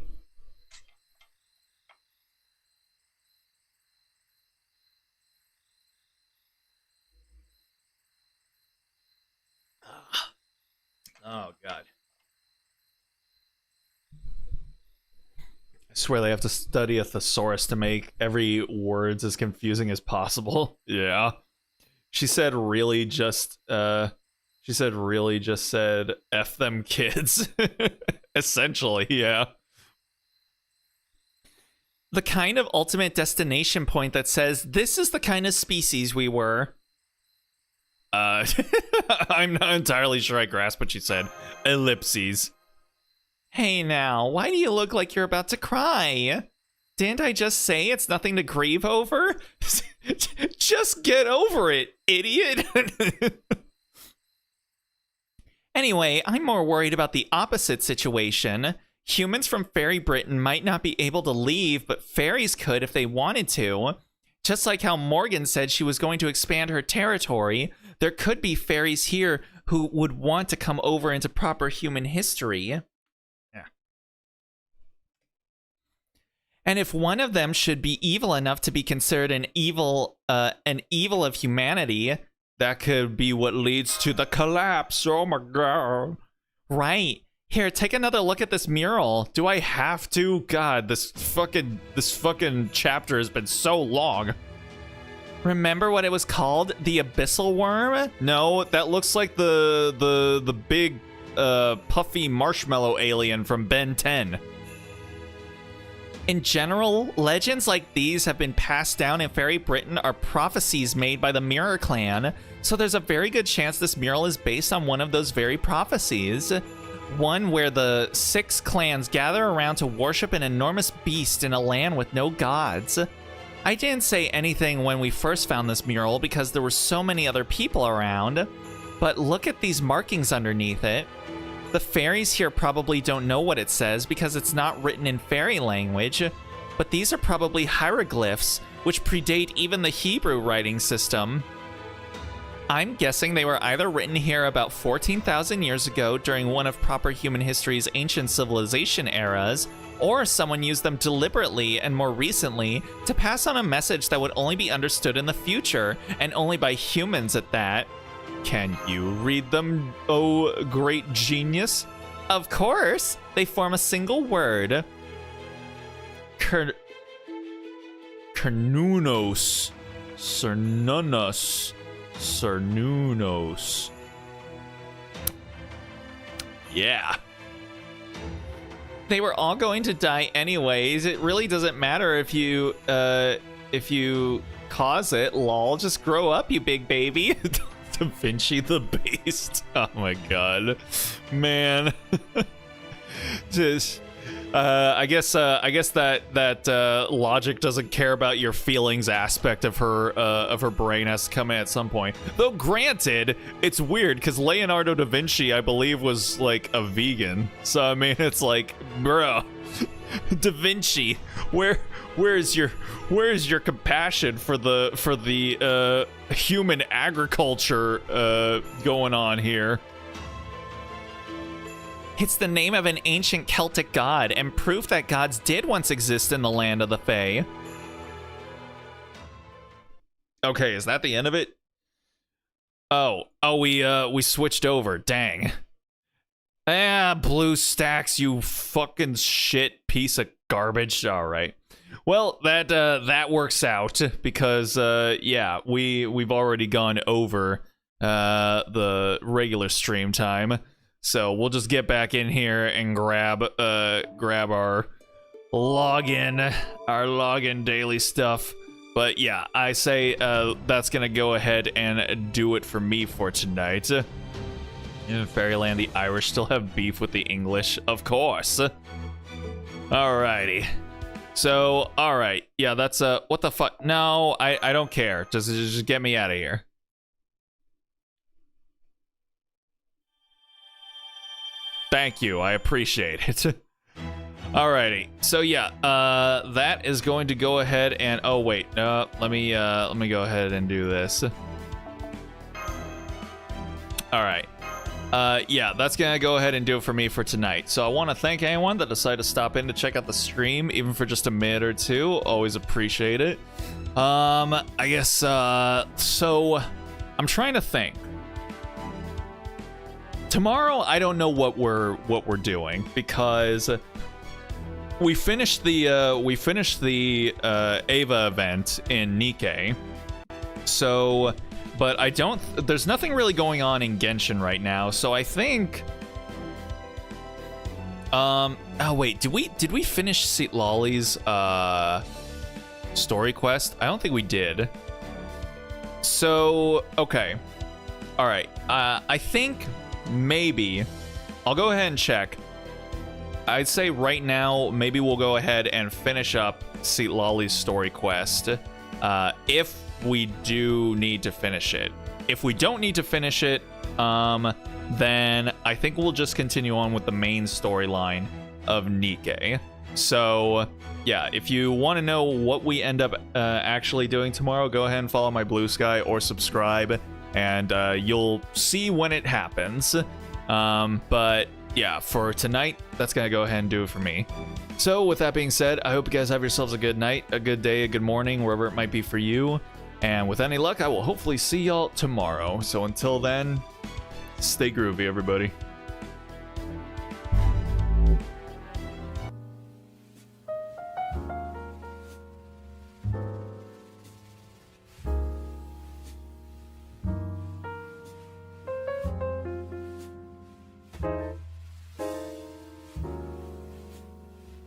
Oh, God. I swear they have to study a thesaurus to make every words as confusing as possible. Yeah. She said really just said F them kids. Essentially, yeah. The kind of ultimate destination point that says, this is the kind of species we were. I'm not entirely sure I grasp what she said. Ellipses. Hey now, why do you look like you're about to cry? Didn't I just say it's nothing to grieve over? Just get over it, idiot. Anyway, I'm more worried about the opposite situation. Humans from Fairy Britain might not be able to leave, but fairies could if they wanted to. Just like how Morgan said she was going to expand her territory, there could be fairies here who would want to come over into proper human history. Yeah. And if one of them should be evil enough to be considered an evil of humanity, that could be what leads to the collapse. Oh my god. Right. Here, take another look at this mural. Do I have to? God, this fucking chapter has been so long. Remember what it was called? The Abyssal Worm? No, that looks like the big puffy marshmallow alien from Ben 10. In general, legends like these have been passed down in Fairy Britain are prophecies made by the Mirror Clan, so there's a very good chance this mural is based on one of those very prophecies. One where the 6 clans gather around to worship an enormous beast in a land with no gods. I didn't say anything when we first found this mural because there were so many other people around, but look at these markings underneath it. The fairies here probably don't know what it says because it's not written in fairy language, but these are probably hieroglyphs, which predate even the Hebrew writing system. I'm guessing they were either written here about 14,000 years ago during one of proper human history's ancient civilization eras, or someone used them deliberately and more recently to pass on a message that would only be understood in the future, and only by humans at that. Can you read them, oh great genius? Of course! They form a single word. Cernunos. Cernunos. Cernunos. Yeah. They were all going to die anyways. It really doesn't matter if you cause it. Lol, just grow up, you big baby. Da Vinci the Beast. Oh my god, man. Just I guess that logic doesn't care about your feelings aspect of her brain has to come in at some point. Though granted, it's weird because Leonardo da Vinci, I believe, was like a vegan. So I mean, it's like, bro, Da Vinci, where's your compassion for the human agriculture going on here? It's the name of an ancient Celtic god and proof that gods did once exist in the land of the Fae. Okay, is that the end of it? Oh, we switched over. Dang. Blue stacks, you fucking shit piece of garbage. All right. Well, that works out because yeah, we've already gone over the regular stream time. So we'll just get back in here and grab our login daily stuff. But yeah, I say that's gonna go ahead and do it for me for tonight. In Fairyland, the Irish still have beef with the English, of course. Alrighty. So, alright. Yeah, that's what the fuck? No, I don't care. Just get me out of here. Thank you, I appreciate it. Alrighty, so yeah, that is going to go ahead and, oh wait, let me go ahead and do this. Alright, yeah, that's gonna go ahead and do it for me for tonight. So I want to thank anyone that decided to stop in to check out the stream, even for just a minute or two. Always appreciate it. I guess, so I'm trying to think. tomorrow I don't know what we're doing, because we finished the Ava event in Nikkei. So, but there's nothing really going on in Genshin right now, so I think oh wait, did we finish Seat Lolly's story quest? I don't think we did. So, okay. All right. I think maybe I'll go ahead and check. I'd say right now maybe we'll go ahead and finish up Seat Lolly's story quest if we do need to finish it. If we don't need to finish it, then I think we'll just continue on with the main storyline of Nikkei. So yeah, if you want to know what we end up actually doing tomorrow, go ahead and follow my Blue Sky or subscribe, and you'll see when it happens. But yeah, for tonight, that's gonna go ahead and do it for me. So with that being said, I hope you guys have yourselves a good night, a good day, a good morning, wherever it might be for you. And with any luck, I will hopefully see y'all tomorrow. So until then, stay groovy, everybody.